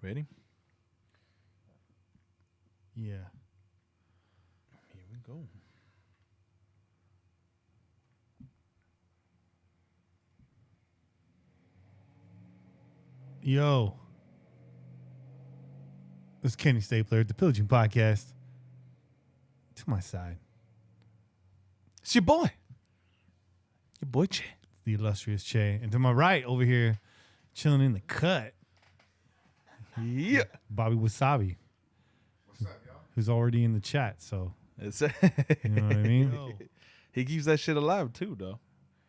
Ready? Yeah. Here we go. Yo. This is Kenny Stapler at the Pillaging Podcast. To my side. It's your boy. Your boy, Che. The illustrious Che. And to my right, over here, chilling in the cut, Yeah. Bobby Wasabi. What's up, y'all? Who's already in the chat, so It's you know what I mean? Yo, He keeps that shit alive, too, though.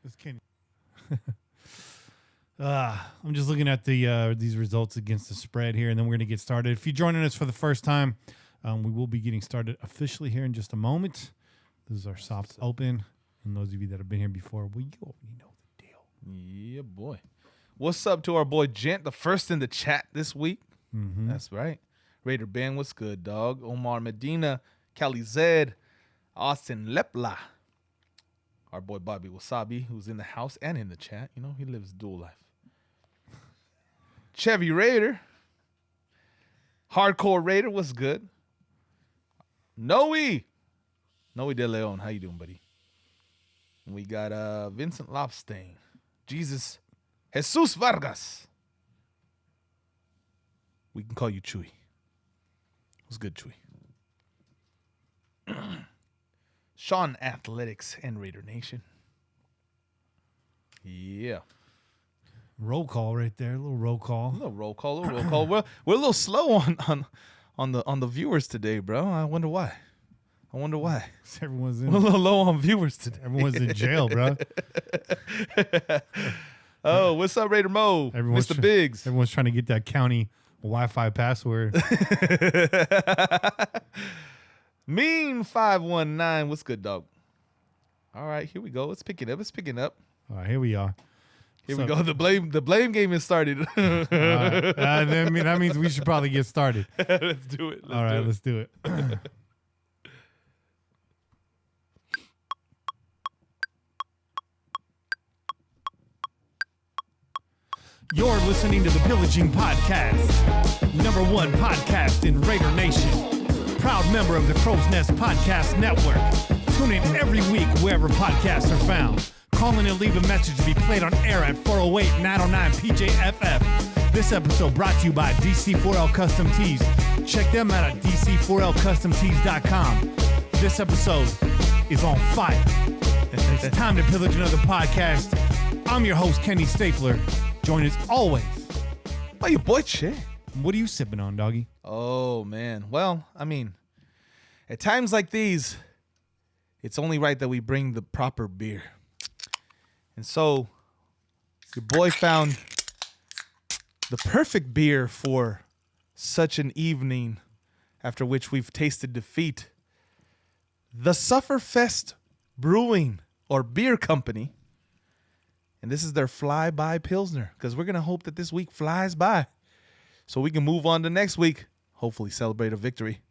this Kenny. I'm just looking at the these results against the spread here, and then we're going to get started. If you're joining us for the first time, we will be getting started officially here in just a moment. This is our soft open. And those of you that have been here before, well, you already know the deal. Yeah, boy. What's up to our boy Gent, the first in the chat this week? Mm-hmm. That's right. Raider Ben, what's good, dog? Omar Medina, Cali Zed, Austin Lepla. Our boy Bobby Wasabi, who's in the house and in the chat. You know, he lives dual life. Chevy Raider. Hardcore Raider, what's good? Noe De Leon, how you doing, buddy? And we got Vincent Lobstein. Jesus Vargas. We can call you Chewy. What's good, Chewy? Sean Athletics and Raider Nation. Yeah. Roll call right there, a little roll call. A little roll call. We're a little slow on the viewers today, bro. I wonder why. Everyone's We're a little low on viewers today. Everyone's in jail, bro. Oh, what's up, Raider Mo? Mr. Biggs. Everyone's trying to get that county Wi-Fi password. Mean 519. What's good, dog? All right, here we go. It's picking up. All right, here we are. Here we go. The blame game has started. That means we should probably get started. Let's do it. Let's do it. You're listening to the Pillaging Podcast, #1 podcast in Raider Nation. Proud member of the Crow's Nest Podcast Network. Tune in every week wherever podcasts are found. Call in and leave a message to be played on air at 408-909-PJFF. This episode brought to you by DC4L Custom Tees. Check them out at DC4LCustomTees.com. This episode is on fire. It's time to pillage another podcast. I'm your host, Kenny Stapler. Join as always. By your boy, Che. What are you sipping on, doggy? Oh, man. Well, I mean, at times like these, it's only right that we bring the proper beer. And so, your boy found the perfect beer for such an evening after which we've tasted defeat. The Sufferfest Brewing or Beer Company. And this is their fly-by Pilsner because we're going to hope that this week flies by so we can move on to next week, hopefully celebrate a victory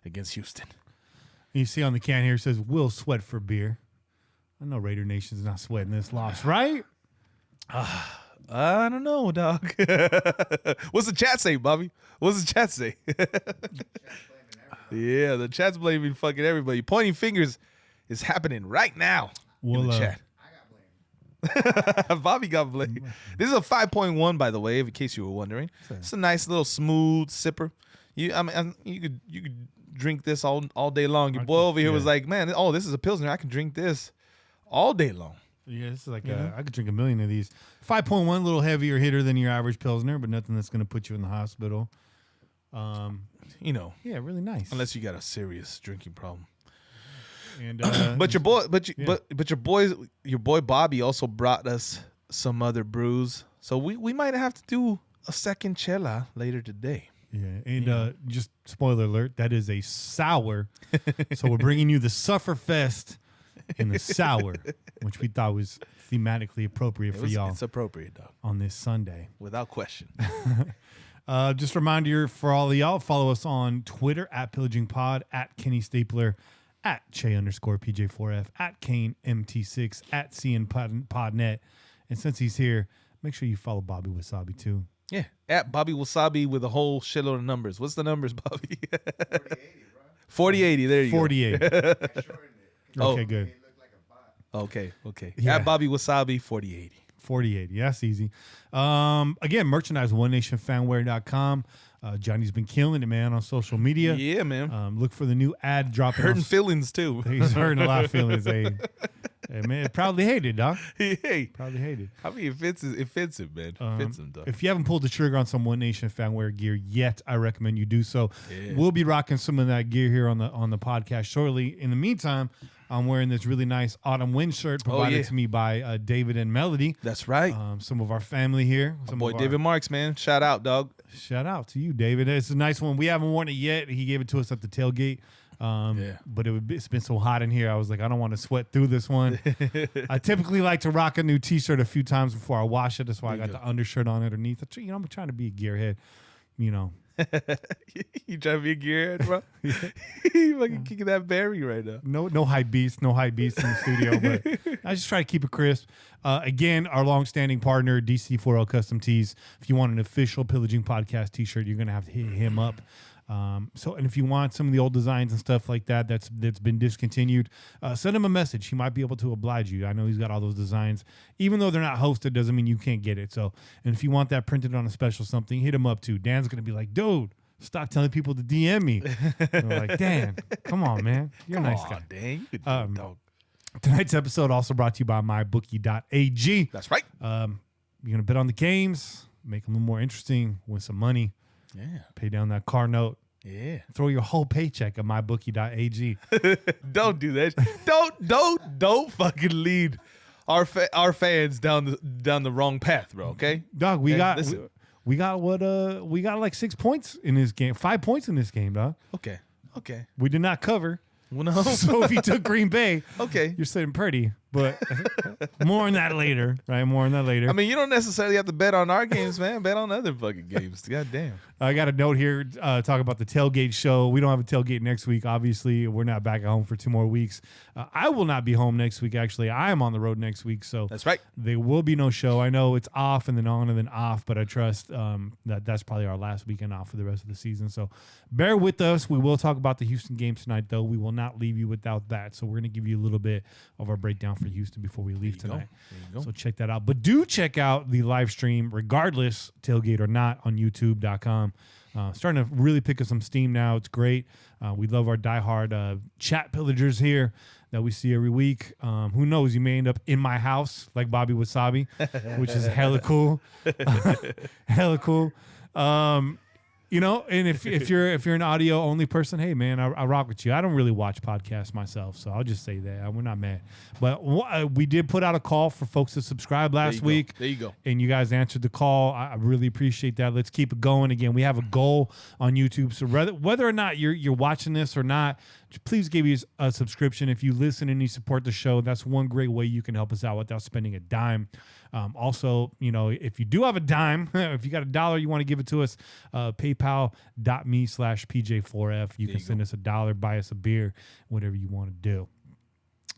against Houston. You see on the can here, it says, "Will sweat for beer." I know Raider Nation's not sweating this loss, right? I don't know, dog. What's the chat say, Bobby? What's the chat say? Yeah, the chat's blaming fucking everybody. Pointing fingers is happening right now in the chat. Bobby got blamed. This is a 5.1, by the way, in case you were wondering. It's a nice little smooth sipper. You could drink this all day long. Your boy over here was like, "Man, this is a Pilsner. I can drink this all day long." Yeah, this is like I could drink a million of these. 5.1, a little heavier hitter than your average Pilsner, but nothing that's going to put you in the hospital. Yeah, really nice. unless you got a serious drinking problem. And But your boy Bobby also brought us some other brews, so we might have to do a second chela later today. Yeah, and just spoiler alert, that is a sour. So we're bringing you the Sufferfest in the sour, which we thought was thematically appropriate for y'all. It's appropriate, though, on this Sunday, without question. Just a reminder for all of y'all, follow us on Twitter at Pillaging Pod, at Kenny Stapler, at Che_PJ4F, at Kane MT6, at CN Podnet. And since he's here, make sure you follow Bobby Wasabi too. Yeah, at Bobby Wasabi with a whole shitload of numbers. What's the numbers, Bobby? 4080, there you 48. go. Oh. Okay, good. Okay. Yeah. At Bobby Wasabi, 4080. 4080. That's easy. Again, merchandise, onenationfanwear.com. Johnny's been killing it, man, on social media. Yeah, man. Look for the new ad dropping. Hurting feelings, too. He's hurting a lot of feelings. Hey, man, proudly hated, dog. Hey. Proudly hated. I mean, it fits him, man. It fits him, dog. If you haven't pulled the trigger on some One Nation Fanwear gear yet, I recommend you do so. Yeah. We'll be rocking some of that gear here on the podcast shortly. In the meantime, I'm wearing this really nice autumn wind shirt provided to me by David and Melody. That's right. Some of our family here. My boy David Marks, man. Shout out, dog. Shout out to you, David. It's a nice one. We haven't worn it yet. He gave it to us at the tailgate. But it's been so hot in here. I was like, I don't want to sweat through this one. I typically like to rock a new T-shirt a few times before I wash it. That's why I got the undershirt on underneath. I'm trying to be a gearhead, You trying to be a gearhead, bro? You fucking kicking that berry right now. No hype beats in the studio, but I just try to keep it crisp. Again, our longstanding partner, DC4L Custom Tees. If you want an official Pillaging Podcast T-shirt, you're gonna have to hit him up. And if you want some of the old designs and stuff like that's been discontinued, send him a message. He might be able to oblige you. I know he's got all those designs. Even though they're not hosted, doesn't mean you can't get it. So, and if you want that printed on a special something, hit him up too. Dan's going to be like, dude, stop telling people to DM me. And we're like, Dan, come on, man. You're a nice guy. Dan, you could do it, dog. Tonight's episode also brought to you by mybookie.ag. That's right. You're going to bet on the games, make them a little more interesting, win some money. Yeah. Pay down that car note. Yeah. Throw your whole paycheck at mybookie.ag. Don't do that. Don't fucking lead our fans down the wrong path, bro. Okay, Dog, we got like 6 points in this game. 5 points in this game, dog. Okay. We did not cover. Well, no. So if you took Green Bay, Okay. you're sitting pretty. But more on that later, right? More on that later. I mean, you don't necessarily have to bet on our games, man. Bet on other fucking games. God damn. I got a note here talking about the tailgate show. We don't have a tailgate next week. Obviously, we're not back at home for 2 more weeks. I will not be home next week, actually. I am on the road next week, so That's right. there will be no show. I know it's off and then on and then off, but I trust that's probably our last weekend off for the rest of the season. So bear with us. We will talk about the Houston game tonight, though. We will not leave you without that. So we're going to give you a little bit of our breakdown for Houston before we leave tonight. There you go. So check that out. But do check out the live stream, regardless, tailgate or not, on youtube.com. Starting to really pick up some steam now. It's great. We love our diehard chat pillagers here that we see every week. Who knows? You may end up in my house like Bobby Wasabi, which is hella cool. Hella cool. And if you're an audio only person, hey man, I rock with you. I don't really watch podcasts myself, so I'll just say that we're not mad. But we did put out a call for folks to subscribe last week. There you go. And you guys answered the call. I really appreciate that. Let's keep it going. Again, we have a goal on YouTube, so whether or not you're watching this or not, please give you a subscription. If you listen and you support the show, that's one great way you can help us out without spending a dime. Also, if you do have a dime, if you got $1 you want to give it to us, paypal.me/PJ4F. You can send us $1, buy us a beer, whatever you want to do.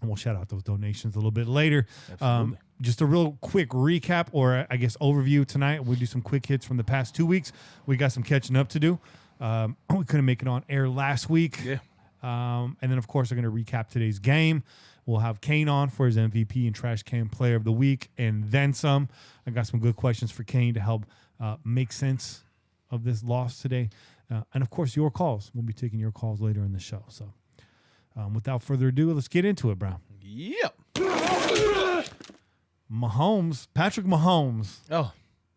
And we'll shout out those donations a little bit later. Absolutely. Just a real quick recap, or I guess overview tonight. We'll do some quick hits from the past 2 weeks. We got some catching up to do. We couldn't make it on air last week. Yeah. And then, of course, we're going to recap today's game. We'll have Kane on for his MVP and Trash Can Player of the Week, and then some. I got some good questions for Kane to help make sense of this loss today. And, of course, your calls. We'll be taking your calls later in the show. So, without further ado, let's get into it, bro. Yep. Patrick Mahomes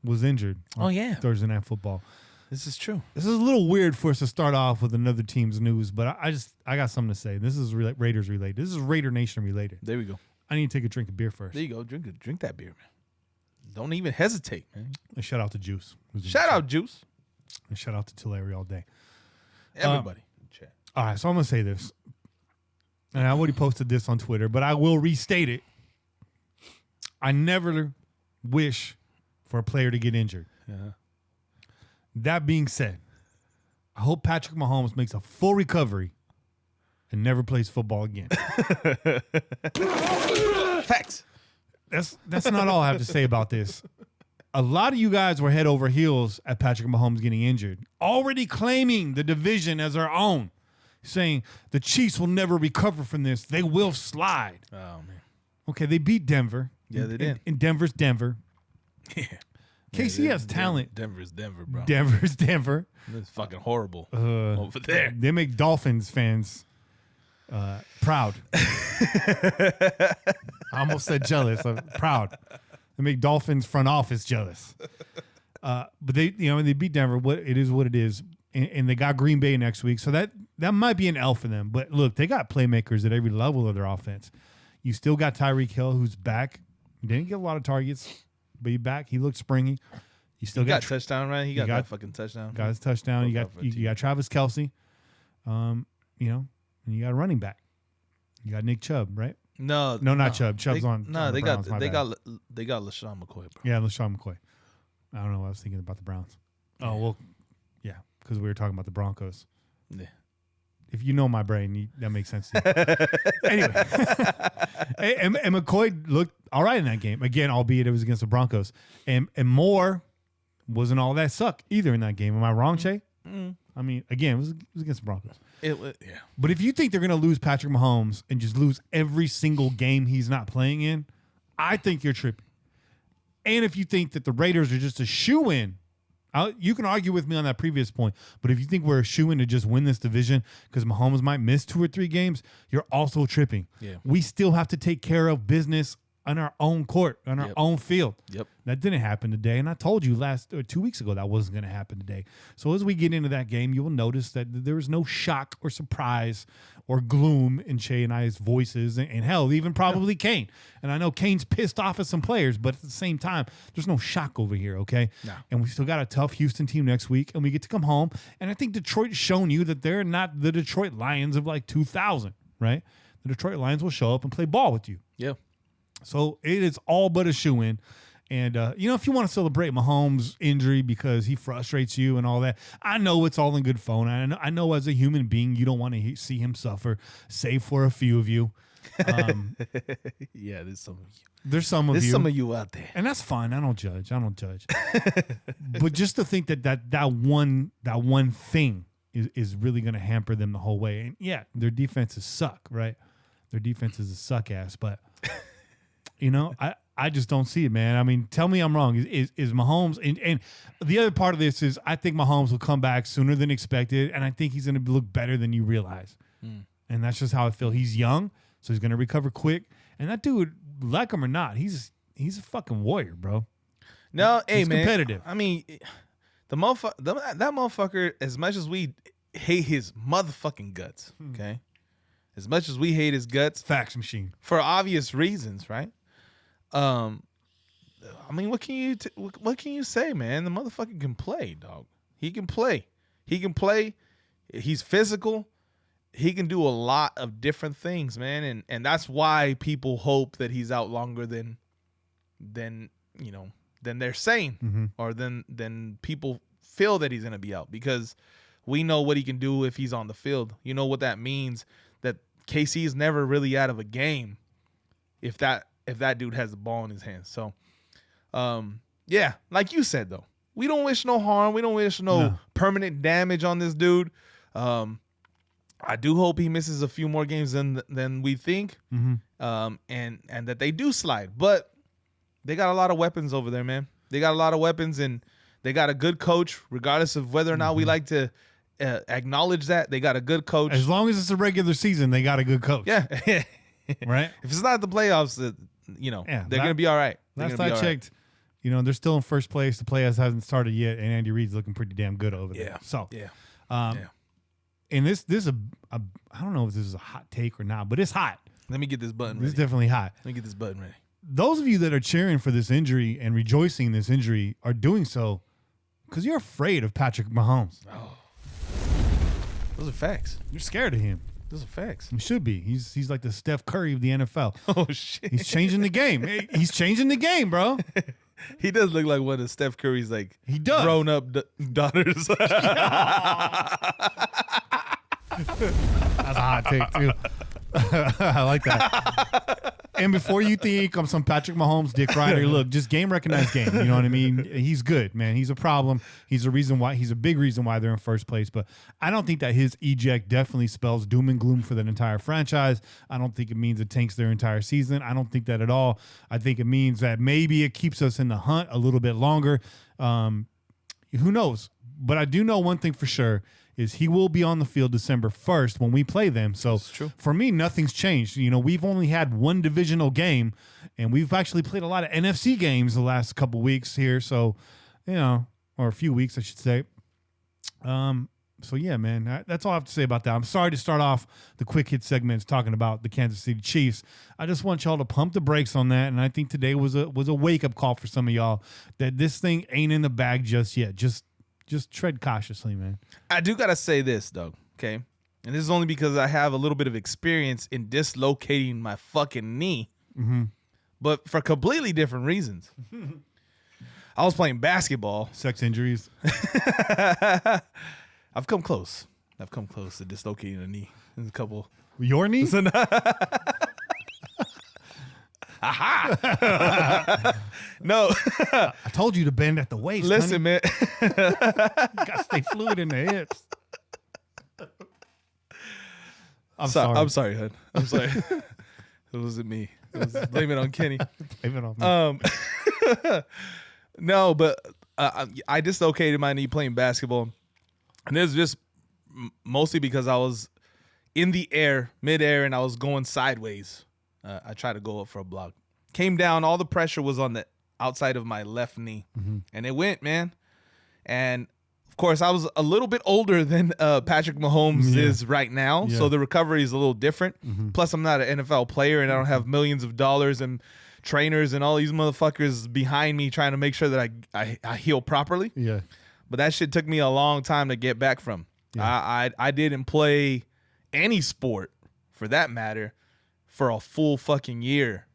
was injured on Thursday Night Football. This is true. This is a little weird for us to start off with another team's news, but I got something to say. This is Raiders related. This is Raider Nation related. There we go. I need to take a drink of beer first. There you go. Drink that beer, man. Don't even hesitate, man. And shout out to Juice. Shout out, Juice. And shout out to Tulare all day. Everybody. Chat. All right, so I'm going to say this. And I already posted this on Twitter, but I will restate it. I never wish for a player to get injured. Yeah. That being said, I hope Patrick Mahomes makes a full recovery and never plays football again. Facts. That's not all I have to say about this. a lot of you guys were head over heels at Patrick Mahomes getting injured, already claiming the division as our own, saying the Chiefs will never recover from this. They will slide. Oh, man. Okay, they beat Denver. Yeah, they did. And Denver's Denver. Yeah. KC has talent. Denver's Denver, bro. Denver's Denver. It's fucking horrible over there. They make Dolphins fans proud. I almost said jealous. I'm proud. They make Dolphins front office jealous. But they beat Denver. It is what it is. And they got Green Bay next week. So that might be an L for them. But look, they got playmakers at every level of their offense. You still got Tyreek Hill, who's back. Didn't get a lot of targets, but he's back. He looked springy. You still got touchdown, right? He got that fucking touchdown. Got his touchdown. You got Travis Kelce. And you got a running back. You got Nick Chubb, right? No, not Chubb. Chubb's on. No, they got LaShawn McCoy, bro. Yeah, LaShawn McCoy. I don't know what I was thinking about the Browns. Oh well, yeah, because we were talking about the Broncos. Yeah. If you know my brain, that makes sense to you. Anyway, and McCoy looked all right in that game. Again, albeit it was against the Broncos. And Moore wasn't all that suck either in that game. Am I wrong, Shay? I mean, again, it was against the Broncos. Yeah. But if you think they're going to lose Patrick Mahomes and just lose every single game he's not playing in, I think you're tripping. And if you think that the Raiders are just a shoo-in, you can argue with me on that previous point, but if you think we're a shoo-in to just win this division because Mahomes might miss 2 or 3 games, you're also tripping. Yeah. We still have to take care of business on our own court, on our own field. Yep. That didn't happen today, and I told you 2 weeks ago that wasn't going to happen today. So as we get into that game, you will notice that there was no shock or surprise or gloom in Shay and I's voices, and hell, even probably Kane. And I know Kane's pissed off at some players, but at the same time, there's no shock over here, okay? No. And we still got a tough Houston team next week, and we get to come home. And I think Detroit's shown you that they're not the Detroit Lions of like 2000, right? The Detroit Lions will show up and play ball with you. Yeah. So it is all but a shoo-in. And, if you want to celebrate Mahomes' injury because he frustrates you and all that, I know it's all in good fun. I know as a human being, you don't want to see him suffer, save for a few of you. Yeah, there's some of you. There's some of you. There's some of you out there. And that's fine. I don't judge. But just to think that one thing is really going to hamper them the whole way. And, yeah, their defenses suck, right? Their defense is a suck-ass. But, I just don't see it, man. I mean, tell me I'm wrong. Is Mahomes and the other part of this is I think Mahomes will come back sooner than expected, and I think he's going to look better than you realize. And that's just how I feel. He's young, so he's going to recover quick. And that dude, like him or not, he's a fucking warrior, bro. No, he's man, competitive. I mean, that motherfucker. As much as we hate his motherfucking guts, okay. As much as we hate his guts, fax machine for obvious reasons, right? I mean, what can you say, man? The motherfucker can play, dog. He can play. He's physical. He can do a lot of different things, man, and that's why people hope that he's out longer than they're saying, or than people feel that he's gonna be out, because we know what he can do if he's on the field. You know what that means? That KC is never really out of a game if that dude has the ball in his hands. So, yeah, like you said, though, we don't wish no harm. We don't wish no permanent damage on this dude. I do hope he misses a few more games than we think, and that they do slide. But they got a lot of weapons over there, man. They got a lot of weapons, and they got a good coach, regardless of whether or not we like to acknowledge that. They got a good coach. As long as it's a regular season, they got a good coach. Yeah. Right? If it's not the playoffs, they're going to be all right. Last I checked, they're still in first place. The playoffs hasn't started yet, and Andy Reid's looking pretty damn good over there. So, and this is I don't know if this is a hot take or not, but it's hot. Let me get this button ready. It's definitely hot. Let me get this button ready. Those of you that are cheering for this injury and rejoicing in this injury are doing so because you're afraid of Patrick Mahomes. Oh. Those are facts. You're scared of him. Those are facts. He should be. He's like the Steph Curry of the NFL. Oh, shit. He's changing the game. He's changing the game, bro. He does look like one of Steph Curry's he does. grown-up daughters. That's a hot take, too. I like that. And before you think I'm some Patrick Mahomes dick rider, look, just game recognized game. You know what I mean? He's good, man. He's a problem. He's a big reason why they're in first place. But I don't think that his eject definitely spells doom and gloom for that entire franchise. I don't think it means it tanks their entire season. I don't think that at all. I think it means that maybe it keeps us in the hunt a little bit longer. Who knows? But I do know one thing for sure is he will be on the field December 1st when we play them. So for me, nothing's changed. You know, we've only had one divisional game, and we've actually played a lot of NFC games the last couple weeks here. So, you know, or a few weeks, I should say. So, yeah, man, that's all I have to say about that. I'm sorry to start off the quick hit segments talking about the Kansas City Chiefs. I just want y'all to pump the brakes on that, and I think today was a wake-up call for some of y'all that this thing ain't in the bag just yet. Just tread cautiously, man. I do got to say this, though, okay? And this is only because I have a little bit of experience in dislocating my fucking knee, but for completely different reasons. I was playing basketball. Sex injuries. I've come close to dislocating a knee. There's a couple. Your knee? No. I told you to bend at the waist. Listen, man. You got to stay fluid in the hips. I'm sorry. I'm sorry, hon. I'm sorry. It wasn't me. Blame it on Kenny. Blame it on me. No, but I dislocated my knee playing basketball. And it was just mostly because I was in the air, midair, and I was going sideways. I tried to go up for a block. Came down. All the pressure was on the outside of my left knee. And it went, man. And, of course, I was a little bit older than Patrick Mahomes is right now. So the recovery is a little different. Plus, I'm not an NFL player, and I don't have millions of dollars and trainers and all these motherfuckers behind me trying to make sure that I heal properly. Yeah. But that shit took me a long time to get back from. Yeah. I didn't play any sport, for that matter, for a full fucking year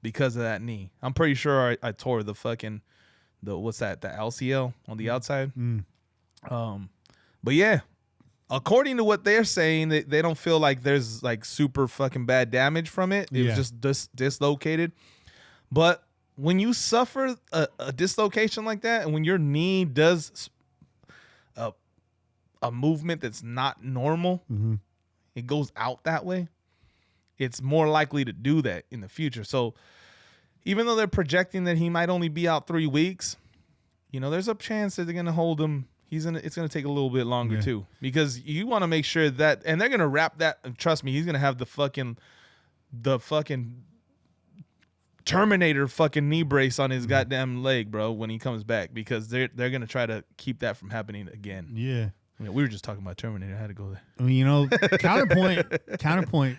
because of that knee. I'm pretty sure I tore the what's that, the LCL on the outside. But yeah, according to what they're saying, they don't feel like there's like super fucking bad damage from it. It was just dislocated. But when you suffer a dislocation like that, and when your knee does a movement that's not normal, it goes out that way, it's more likely to do that in the future. So even though they're projecting that he might only be out 3 weeks, you know, there's a chance that they're going to hold him. It's going to take a little bit longer too, because you want to make sure that, and they're going to wrap that. And trust me, he's going to have the fucking Terminator fucking knee brace on his goddamn leg, bro, when he comes back, because they're going to try to keep that from happening again. Yeah. I mean, we were just talking about Terminator. I had to go there. I mean, you know, counterpoint,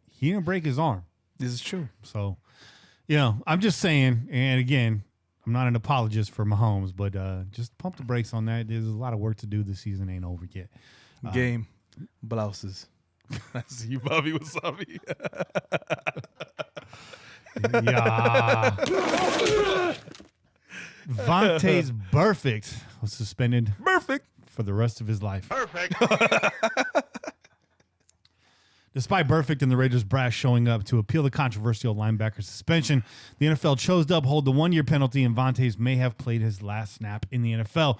he didn't break his arm. This is true. So, you know, I'm just saying, and again, I'm not an apologist for Mahomes, but just pump the brakes on that. There's a lot of work to do. The season ain't over yet. Game. Blouses. I see you, Bobby Wasabi. Yeah. Vontae's Burfict was suspended for the rest of his life. Perfect. Despite Burfict and the Raiders brass showing up to appeal the controversial linebacker suspension, the NFL chose to uphold the 1-year penalty, and Vontae's may have played his last snap in the NFL.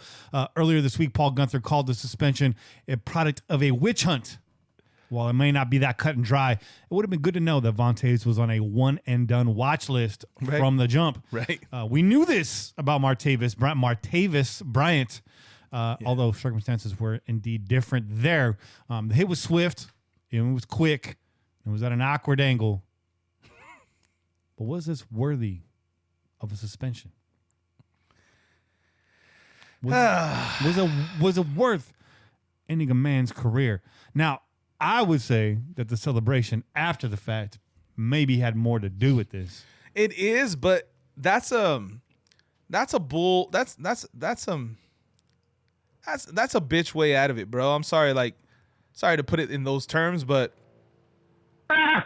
Earlier this week, Paul Gunther called the suspension a product of a witch hunt. While it may not be that cut and dry, it would have been good to know that Vontae's was on a one-and-done watch list from the jump. Right. We knew this about Martavis Bryant, although circumstances were indeed different there. The hit was swift. It was quick. It was at an awkward angle. But was this worthy of a suspension? Was it worth ending a man's career? Now, I would say that the celebration after the fact maybe had more to do with this. It is, but that's a bitch way out of it, bro. I'm sorry, sorry to put it in those terms, but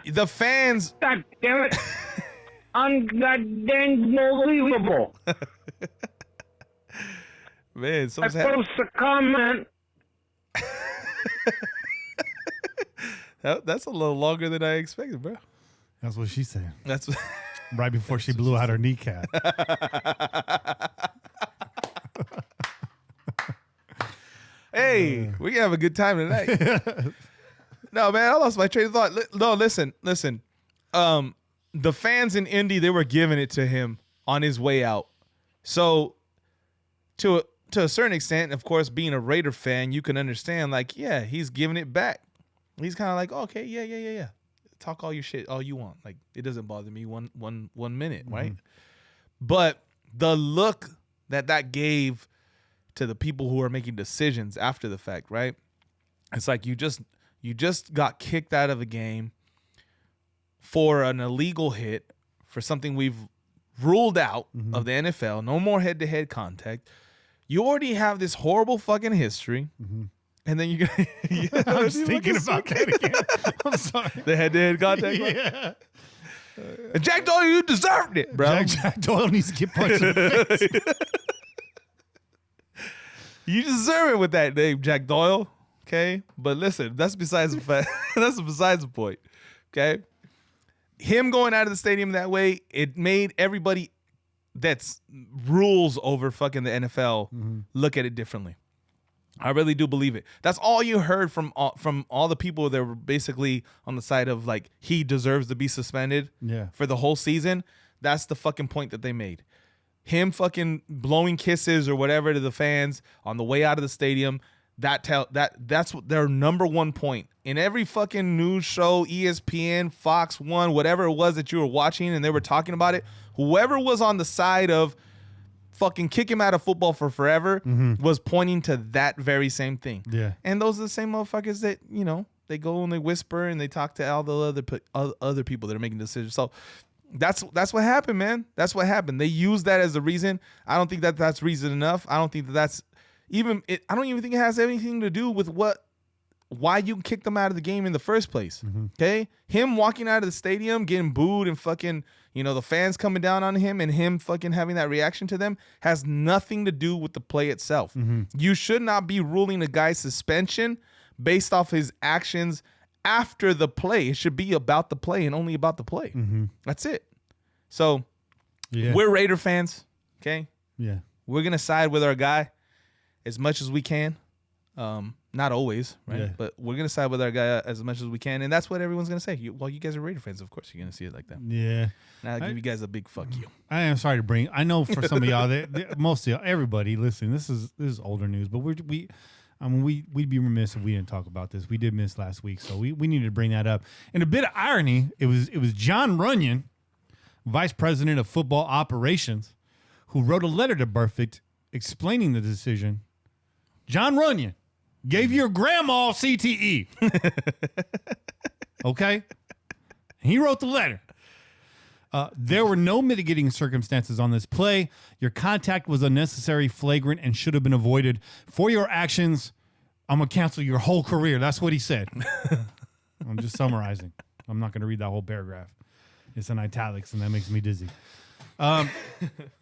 the fans. God damn it! Unbelievable. Man, I someone's post a comment. That's a little longer than I expected, bro. That's what she said. That's Right before she blew out her kneecap. Hey, we can have a good time tonight. No, man, I lost my train of thought. No, listen. The fans in Indy, they were giving it to him on his way out. So, to a certain extent, of course, being a Raider fan, you can understand, like, yeah, he's giving it back. He's kind of like, oh, okay, yeah. Talk all your shit, all you want. Like, it doesn't bother me one minute, right? But the look that gave to the people who are making decisions after the fact, right? It's like you just got kicked out of a game for an illegal hit for something we've ruled out of the NFL. No more head-to-head contact. You already have this horrible fucking history. And then you're gonna I'm just thinking about that again. I'm sorry. The head-to-head contact. Yeah. And Jack Doyle, you deserved it, bro. Jack Doyle needs to get punched in the face. You deserve it with that name, Jack Doyle. Okay, but listen, that's besides the fact. That's besides the point. Okay, him going out of the stadium that way, it made everybody that's rules over fucking the NFL look at it differently. I really do believe it. That's all you heard from all the people that were basically on the side of, like, he deserves to be suspended for the whole season. That's the fucking point that they made. Him fucking blowing kisses or whatever to the fans on the way out of the stadium. That's their number one point. In every fucking news show, ESPN, Fox 1, whatever it was that you were watching and they were talking about it, whoever was on the side of fucking kick him out of football for forever was pointing to that very same thing. Yeah. And those are the same motherfuckers that, you know, they go and they whisper and they talk to all the other people that are making decisions. So that's what happened, man. That's what happened. They used that as a reason. I don't think that's reason enough. I don't think that's even it. I don't even think it has anything to do with why you kicked them out of the game in the first place. Okay? Him walking out of the stadium, getting booed and fucking, you know, the fans coming down on him and him fucking having that reaction to them has nothing to do with the play itself. You should not be ruling a guy's suspension based off his actions after the play. It should be about the play and only about the play. That's it. So we're Raider fans, okay? Yeah. We're going to side with our guy as much as we can. Not always, right? Yeah. But we're going to side with our guy as much as we can. And that's what everyone's going to say. You guys are Raider fans. Of course, you're going to see it like that. Yeah. Now I'll give you guys a big fuck you. I am sorry to bring. I know for some of y'all, most of y'all, everybody listening, this is older news, but we'd be remiss if we didn't talk about this. We did miss last week, so we needed to bring that up. And a bit of irony, it was John Runyon, Vice President of Football Operations, who wrote a letter to Burfict explaining the decision. John Runyon gave your grandma CTE. Okay? He wrote the letter. There were no mitigating circumstances on this play. Your contact was unnecessary, flagrant, and should have been avoided. For your actions, I'm going to cancel your whole career. That's what he said. I'm just summarizing. I'm not going to read that whole paragraph. It's in italics, and that makes me dizzy. And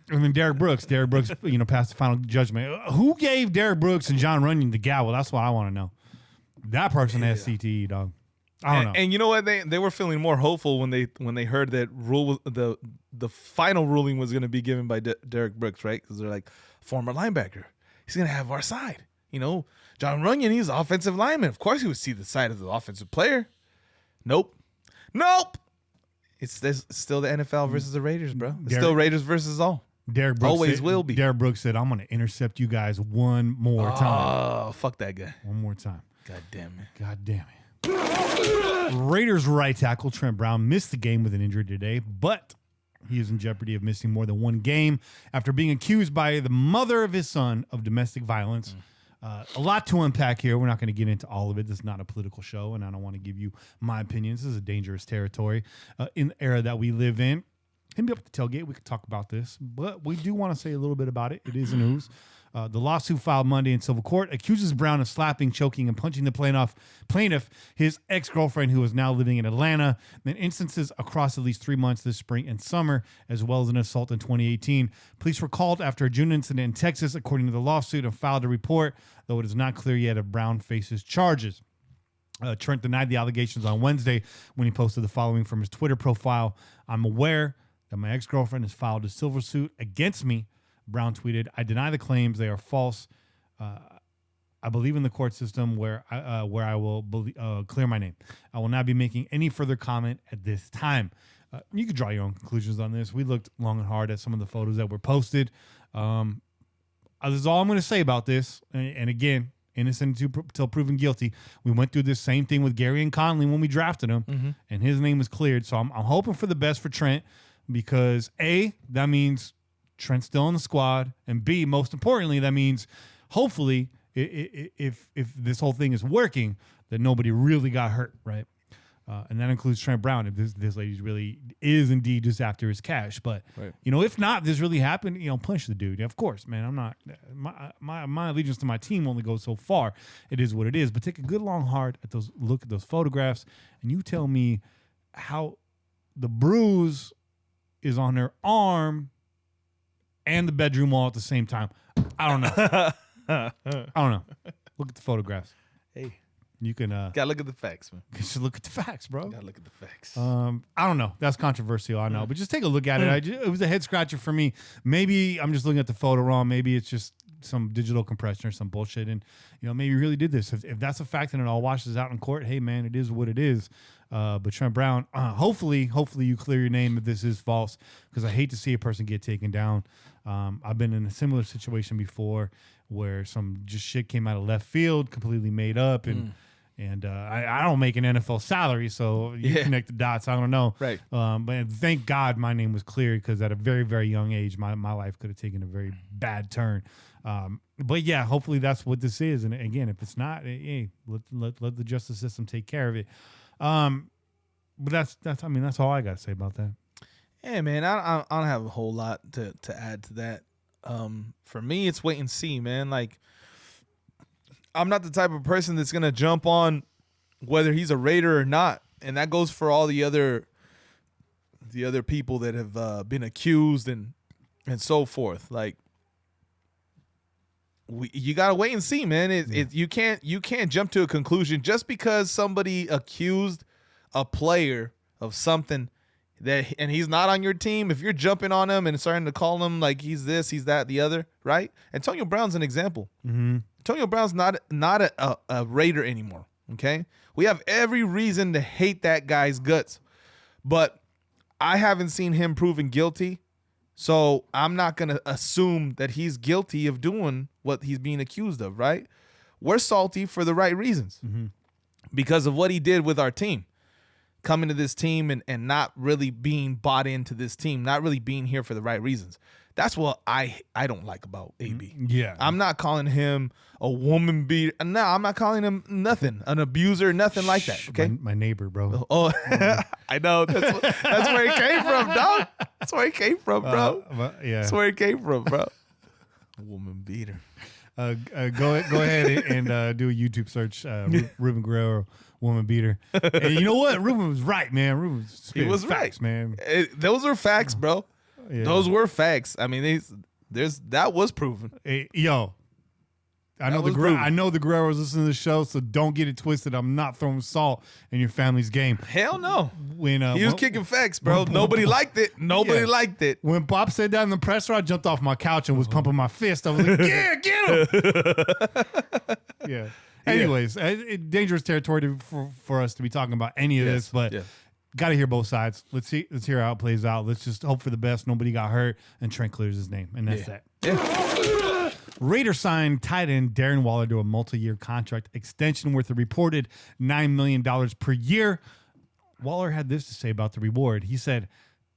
then Derek Brooks, you know, passed the final judgment. Who gave Derek Brooks and John Runyon the gavel? That's what I want to know. That person has CTE, dog. I don't know. And you know what? They were feeling more hopeful when they heard that the final ruling was going to be given by Derek Brooks, right? Because they're like, former linebacker, he's going to have our side. You know, John Runyon, he's an offensive lineman. Of course, he would see the side of the offensive player. Nope. It's still the NFL versus the Raiders, bro. It's still Raiders versus all. Derek Brooks always will be. Derek Brooks said, "I'm going to intercept you guys one more time." Oh, fuck that guy. One more time. God damn it. God damn it. Raiders right tackle Trent Brown missed the game with an injury today, but he is in jeopardy of missing more than one game after being accused by the mother of his son of domestic violence. A lot to unpack here. We're not going to get into all of it. This is not a political show, and I don't want to give you my opinions. This is a dangerous territory in the era that we live in. Hit me up at the tailgate. We could talk about this, but we do want to say a little bit about it. It is news. The lawsuit filed Monday in civil court accuses Brown of slapping, choking, and punching the plaintiff, his ex-girlfriend, who is now living in Atlanta, in instances across at least 3 months this spring and summer, as well as an assault in 2018. Police were called after a June incident in Texas, according to the lawsuit, and filed a report, though it is not clear yet if Brown faces charges. Trent denied the allegations on Wednesday when he posted the following from his Twitter profile. "I'm aware that my ex-girlfriend has filed a civil suit against me," Brown tweeted. "I deny the claims. They are false. I believe in the court system where I will clear my name. I will not be making any further comment at this time." You can draw your own conclusions on this. We looked long and hard at some of the photos that were posted. This is all I'm going to say about this. And again, innocent until proven guilty. We went through this same thing with Gary and Conley when we drafted him, and his name was cleared. So I'm hoping for the best for Trent because A, that means Trent's still in the squad, and B, most importantly, that means hopefully if this whole thing is working, that nobody really got hurt, right? And that includes Trent Brown if this lady really is indeed just after his cash. But, if not, this really happened, punch the dude. Of course, man, I'm not – my allegiance to my team only goes so far. It is what it is. But take a good long hard look at those photographs, and you tell me how the bruise is on her arm and the bedroom wall at the same time. I don't know. I don't know. Look at the photographs. Hey. You can gotta look at the facts, man. Just look at the facts, bro. Gotta look at the facts. I don't know. That's controversial, I know, but just take a look at it. It was a head scratcher for me. Maybe I'm just looking at the photo wrong. Maybe it's just some digital compression or some bullshit, and maybe you really did this. If that's a fact and it all washes out in court, hey man, it is what it is. But Trent Brown, hopefully you clear your name if this is false, because I hate to see a person get taken down. I've been in a similar situation before where some just shit came out of left field, completely made up, and I don't make an NFL salary, so you connect the dots. I don't know. Right. But thank God my name was cleared, because at a very, very young age, my life could have taken a very bad turn. But yeah, hopefully that's what this is. And again, if it's not, hey, let the justice system take care of it. But that's all I got to say about that. Yeah, man, I don't have a whole lot to add to that. For me, it's wait and see, man. Like, I'm not the type of person that's gonna jump on whether he's a Raider or not, and that goes for all the other people that have been accused and so forth. Like, you gotta wait and see, man. You can't jump to a conclusion just because somebody accused a player of something and he's not on your team. If you're jumping on him and starting to call him like he's this, he's that, the other, right? Antonio Brown's an example. Mm-hmm. Antonio Brown's not a Raider anymore, okay? We have every reason to hate that guy's guts, but I haven't seen him proven guilty, so I'm not going to assume that he's guilty of doing what he's being accused of, right? We're salty for the right reasons because of what he did with our team. Coming to this team and not really being bought into this team, not really being here for the right reasons. That's what I don't like about AB. Yeah. I'm not calling him a woman beater. No, I'm not calling him nothing, an abuser, nothing like that. Okay. My neighbor, bro. Oh, I know. That's where he came from, dog. That's where he came from, bro. Yeah. That's where he came from, bro. A woman beater. Go ahead and do a YouTube search, Ruben Guerrero, woman beater. And you know what? Ruben was right, man. He was facts, right, man. Those were facts, bro. Yeah. Those were facts. I mean, that was proven. Hey, yo, I know the Guerreros listen to the show, so don't get it twisted. I'm not throwing salt in your family's game. Hell no. When he was kicking facts, bro. Nobody liked it. Nobody liked it. When Bob said that in the presser, I jumped off my couch and was pumping my fist. I was like, yeah, get him. Yeah. Anyways, dangerous territory for us to be talking about any of this, but got to hear both sides. Let's hear how it plays out. Let's just hope for the best. Nobody got hurt, and Trent clears his name, and that's that. Yeah. Raiders signed tight end Darren Waller to a multi-year contract extension worth a reported $9 million per year. Waller had this to say about the reward. He said,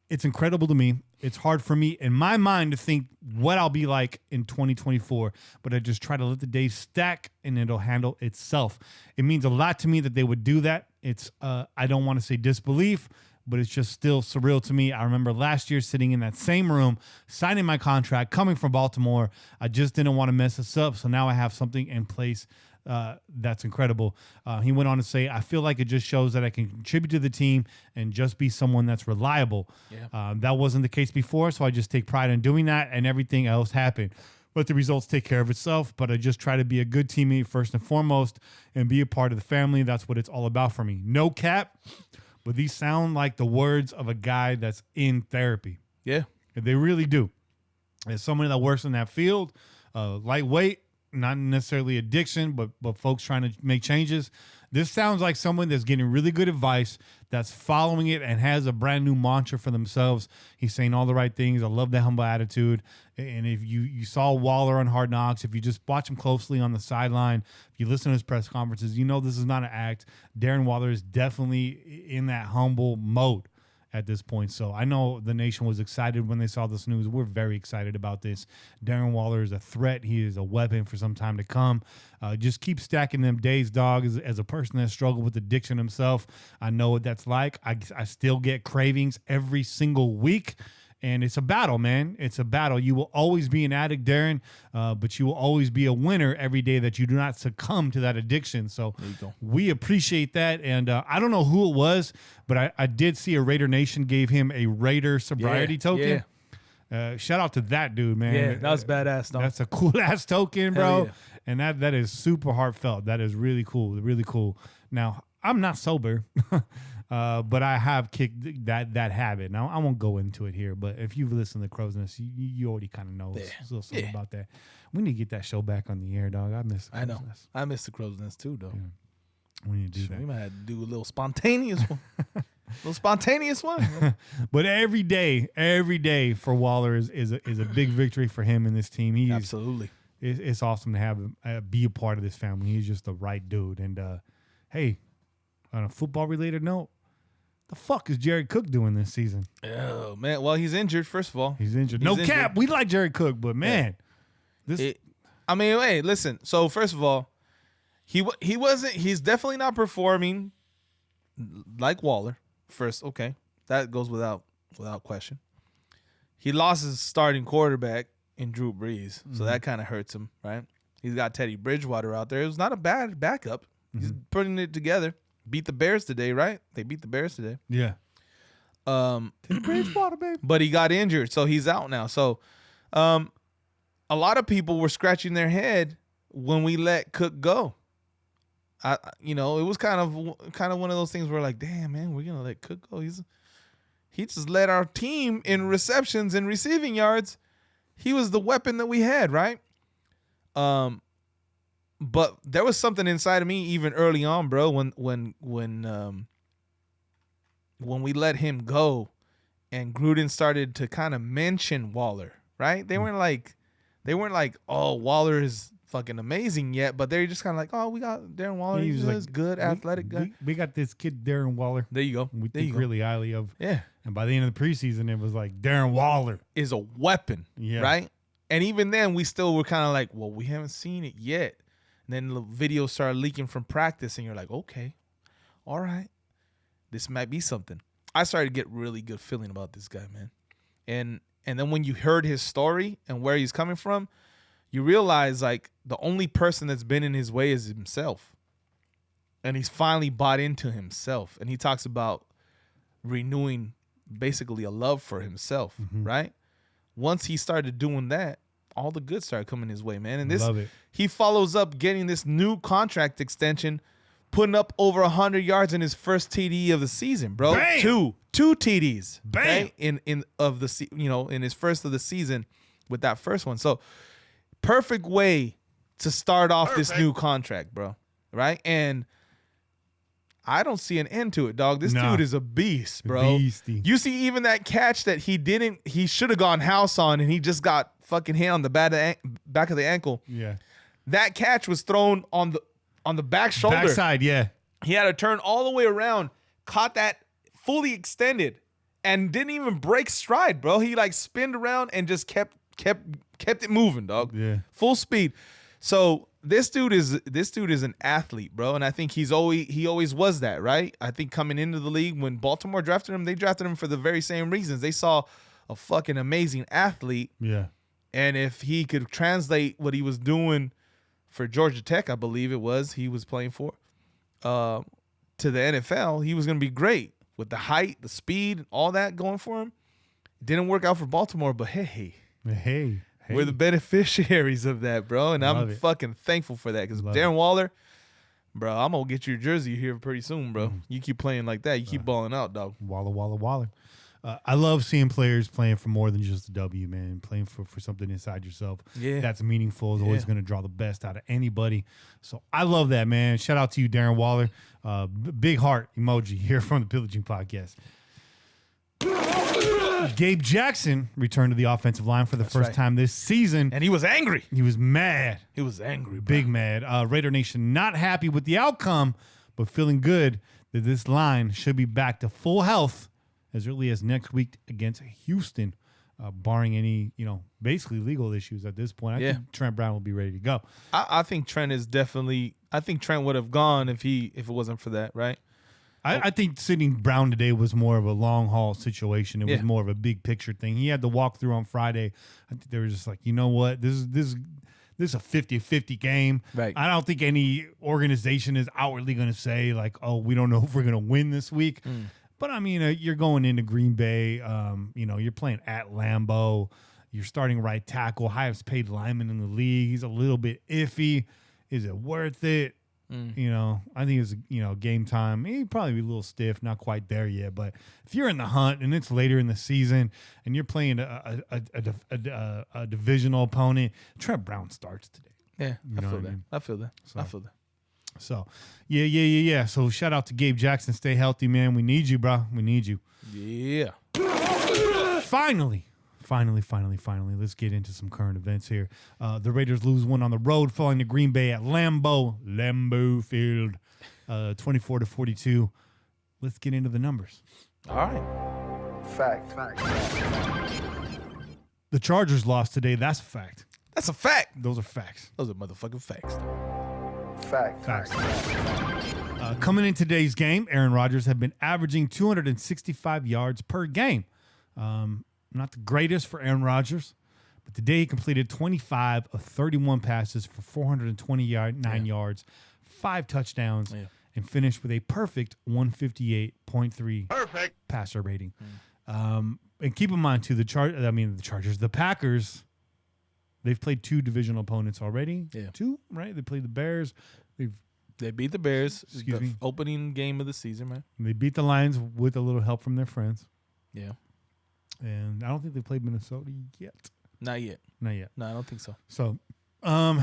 "It's incredible to me. It's hard for me in my mind to think what I'll be like in 2024, but I just try to let the days stack and it'll handle itself. It means a lot to me that they would do that. It's I don't want to say disbelief, but it's just still surreal to me. I remember last year sitting in that same room, signing my contract, coming from Baltimore. I just didn't want to mess this up, so now I have something in place that's incredible." He went on to say, "I feel like it just shows that I can contribute to the team and just be someone that's reliable. Yeah. That wasn't the case before, so I just take pride in doing that, and everything else happened." let the results take care of itself. But I just try to be a good teammate first and foremost and be a part of the family. That's what it's all about for me. No cap, but these sound like the words of a guy that's in therapy. Yeah. They really do. As someone that works in that field, lightweight, not necessarily addiction, but folks trying to make changes. This sounds like someone that's getting really good advice, that's following it and has a brand new mantra for themselves. He's saying all the right things. I love the humble attitude. And if you saw Waller on Hard Knocks, if you just watch him closely on the sideline, if you listen to his press conferences, you know this is not an act. Darren Waller is definitely in that humble mode at this point. So I know the nation was excited when they saw this news. We're very excited about this. Darren Waller is a threat. He is a weapon for some time to come. Just keep stacking them days, dog. As a person that struggled with addiction himself, I know what that's like. I still get cravings every single week. And it's a battle, man. It's a battle. You will always be an addict, Darren, but you will always be a winner every day that you do not succumb to that addiction. So we appreciate that. And I don't know who it was, but I did see a Raider Nation gave him a Raider sobriety token. Yeah. Shout out to that dude, man. Yeah, that was badass, dog. That's a cool-ass token, bro. Yeah. And that is super heartfelt. That is really cool, really cool. Now, I'm not sober. But I have kicked that habit. Now, I won't go into it here, but if you've listened to Crow's Nest, you already kind of know something about that. We need to get that show back on the air, dog. I miss I know. I miss the Crow's Nest too, though. Yeah. We need to do that. We might have to do a little spontaneous one. But every day for Waller is a big victory for him and this team. Absolutely. It's awesome to have him be a part of this family. He's just the right dude. And, hey, on a football-related note, the fuck is Jared Cook doing this season? Oh, man. Well, he's injured, first of all. He's injured. No cap. We like Jared Cook, but, man. Hey, listen. So, first of all, he's definitely not performing like Waller. First, okay. That goes without question. He lost his starting quarterback in Drew Brees, so that kind of hurts him, right? He's got Teddy Bridgewater out there. It was not a bad backup. He's putting it together. Beat the Bears today, right? They beat the Bears today. Yeah. Teddy Bridgewater, baby. But he got injured, so he's out now. So, a lot of people were scratching their head when we let Cook go. It was kind of one of those things where like, damn, man, we're gonna let Cook go. He just led our team in receptions and receiving yards. He was the weapon that we had, right? But there was something inside of me even early on, bro, when we let him go and Gruden started to kind of mention Waller, right? They weren't like, oh, Waller is fucking amazing yet, but they're just kind of like, oh, we got Darren Waller. He's like, good, athletic guy. We got this kid, Darren Waller. There you go. We think really highly of. Yeah. And by the end of the preseason, it was like, Darren Waller is a weapon, right? And even then, we still were kind of like, well, we haven't seen it yet. And then the videos started leaking from practice, and you're like, okay, all right, this might be something. I started to get really good feeling about this guy, man. And then when you heard his story and where he's coming from, you realize, like, the only person that's been in his way is himself. And he's finally bought into himself. And he talks about renewing basically a love for himself, right? Once he started doing that, all the good started coming his way, man. And this, he follows up getting this new contract extension, putting up over 100 yards in his first TD of the season, bro. Bam! Two TDs, bam, okay? in his first of the season with that first one. So perfect way to start off this new contract, bro. Right? And I don't see an end to it, dog. This dude is a beast, bro. Beastie. You see even that catch that he should have gone house on, and he just got fucking hit on the back of the ankle. Yeah. That catch was thrown on the back shoulder. Backside, yeah. He had to turn all the way around, caught that fully extended, and didn't even break stride, bro. He like spinned around and just kept it moving, dog. Yeah. Full speed. So this dude is an athlete, bro, and I think he always was that, right? I think coming into the league when Baltimore drafted him, they drafted him for the very same reasons. They saw a fucking amazing athlete. Yeah. And if he could translate what he was doing for Georgia Tech, I believe it was, he was playing for, to the NFL, he was going to be great with the height, the speed, all that going for him. Didn't work out for Baltimore, but hey, We're the beneficiaries of that, bro. And I'm fucking thankful for that because Darren Waller, bro, I'm going to get your jersey here pretty soon, bro. You keep playing like that. You keep balling out, dog. Waller. I love seeing players playing for more than just a W, man. Playing for something inside yourself. Yeah. That's meaningful. Is always going to draw the best out of anybody. So I love that, man. Shout out to you, Darren Waller. Big heart emoji here from the Pillaging Podcast. Gabe Jackson returned to the offensive line for the first time this season. And he was angry. He was mad. He was angry, bro. Big mad. Raider Nation not happy with the outcome, but feeling good that this line should be back to full health as early as next week against Houston, barring any, basically legal issues at this point. I think Trent Brown will be ready to go. I think Trent is definitely – I think Trent would have gone if it wasn't for that, right? I think sitting Brown today was more of a long-haul situation. It was more of a big-picture thing. He had the walkthrough on Friday. I think they were just like, you know what, this is a 50-50 game. Right. I don't think any organization is outwardly going to say, like, oh, we don't know if we're going to win this week. But, I mean, you're going into Green Bay. You're playing at Lambeau. You're starting right tackle, highest paid lineman in the league. He's a little bit iffy. Is it worth it? I think it's, game time. He'd probably be a little stiff, not quite there yet. But if you're in the hunt and it's later in the season and you're playing a divisional opponent, Trent Brown starts today. Yeah, I feel that. So, yeah. So, shout out to Gabe Jackson. Stay healthy, man. We need you, bro. We need you. Yeah. Finally. Let's get into some current events here. The Raiders lose one on the road, falling to Green Bay at Lambeau Field, 24-42. Let's get into the numbers. All right. Fact. The Chargers lost today. That's a fact. That's a fact. Those are facts. Those are motherfucking facts. Facts. Coming in today's game, Aaron Rodgers had been averaging 265 yards per game. Not the greatest for Aaron Rodgers, but today he completed 25 of 31 passes for 429 yards, 5 touchdowns, and finished with a perfect 158.3 passer rating. And keep in mind, too, the Chargers, the Packers, they've played 2 divisional opponents already. Yeah. 2, right? They played the Bears. They beat the Bears. Excuse me. Opening game of the season, man. They beat the Lions with a little help from their friends. Yeah. And I don't think they played Minnesota yet. Not yet. No, I don't think so. So, I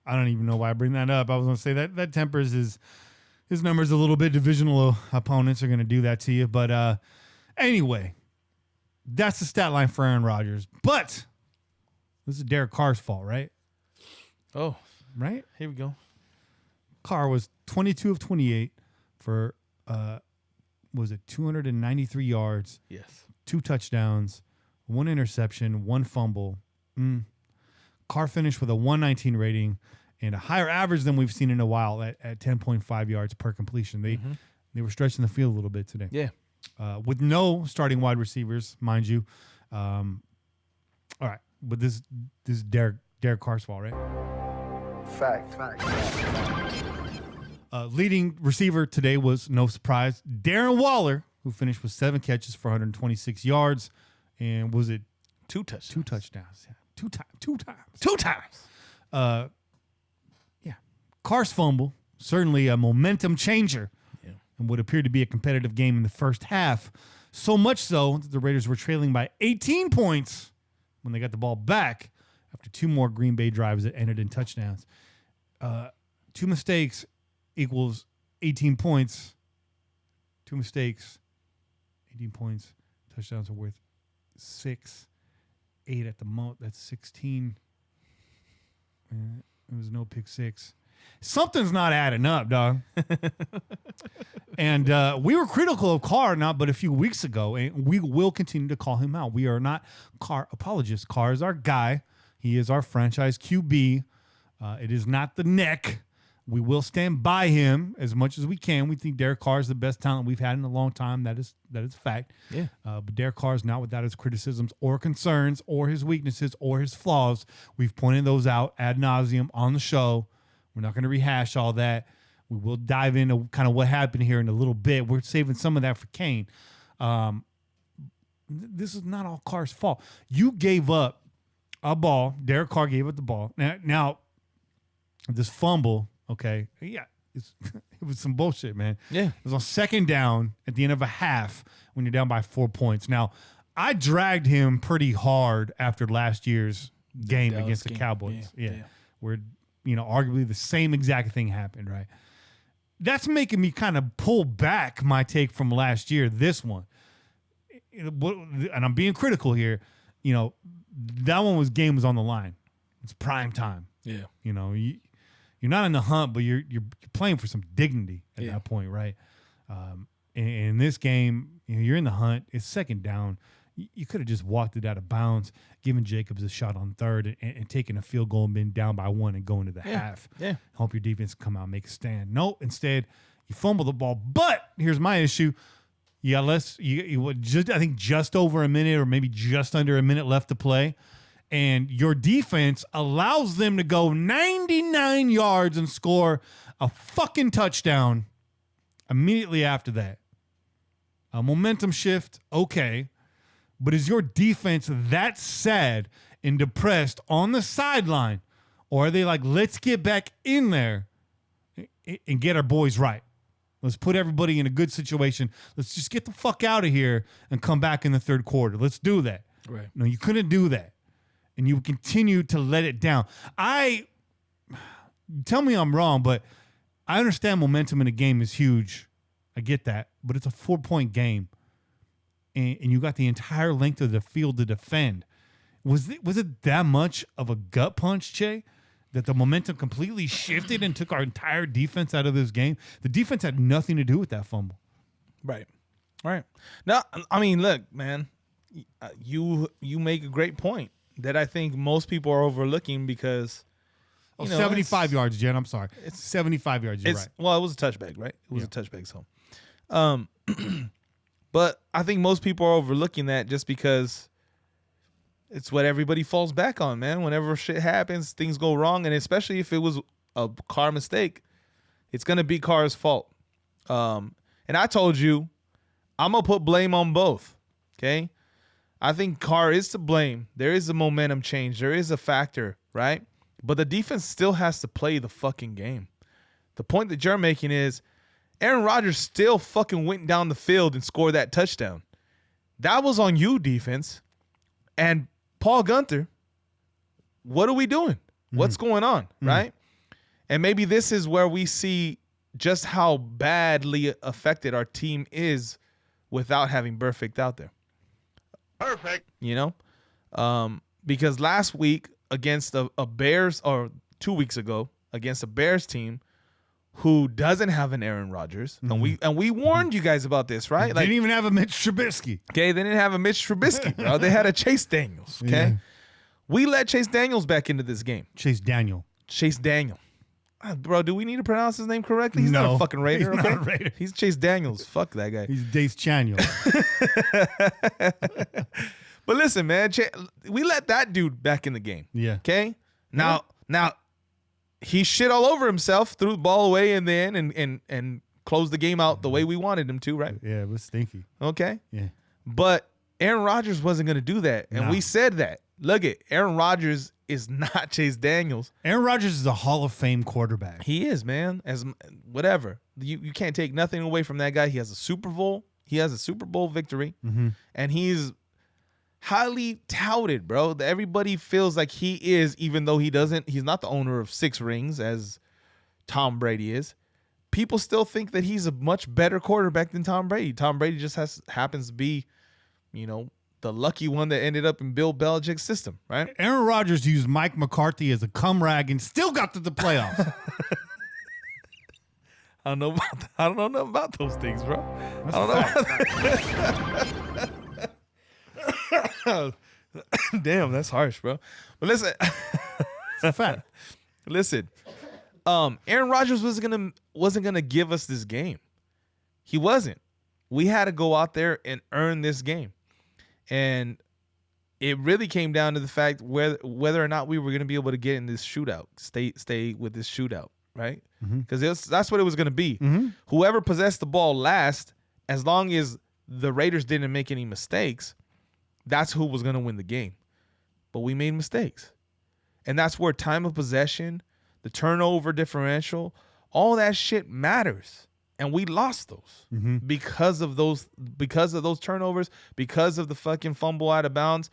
don't even know why I bring that up. I was going to say that tempers his numbers a little bit. Divisional opponents are going to do that to you. But anyway, that's the stat line for Aaron Rodgers. But this is Derek Carr's fault, right? Oh. Right? Here we go. Carr was 22 of 28 for, 293 yards? Yes. 2 touchdowns, 1 interception, 1 fumble. Carr finished with a 119 rating and a higher average than we've seen in a while at 10.5 yards per completion. They were stretching the field a little bit today. Yeah. With no starting wide receivers, mind you. All right. But this is Derek Carr's fault, right? Fact. Leading receiver today was, no surprise, Darren Waller, who finished with 7 catches for 126 yards. And was it 2 touchdowns? 2 touchdowns. Yeah. 2 times. 2 times. Carr's fumble, certainly a momentum changer. Yeah. And what appeared to be a competitive game in the first half. So much so that the Raiders were trailing by 18 points when they got the ball back after 2 more Green Bay drives that ended in touchdowns. 2 mistakes equals 18 points. 2 mistakes, 18 points. Touchdowns are worth 6, 8 at the most. That's 16. There was no pick 6. Something's not adding up, dog. And we were critical of Carr not but a few weeks ago, and we will continue to call him out. We are not Carr apologists. Carr is our guy. He is our franchise QB. It is not the neck. We will stand by him as much as we can. We think Derek Carr is the best talent we've had in a long time. That is a fact. Yeah. But Derek Carr is not without his criticisms or concerns or his weaknesses or his flaws. We've pointed those out ad nauseum on the show. We're not going to rehash all that. We will dive into kind of what happened here in a little bit. We're saving some of that for Kane. This is not all Carr's fault. You gave up a ball. Derek Carr gave up the ball. Now this fumble, okay, yeah, it was some bullshit, man. Yeah. It was on second down at the end of a half when you're down by 4 points. Now, I dragged him pretty hard after last year's game against the Cowboys. Yeah. Where, arguably the same exact thing happened, right? That's making me kind of pull back my take from last year, this one. And I'm being critical here. That game was on the line. It's prime time. Yeah. You're not in the hunt, but you're playing for some dignity at that point, right? In this game, you're in the hunt. It's second down. You could have just walked it out of bounds, given Jacobs a shot on third, and taken a field goal and been down by 1 and go into the half. Yeah. Hope your defense can come out and make a stand. No, instead, you fumble the ball. But here's my issue. I think just over a minute or maybe just under a minute left to play. And your defense allows them to go 99 yards and score a fucking touchdown immediately after that. A momentum shift, okay. But is your defense that sad and depressed on the sideline? Or are they like, let's get back in there and get our boys right? Let's put everybody in a good situation. Let's just get the fuck out of here and come back in the third quarter. Let's do that. Right. No, you couldn't do that. And you continue to let it down. Tell me I'm wrong, but I understand momentum in a game is huge. I get that. But it's a 4-point game. And you got the entire length of the field to defend. Was it that much of a gut punch, Che, that the momentum completely shifted and took our entire defense out of this game? The defense had nothing to do with that fumble. Right. Now, I mean, look, man, you make a great point that I think most people are overlooking because 75 yards, Jen. I'm sorry. It's 75 yards. You're right. Well, it was a touchback, right? It was a touchback, so. But I think most people are overlooking that just because it's what everybody falls back on, man. Whenever shit happens, things go wrong, and especially if it was a Carr mistake, it's going to be Carr's fault. And I told you, I'm going to put blame on both, okay? I think Carr is to blame. There is a momentum change. There is a factor, right? But the defense still has to play the fucking game. The point that you're making is Aaron Rodgers still fucking went down the field and scored that touchdown. That was on you, defense. And Paul Gunther, what are we doing? What's going on, right? And maybe this is where we see just how badly affected our team is without having Burfict out there. Perfect. Because last week against a Bears, or 2 weeks ago against a Bears team who doesn't have an Aaron Rodgers, and we warned you guys about this, right? They didn't even have a Mitch Trubisky. Okay, they didn't have a Mitch Trubisky, bro. They had a Chase Daniels, okay? Yeah. We let Chase Daniels back into this game. Chase Daniel. Bro, do we need to pronounce his name correctly? He's not a fucking Raider, he's okay? not a Raider. He's Chase Daniels. Fuck that guy. He's Dace Chaniel. But listen, man, we let that dude back in the game. Yeah. Okay? Now he shit all over himself, threw the ball away in the end and closed the game out the way we wanted him to, right? Yeah, it was stinky. Okay? Yeah. But Aaron Rodgers wasn't going to do that. And we said that. Look it, Aaron Rodgers is not Chase Daniels. Aaron Rodgers is a Hall of Fame quarterback. He is, man. As whatever. You can't take nothing away from that guy. He has a Super Bowl. He has a Super Bowl victory. And he's highly touted, bro. Everybody feels like he is, even though he's not the owner of 6 rings as Tom Brady is. People still think that he's a much better quarterback than Tom Brady. Tom Brady just happens to be, the lucky one that ended up in Bill Belichick's system, right? Aaron Rodgers used Mike McCarthy as a cum rag and still got to the playoffs. I don't know nothing about those things, bro. Damn, that's harsh, bro. But listen, It's a fact. Listen, Aaron Rodgers wasn't gonna give us this game. He wasn't. We had to go out there and earn this game, and it really came down to the fact whether or not we were gonna be able to get in this shootout, stay with this shootout, right? Because that's what it was gonna be. Whoever possessed the ball last, as long as the Raiders didn't make any mistakes, that's who was gonna win the game. but we made mistakes. And that's where time of possession, the turnover differential, all that shit matters. And we lost those because of those turnovers, because of the fucking fumble out of bounds.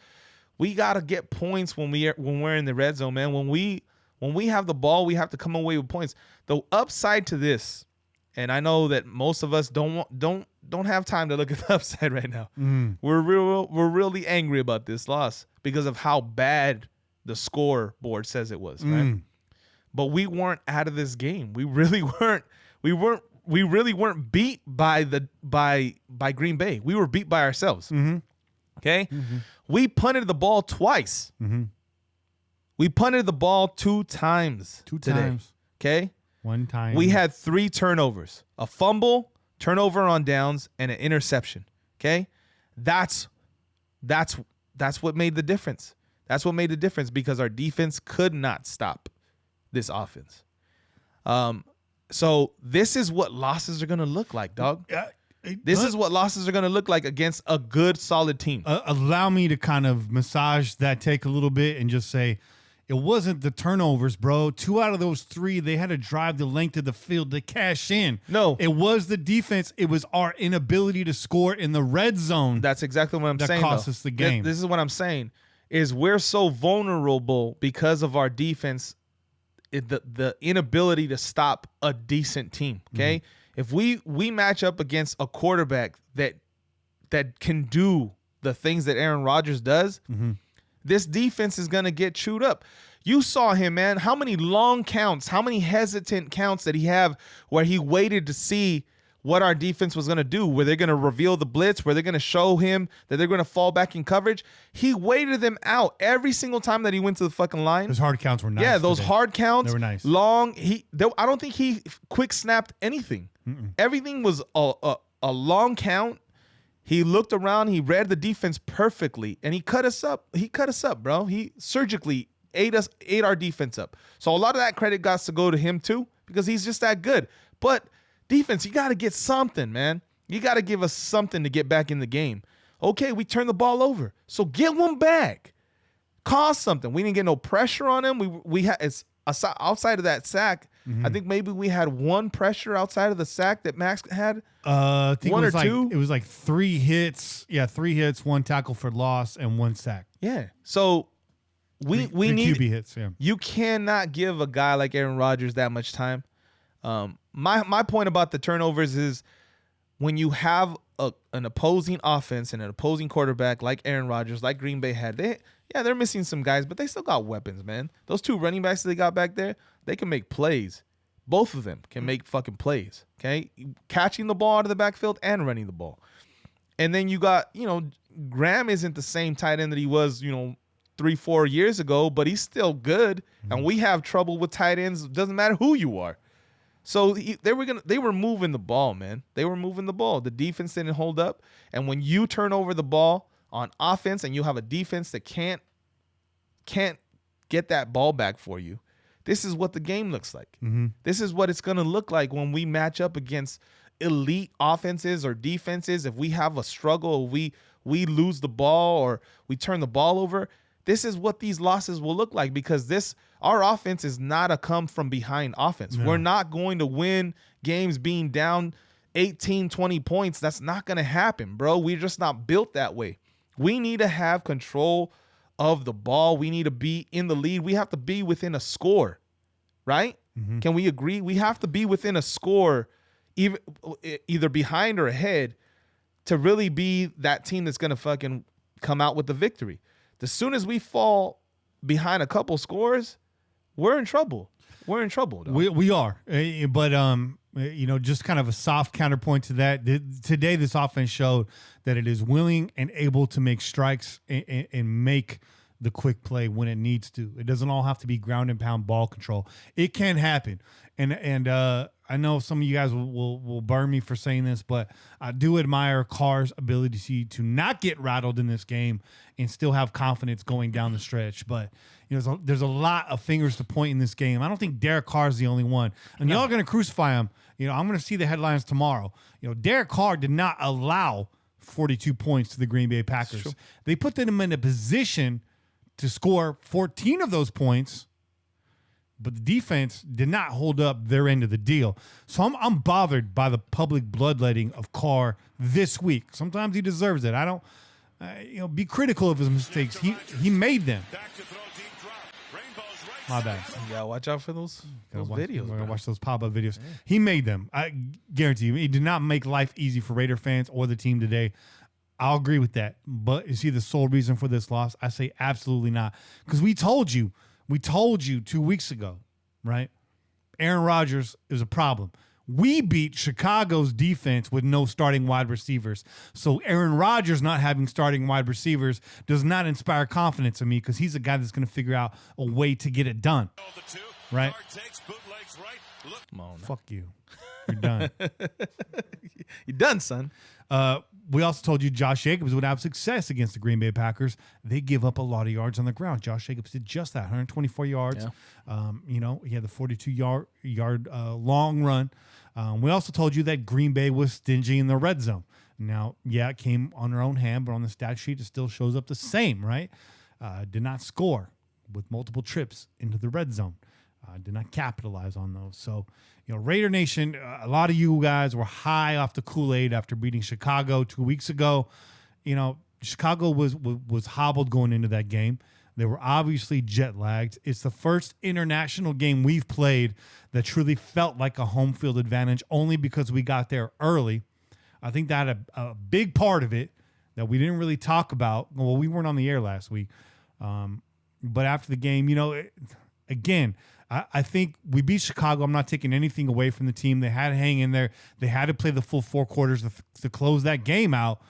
We got to get points when we're in the red zone, man. When we have the ball, we have to come away with points. The upside to this, and I know that most of us don't have time to look at the upside right now. We're really angry about this loss because of how bad the scoreboard says it was, right? But we weren't out of this game. We really weren't. We really weren't beat by Green Bay. We were beat by ourselves. Okay? We punted the ball twice. We punted the ball 2 times. Today. Okay? 1 time. We had 3 turnovers. A fumble, turnover on downs, and an interception. Okay? That's what made the difference. That's what made the difference because our defense could not stop this offense. So this is what losses are going to look like, dog. This is what losses are going to look like against a good, solid team. Allow me to kind of massage that take a little bit and just say it wasn't the turnovers, bro. 2 out of those 3, they had to drive the length of the field to cash in. No. It was the defense. It was our inability to score in the red zone. That's exactly what I'm saying, that cost us the game. This is what I'm saying, is we're so vulnerable because of our defense, the inability to stop a decent team, okay? If we match up against a quarterback that can do the things that Aaron Rodgers does, this defense is going to get chewed up. You saw him, man. How many long counts, how many hesitant counts did he have where he waited to see what our defense was going to do? Were they going to reveal the blitz? Were they going to show him that they're going to fall back in coverage? He waited them out every single time that he went to the fucking line. Those hard counts were nice. Yeah, those hard counts. They were nice. Long. I don't think he quick snapped anything. Everything was a long count. He looked around. He read the defense perfectly, and he cut us up. He cut us up, bro. He surgically ate our defense up. So a lot of that credit got to go to him too because he's just that good. But defense, you got to get something, man. You got to give us something to get back in the game. Okay, we turned the ball over, so get one back. Cause something. We didn't get no pressure on him. We had it's outside of that sack. I think maybe we had 1 pressure outside of the sack that Max had. I think 1 it or was 2. It was like 3 hits. Yeah, 3 hits, 1 tackle for loss, and 1 sack. Yeah. So we need QB hits. Yeah. You cannot give a guy like Aaron Rodgers that much time. My point about the turnovers is when you have an opposing offense and an opposing quarterback like Aaron Rodgers, like Green Bay had, they're missing some guys, but they still got weapons, man. Those 2 running backs that they got back there, they can make plays. Both of them can make fucking plays, okay? Catching the ball out of the backfield and running the ball. And then you got, Graham isn't the same tight end that he was, 3-4 years ago, but he's still good. And we have trouble with tight ends. Doesn't matter who you are. So they were moving the ball, man. They were moving the ball. The defense didn't hold up. And when you turn over the ball on offense and you have a defense that can't get that ball back for you, this is what the game looks like. This is what it's going to look like when we match up against elite offenses or defenses. If we have a struggle, we lose the ball or we turn the ball over, this is what these losses will look like because our offense is not a come from behind offense. No. We're not going to win games being down 18, 20 points. That's not going to happen, bro. We're just not built that way. We need to have control of the ball. We need to be in the lead. We have to be within a score, right? Can we agree? We have to be within a score, either behind or ahead, to really be that team that's going to fucking come out with the victory. As soon as we fall behind a couple scores, we're in trouble. We're in trouble. We are. But, just kind of a soft counterpoint to that. Today, this offense showed that it is willing and able to make strikes and make the quick play when it needs to. It doesn't all have to be ground and pound ball control. It can happen. And I know some of you guys will burn me for saying this, but I do admire Carr's ability to not get rattled in this game and still have confidence going down the stretch. But there's a lot of fingers to point in this game. I don't think Derek Carr's the only one. And y'all are going to crucify him. I'm going to see the headlines tomorrow. Derek Carr did not allow 42 points to the Green Bay Packers. They put them in a position to score 14 of those points, but the defense did not hold up their end of the deal. So I'm bothered by the public bloodletting of Carr this week. Sometimes he deserves it. I don't, be critical of his mistakes. He made them. My bad. You gotta watch out for those videos. We're gonna watch those pop-up videos. Yeah. He made them. I guarantee you. He did not make life easy for Raider fans or the team today. I'll agree with that. But is he the sole reason for this loss? I say absolutely not. Because we told you 2 weeks ago, right? Aaron Rodgers is a problem. We beat Chicago's defense with no starting wide receivers. So Aaron Rodgers not having starting wide receivers does not inspire confidence in me because he's a guy that's going to figure out a way to get it done. Right? Come on. Fuck you. You're done. You're done, son. We also told you Josh Jacobs would have success against the Green Bay Packers. They give up a lot of yards on the ground. Josh Jacobs did just that, 124 yards. Yeah. He had the 42-yard long run. We also told you that Green Bay was stingy in the red zone. Now, yeah, it came on their own hand, but on the stat sheet, it still shows up the same, right? Did not score with multiple trips into the red zone. Did not capitalize on those. So, Raider Nation, a lot of you guys were high off the Kool-Aid after beating Chicago 2 weeks ago. Chicago was hobbled going into that game. They were obviously jet lagged. It's the first international game we've played that truly felt like a home field advantage only because we got there early. I think that had a big part of it that we didn't really talk about. Well, we weren't on the air last week. But after the game, again, I think we beat Chicago. I'm not taking anything away from the team. They had to hang in there. They had to play the full 4 quarters to close that game out.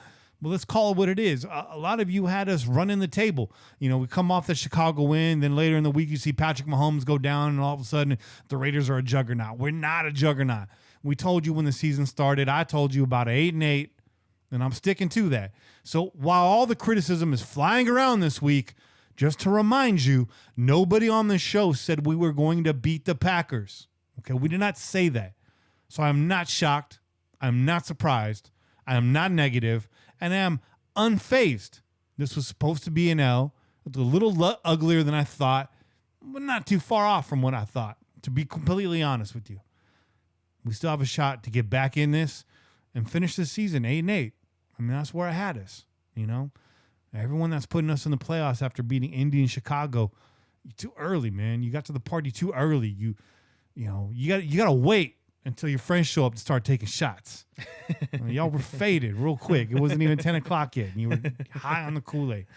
Well, let's call it what it is. A lot of you had us running the table. We come off the Chicago win. Then later in the week, you see Patrick Mahomes go down, and all of a sudden, the Raiders are a juggernaut. We're not a juggernaut. We told you when the season started. I told you about 8-8, and I'm sticking to that. So while all the criticism is flying around this week, just to remind you, nobody on the show said we were going to beat the Packers. Okay, we did not say that. So I'm not shocked. I'm not surprised. I am not negative. And I am unfazed. This was supposed to be an L. It's a little uglier than I thought, but not too far off from what I thought, to be completely honest with you. We still have a shot to get back in this and finish this season 8-8. I mean, that's where I had us, Everyone that's putting us in the playoffs after beating Indy and Chicago, you're too early, man. You got to the party too early. You gotta wait until your friends show up to start taking shots. Y'all were faded real quick. It wasn't even 10 o'clock yet, and you were high on the Kool-Aid.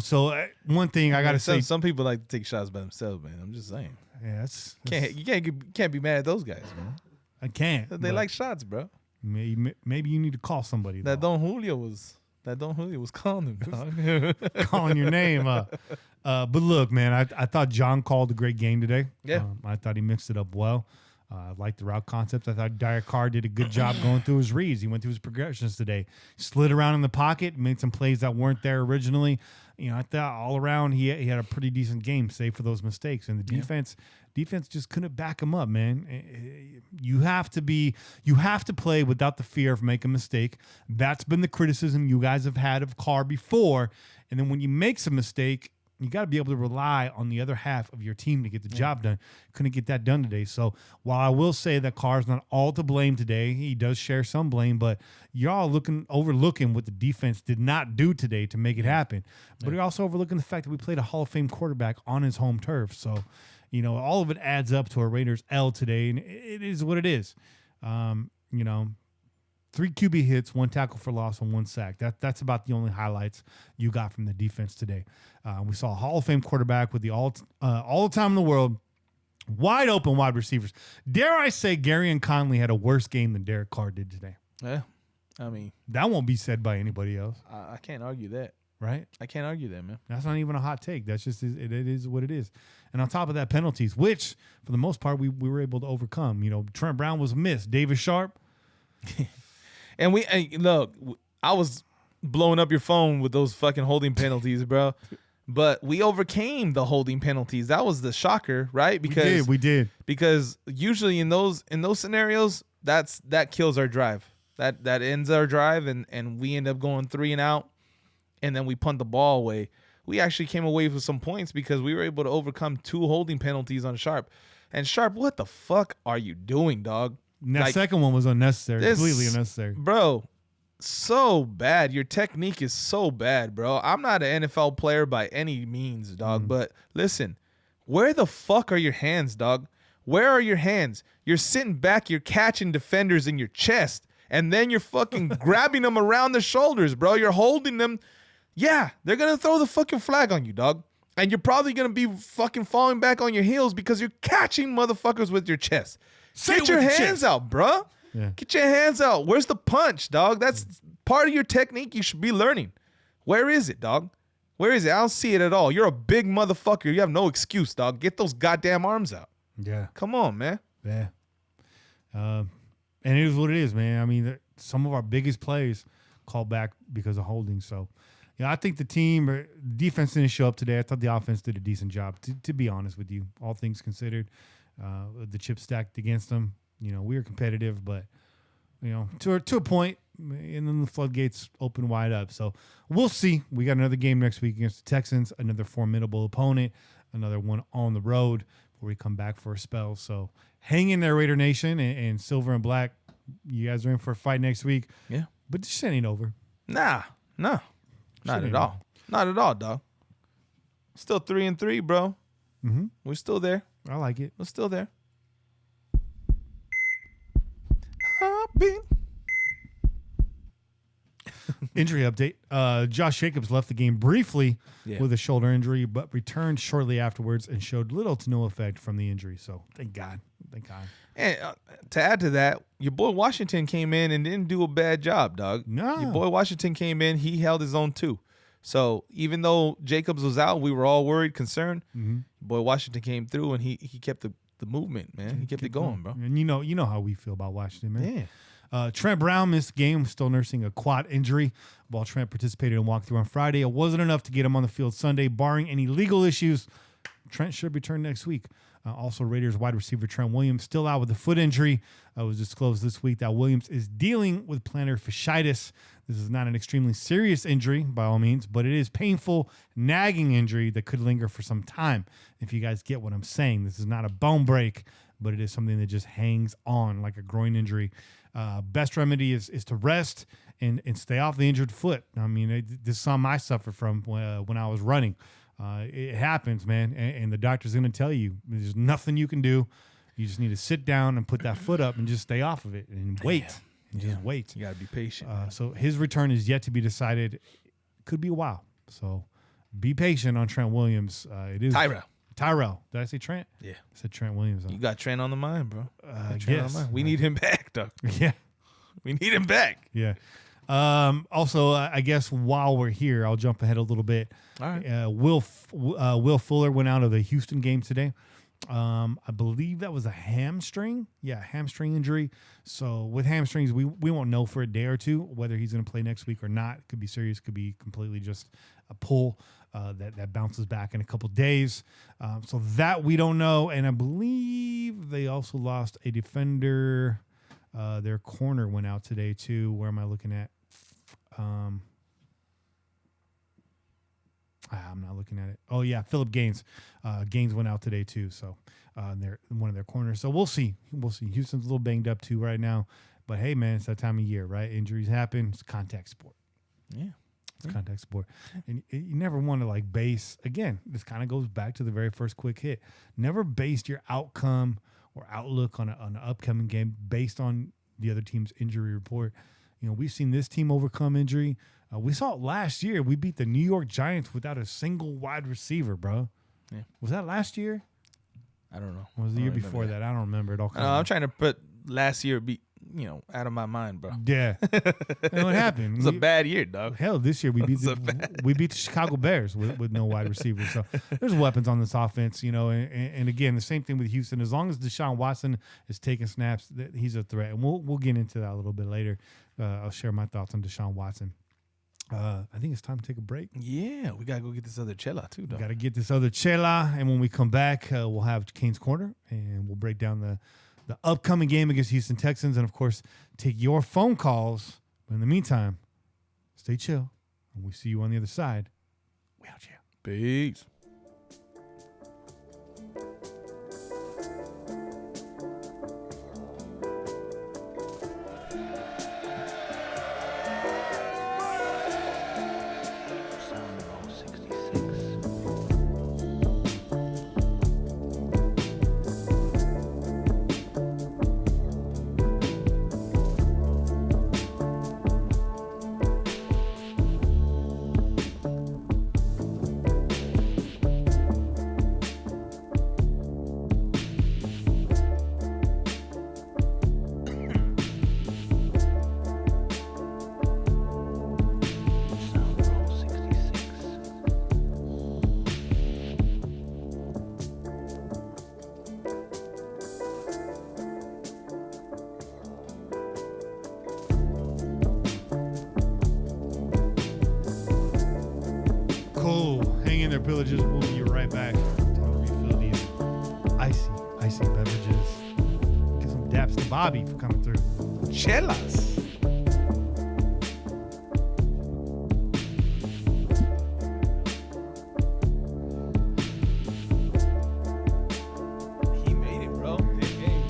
So one thing I gotta say, some people like to take shots by themselves, man. I'm just saying. Yeah, you can't be mad at those guys, man. I can't. They like shots, bro. Maybe you need to call somebody. That Don Julio was calling him, dog. Calling your name. But look, man, I thought John called a great game today. Yeah. I thought he mixed it up well. I liked the route concepts. I thought Derek Carr did a good job going through his reads. He went through his progressions today. Slid around in the pocket, made some plays that weren't there originally. I thought all around he had a pretty decent game, save for those mistakes. And the defense just couldn't back him up, man. You have to play without the fear of making a mistake. That's been the criticism you guys have had of Carr before. And then when you make some mistake, you got to be able to rely on the other half of your team to get the job done. Couldn't get that done today. So while I will say that Carr's not all to blame today, he does share some blame, but you're all overlooking what the defense did not do today to make it happen. But you're also overlooking the fact that we played a Hall of Fame quarterback on his home turf. So, all of it adds up to a Raiders L today, and it is what it is. 3 QB hits, 1 tackle for loss, and 1 sack. That's about the only highlights you got from the defense today. We saw a Hall of Fame quarterback with all the time in the world, wide open wide receivers. Dare I say Gary and Conley had a worse game than Derek Carr did today? Yeah, I mean, that won't be said by anybody else. I can't argue that. Right? I can't argue that, man. That's not even a hot take. That's just it is what it is. And on top of that, penalties, which for the most part we were able to overcome. Trent Brown was missed. David Sharp. And look, I was blowing up your phone with those fucking holding penalties, bro. But we overcame the holding penalties. That was the shocker, right? Because we did. Because usually in those scenarios, that kills our drive. That ends our drive, and we end up going 3 and out. and then we punt the ball away. We actually came away with some points because we were able to overcome 2 holding penalties on Sharp. And Sharp, what the fuck are you doing, dog? And that second one was unnecessary, completely unnecessary. Bro, so bad. Your technique is so bad, bro. I'm not an NFL player by any means, dog. But listen, where the fuck are your hands, dog? Where are your hands? You're sitting back, you're catching defenders in your chest, and then you're fucking grabbing them around the shoulders, bro. You're holding them. Yeah, they're going to throw the fucking flag on you, dog. And you're probably going to be fucking falling back on your heels because you're catching motherfuckers with your chest. Get your hands out, bro. Yeah. Get your hands out. Where's the punch, dog? That's part of your technique you should be learning. Where is it, dog? Where is it? I don't see it at all. You're a big motherfucker. You have no excuse, dog. Get those goddamn arms out. Yeah. Come on, man. Yeah. And it is what it is, man. I mean, some of our biggest plays called back because of holding. So, yeah, I think the defense didn't show up today. I thought the offense did a decent job, to be honest with you, all things considered. The chip stacked against them. You know, we were competitive, but, you know, to a point, and then the floodgates open wide up. So we'll see. We got another game next week against the Texans, another formidable opponent, another one on the road before we come back for a spell. So hang in there, Raider Nation, and Silver and Black. You guys are in for a fight next week. Yeah. But this shit ain't over. Nah. Not at all. Not at all, dog. Still 3-3, bro. Mm-hmm. We're still there. I like it. We're still there. Injury update. Josh Jacobs left the game briefly with a shoulder injury, but returned shortly afterwards and showed little to no effect from the injury. So thank God. Thank God. And to add to that, your boy Washington came in and didn't do a bad job, dog. No. Your boy Washington came in. He held his own too. So even though Jacobs was out, we were all worried, concerned. Mm-hmm. Boy Washington came through and he kept the movement, man. He kept it going, bro. And you know how we feel about Washington, man. Yeah. Trent Brown missed the game, still nursing a quad injury. While Trent participated in walkthrough on Friday, it wasn't enough to get him on the field Sunday. Barring any legal issues, Trent should return next week. Also, Raiders wide receiver Trent Williams still out with a foot injury. It was disclosed this week that Williams is dealing with plantar fasciitis. This is not an extremely serious injury by all means, but it is painful, nagging injury that could linger for some time. If you guys get what I'm saying, this is not a bone break, but it is something that just hangs on like a groin injury. Best remedy is to rest and stay off the injured foot. I mean, this is something I suffered from when I was running. It happens, man, and the doctor's going to tell you there's nothing you can do. You just need to sit down and put that foot up and just stay off of it and wait. Just wait. You got to be patient. So his return is yet to be decided. Could be a while. So be patient on Trent Williams. It is Tyrell. Did I say Trent? Yeah. I said Trent Williams. You got Trent on the mind, bro. Yes. We need him back, dog. Yeah. We need him back. Yeah. Also, I guess while we're here, I'll jump ahead a little bit. All right. Will Fuller went out of the Houston game today. I believe that was a hamstring. Yeah, hamstring injury. So with hamstrings, we won't know for a day or two whether he's going to play next week or not. It could be serious. Could be completely just a pull that bounces back in a couple days. So that we don't know. And I believe they also lost a defender. Their corner went out today too. Where am I looking at? I'm not looking at it. Oh yeah, Philip Gaines. Gaines went out today too. So they're one of their corners. So we'll see. Houston's a little banged up too right now. But hey, man, it's that time of year, right? Injuries happen. It's a contact sport. Yeah. It's a contact sport. And you never want to base, again, this kind of goes back to the very first quick hit. Never base your outcome or outlook on an upcoming game based on the other team's injury report. You know, we've seen this team overcome injury. We saw it last year. We beat the New York Giants without a single wide receiver, bro. Yeah. Was that last year? I don't know. Or was it the year before that? I don't remember it all. I'm trying to put last year out of my mind, bro. Yeah. And what happened? It was a bad year, dog. Hell, this year we beat the Chicago Bears with no wide receivers. So there's weapons on this offense, you know. And again, the same thing with Houston. As long as Deshaun Watson is taking snaps, he's a threat. And we'll get into that a little bit later. I'll share my thoughts on Deshaun Watson. I think it's time to take a break. Yeah, we gotta go get this other chela too, dog. Got to get this other chela, and when we come back, we'll have Kane's Corner, and we'll break down the upcoming game against Houston Texans, and of course, take your phone calls. But in the meantime, stay chill. And we see you on the other side. We out here. Peace. Cool. Hang in there, pillagers. We'll be right back. Time to refill these icy beverages. Get some daps to Bobby for coming through. Chelas. He made it, bro. Big game.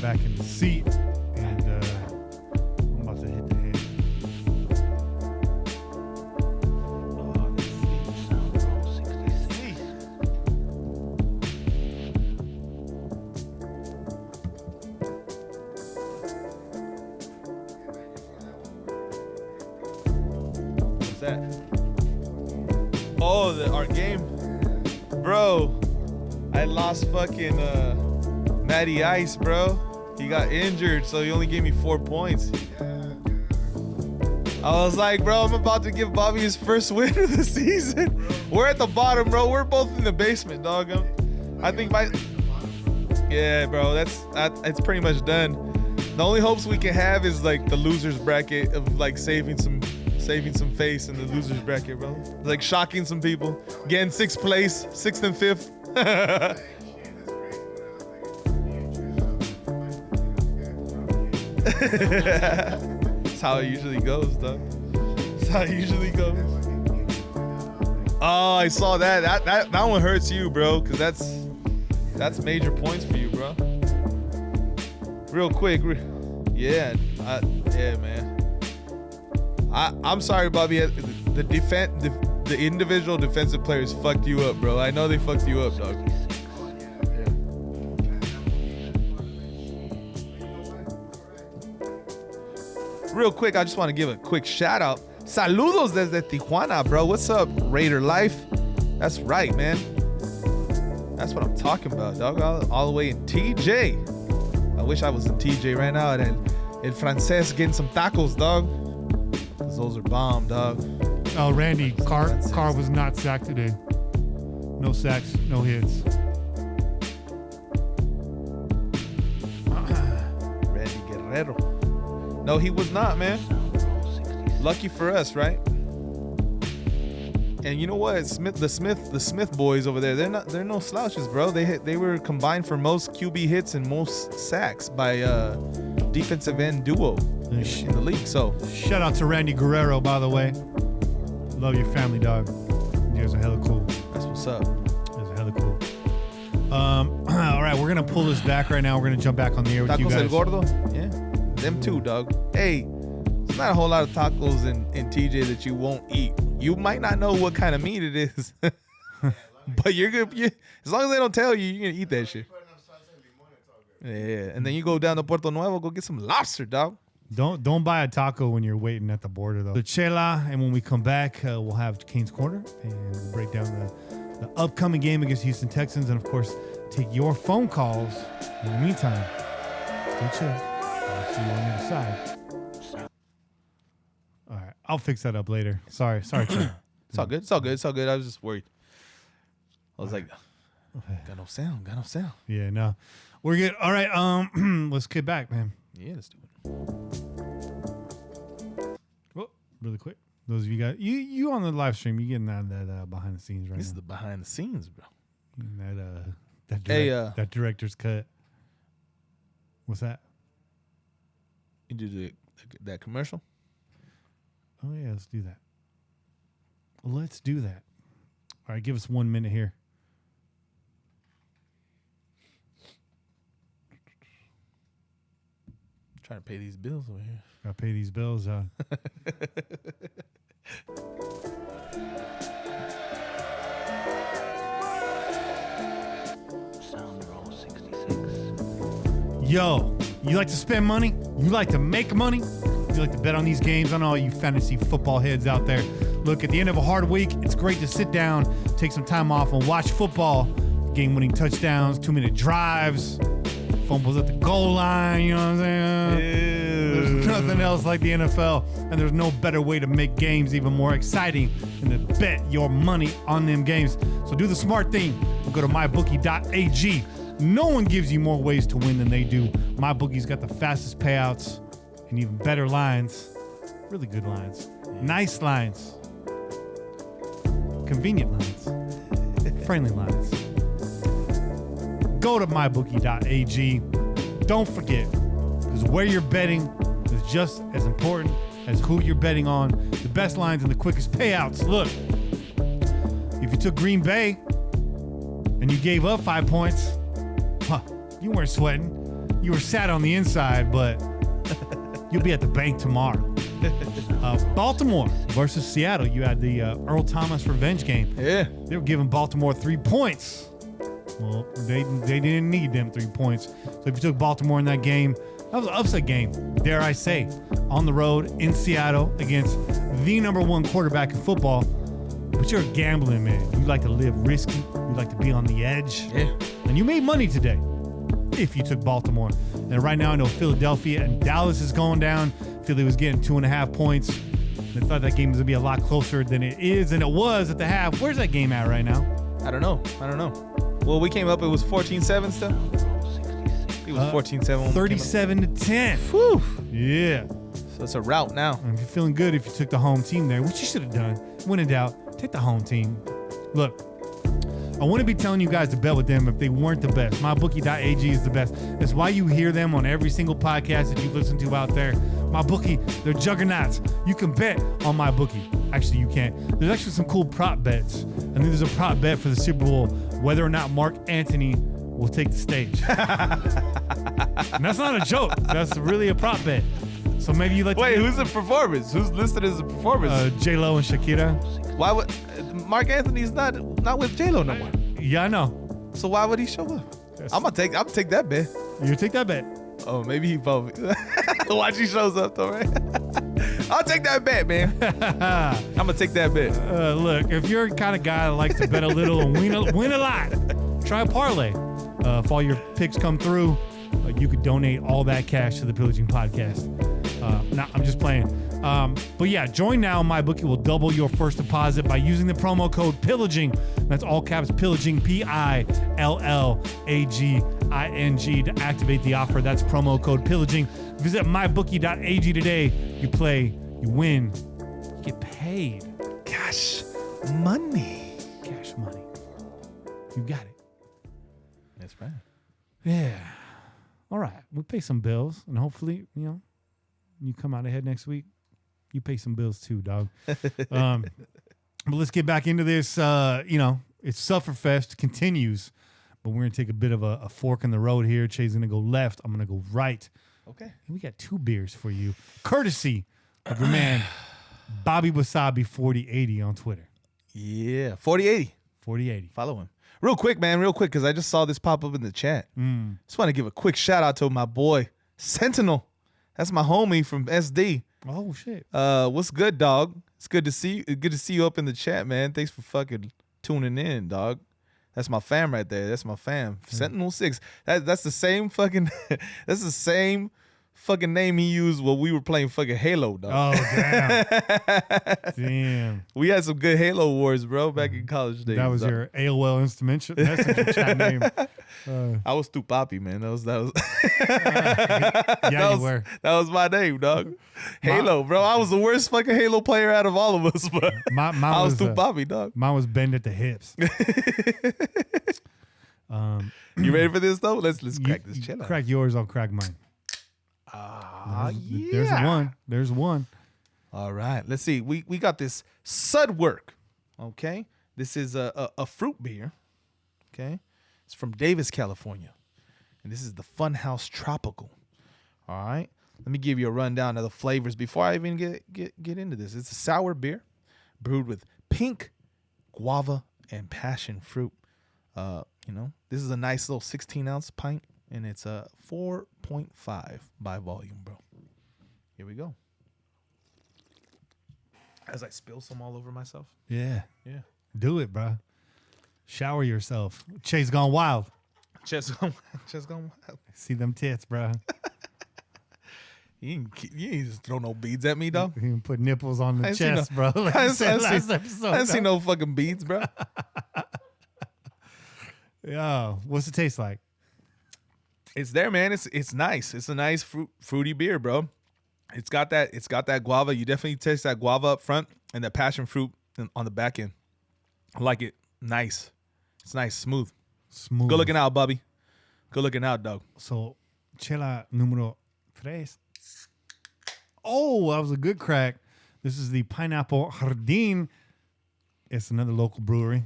back in the seat, and I'm about to hit the head. What's that? Oh, our game, bro. I lost fucking Matty Ice, bro. He got injured, so he only gave me 4 points. I was like, bro, I'm about to give Bobby his first win of the season. We're at the bottom, bro. We're both in the basement, dog. I think yeah, bro. It's pretty much done. The only hopes we can have is like the losers bracket of like saving some face in the losers bracket, bro. Like shocking some people, getting 6th place, 6th and 5th. That's how it usually goes, dog. That's how it usually goes. Oh, I saw that. That one hurts you, bro, because that's major points for you, bro. Real quick, yeah, man. I'm sorry, Bobby. The individual defensive players fucked you up, bro. I know they fucked you up, dog. Yeah. Real quick, I just want to give a quick shout out. Saludos desde Tijuana, bro. What's up, Raider Life? That's right, man. That's what I'm talking about, dog. All the way in TJ. I wish I was in TJ right now and El Frances getting some tacos, dog. Cause those are bomb, dog. Oh, Randy, Carr was not sacked today. No sacks, no hits. Randy Guerrero. No, he was not, man. Lucky for us, right? And you know what? The Smith boys over there, they're no slouches, bro. They were combined for most QB hits and most sacks by defensive end duo in the league. So shout out to Randy Guerrero, by the way. Love your family, dog. You guys are hella cool. That's what's up. You guys are hella cool. All right, we're gonna pull this back right now. We're gonna jump back on the air with Tacos you guys. El Gordo? Yeah. Them too, dog. Hey, there's not a whole lot of tacos in TJ that you won't eat. You might not know what kind of meat it is, but you're good. As long as they don't tell you, you're gonna eat that shit. Yeah, and then you go down to Puerto Nuevo, go get some lobster, dog. Don't buy a taco when you're waiting at the border, though. The chela, and when we come back, we'll have Kane's Corner, and we'll break down the upcoming game against Houston Texans, and of course, take your phone calls. In the meantime, stay chill. I'll see you on the other side. All right, I'll fix that up later. Sorry, Chuck. It's all good. I was just worried. I was like, got no sound. Yeah, no, we're good. All right, let's get back, man. Yeah, let's do it. Oh, really quick. Those of you guys, you on the live stream, you getting that behind the scenes right This now. is the behind the scenes, bro. That director's cut. What's that? You do that commercial? Oh yeah, let's do that. Let's do that. All right, give us 1 minute here. Trying to pay these bills over here. Gotta pay these bills. Yo, you like to spend money? You like to make money? You like to bet on these games? I know all you fantasy football heads out there. Look, at the end of a hard week, it's great to sit down, take some time off, and watch football. Game-winning touchdowns, 2-minute drives, fumbles at the goal line, you know what I'm saying? There's nothing else like the NFL, and there's no better way to make games even more exciting than to bet your money on them games. So do the smart thing. Go to mybookie.ag. No one gives you more ways to win than they do. MyBookie's got the fastest payouts and even better lines. Really good lines. Nice lines. Convenient lines. Friendly lines. Go to mybookie.ag. Don't forget, because where you're betting is just as important as who you're betting on. The best lines and the quickest payouts. Look, if you took Green Bay and you gave up 5 points, you weren't sweating. You were sad on the inside, but you'll be at the bank tomorrow. Baltimore versus Seattle. You had the Earl Thomas revenge game. Yeah. They were giving Baltimore 3 points. Well, they didn't need them 3 points. So if you took Baltimore in that game, that was an upset game, dare I say, on the road in Seattle against the #1 quarterback in football. But you're a gambling man. You like to live risky. You like to be on the edge. Yeah. And you made money today if you took Baltimore. And right now I know Philadelphia and Dallas is going down. Philly was getting 2.5 points. They thought that game was going to be a lot closer than it is and it was at the half. Where's that game at right now? I don't know. Well, we came up, it was 14-7 still? It was 14-7. 37-10. Whew. Yeah. So it's a rout now. And if you're feeling good if you took the home team there, which you should have done. When in doubt, take the home team. Look, I wouldn't be telling you guys to bet with them if they weren't the best. MyBookie.ag is the best. That's why you hear them on every single podcast that you listen to out there. MyBookie, they're juggernauts. You can bet on MyBookie. Actually, you can't. There's actually some cool prop bets. And then there's a prop bet for the Super Bowl, whether or not Mark Antony will take the stage. And that's not a joke. That's really a prop bet. So maybe you like. Wait, who's the performance? Who's listed as a performance? J-Lo and Shakira. Why would Mark Anthony's not with J-Lo no more? Yeah, I know. So why would he show up? I'll take that bet. You take that bet. Oh, maybe he voted. Watch he shows up though, right? I'll take that bet, man. I'm gonna take that bet. Look, if you're the kind of guy that likes to bet a little and win a lot, try a parlay. If all your picks come through, you could donate all that cash to the Pillaging Podcast. No, I'm just playing. But yeah, join now. MyBookie will double your first deposit by using the promo code Pillaging. That's all caps Pillaging, PILLAGING to activate the offer. That's promo code Pillaging. Visit mybookie.ag today. You play, you win, you get paid. Cash money. Cash money. You got it. That's right. Yeah. All right. We'll pay some bills and hopefully, you come out ahead next week. You pay some bills too, dog. But let's get back into this. It's Sufferfest continues, but we're going to take a bit of a fork in the road here. Che's going to go left. I'm going to go right. Okay. And we got 2 beers for you, courtesy of your man, Bobby Wasabi 4080 on Twitter. Yeah, 4080. 4080. Follow him. Real quick, because I just saw this pop up in the chat. Just want to give a quick shout out to my boy, Sentinel. That's my homie from SD. Oh shit. What's good, dog? It's good to see you up in the chat, man. Thanks for fucking tuning in, dog. That's my fam right there. That's my fam. Sentinel 6. That's the same fucking that's the same fucking name he used when we were playing fucking Halo, dog. Oh damn. Damn. We had some good Halo wars, bro, back in college days. That was your AOL instant messenger chat name. I was Tupapi, man. That was you were. That was my name, dog. Halo, bro. I was the worst fucking Halo player out of all of us, but I was Tupapi, dog. Mine was bend at the hips. You ready for this though? Let's crack this chill out. Crack yours, I'll crack mine. Yeah. There's one. All right. Let's see. We got this Sudwork. Okay. This is a fruit beer. Okay. It's from Davis, California. And this is the Funhouse Tropical. All right. Let me give you a rundown of the flavors before I even get into this. It's a sour beer brewed with pink, guava, and passion fruit. This is a nice little 16-ounce pint, and it's a 4.5 by volume, bro. Here we go. As I spill some all over myself. Yeah. Yeah. Do it, bro. Shower yourself. Chase gone wild. Chest gone wild. See them tits, bro. You ain't just throw no beads at me, dog. You can put nipples on the chest, bro. Like I I said last episode. I didn't see no fucking beads, bro. Yeah. What's it taste like? It's there, man. It's nice. It's a nice fruity beer, bro. It's got that guava. You definitely taste that guava up front and that passion fruit on the back end. I like it. Nice. It's nice, smooth. Smooth. Good looking out, Bubby. Good looking out, dog. So, chela número 3. Oh, that was a good crack. This is the Pineapple Jardín. It's another local brewery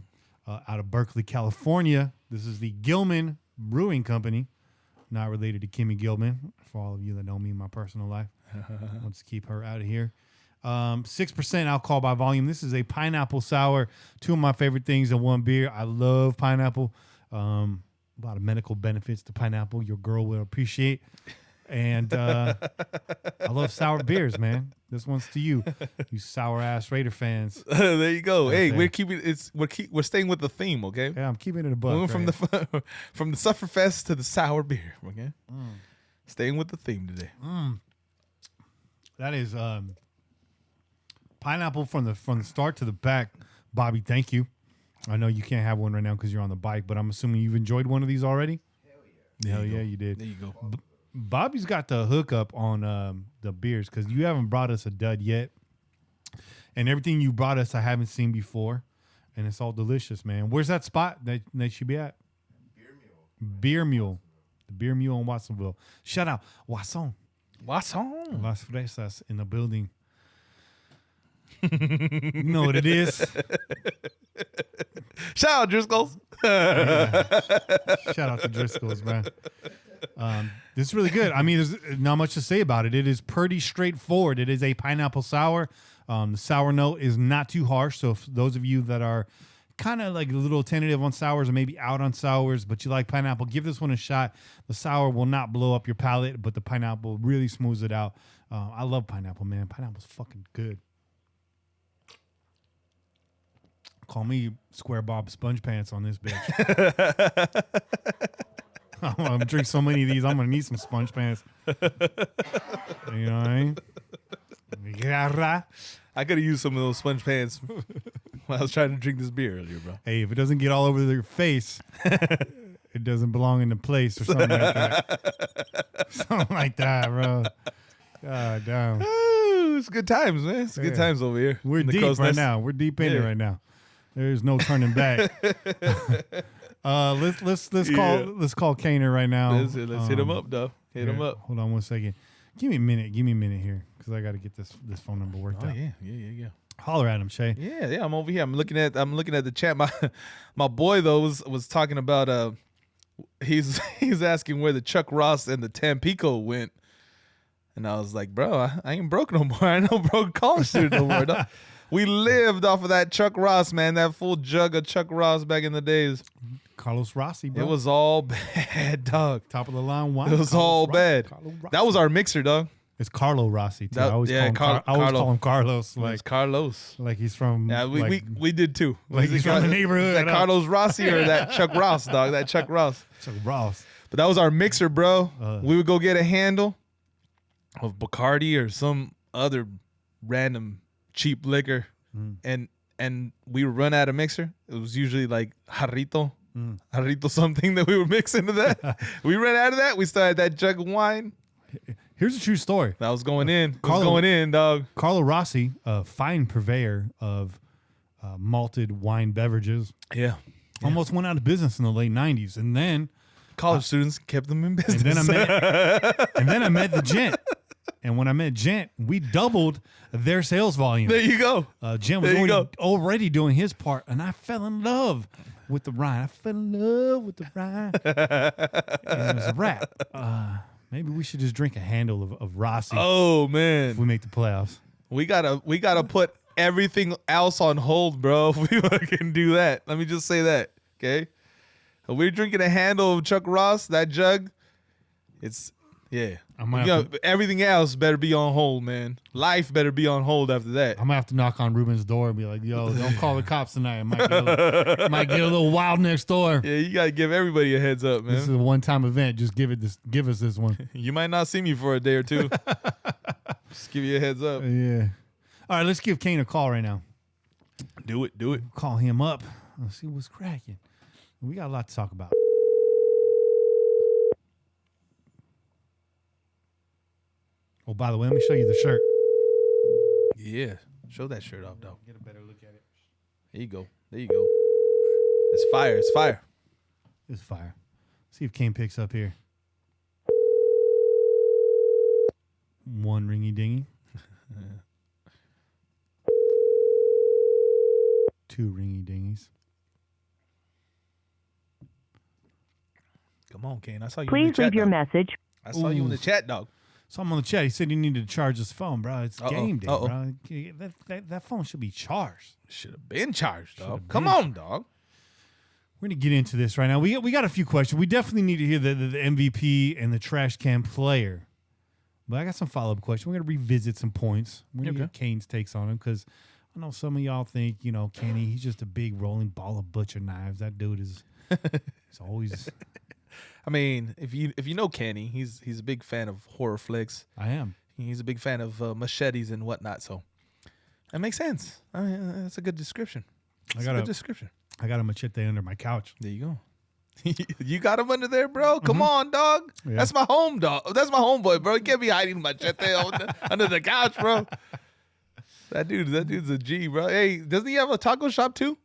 out of Berkeley, California. This is the Gilman Brewing Company. Not related to Kimmy Gilman, for all of you that know me in my personal life. Let's keep her out of here. 6% alcohol by volume. This is a pineapple sour. Two of my favorite things in one beer. I love pineapple. A lot of medical benefits to pineapple. Your girl will appreciate. And I love sour beers, man. This one's to you, you sour ass Raider fans. There you go. Hey, Okay. we're staying with the theme, okay? Yeah, I'm keeping it a buck. Moving right? from the Sufferfest to the sour beer, okay? Staying with the theme today. That is pineapple from the start to the back. Bobby, thank you. I know you can't have one right now because you're on the bike, but I'm assuming you've enjoyed one of these already. Hell yeah, you did. There you go. Bobby's got the hookup on the beers because you haven't brought us a dud yet, and everything you brought us I haven't seen before, and it's all delicious, man. Where's that spot that should be at? Beer Mule. The Beer Mule in Watsonville. Shout out Watson. What's on? Las Fresas in the building. You know what it is. Shout out Driscoll's. Shout out to Driscoll's, man. This is really good. I mean, there's not much to say about it. It is pretty straightforward. It is a pineapple sour. The sour note is not too harsh. So if those of you that are kind of like a little tentative on sours or maybe out on sours, but you like pineapple, give this one a shot. The sour will not blow up your palate, but the pineapple really smooths it out. I love pineapple, man. Pineapple's fucking good. Call me Square Bob Sponge Pants on this bitch. I'm gonna drink so many of these. I'm gonna need some sponge pants. You know what I mean? I could have used some of those sponge pants when I was trying to drink this beer earlier, bro. Hey, if it doesn't get all over your face, it doesn't belong in the place or something like that. Something like that, bro. God damn. Ooh, it's good times, man. It's good times over here. We're in the deep Crow's right Nest. now. We're deep in it right now. There's no turning back. Let's call Kaner right now. Let's hit him up, though. Hit him up. Hold on one second. Give me a minute. Give me a minute here because I got to get this phone number worked Oh out. yeah. Holler at him, Shay. Yeah. I'm over here. I'm looking at the chat. My boy though was talking about he's asking where the Chuck Ross and the Tampico went, and I was like, bro, I ain't broke no more. I ain't no broke college student no more. Dog. We lived off of that Chuck Ross, man. That full jug of Chuck Ross back in the days. Carlos Rossi, bro. It was all bad, dog. Top of the line wine. It was all bad. That was our mixer, dog. It's Carlo Rossi, too. That- I always, yeah, call him Carlos. It was Like Carlos. he's from... Yeah, we did too. Like he's from the neighborhood. Is that Carlos Rossi or that Chuck Ross, dog? That Chuck Ross. Chuck Ross. But that was our mixer, bro. We would go get a handle of Bacardi or some other random cheap liquor, and we would run out of mixer. It was usually like jarrito something that we would mix into that. We ran out of that. We still had that jug of wine. Here's a true story. That was going in. It was Carlo- going in, dog. Carlo Rossi, a fine purveyor of malted wine beverages, Yeah. almost went out of business in the late 90s. And then College students kept them in business. and then I met the Gent. And when I met Gent, we doubled their sales volume. There you go. Gent was There you already doing his part, and I fell in love with the rhyme. I fell in love with the rhyme. And it was a rap. Maybe we should just drink a handle of Rossi Oh if man, we make the playoffs. we gotta put everything else on hold, bro. If we can do that, let me just say that, okay? If we're drinking a handle of Chuck Ross, that jug. It's yeah. I might have Everything else better be on hold, man. Life better be on hold after that. I'm gonna have to knock on Ruben's door and be like, "Yo, don't call the cops tonight. It might get a little wild next door. Yeah, you gotta give everybody a heads up, This is man. a one-time event. Just give us this one." You might not see me for a day or two. Just give you a heads up. Yeah. All right, let's give Kane a call right now. Do it. Call him up. Let's see what's cracking. We got a lot to talk about. Oh, by the way, let me show you the shirt. Yeah, show that shirt off, though. Get a better look at it. There you go. It's fire. It's fire. It's fire. See if Kane picks up here. One ringy dingy. Two ringy dingies. Come on, Kane. I saw you. Please leave your dog. message. I saw you in the chat, dog. Someone on the chat, he said he needed to charge his phone, bro. It's game day, Uh-oh. bro. That phone should be charged. Should have been charged, dog. Should've Come been. on, dog. We're going to get into this right now. We got a few questions. We definitely need to hear the MVP and the trash can player. But I got some follow-up questions. We're going to revisit some points. We're going to get Kane's takes on him because I know some of y'all think, Kenny, he's just a big rolling ball of butcher knives. That dude is he's always... I mean, if you know Kenny, he's a big fan of horror flicks. I am. He's a big fan of machetes and whatnot. So that makes sense. I mean, that's a good description. That's a good description. I got a machete under my couch. There you go. You got him under there, bro? Come on, dog. Yeah. That's my home dog. That's my homeboy, bro. You can't be hiding machete under the couch, bro. That dude's a G, bro. Hey, doesn't he have a taco shop too?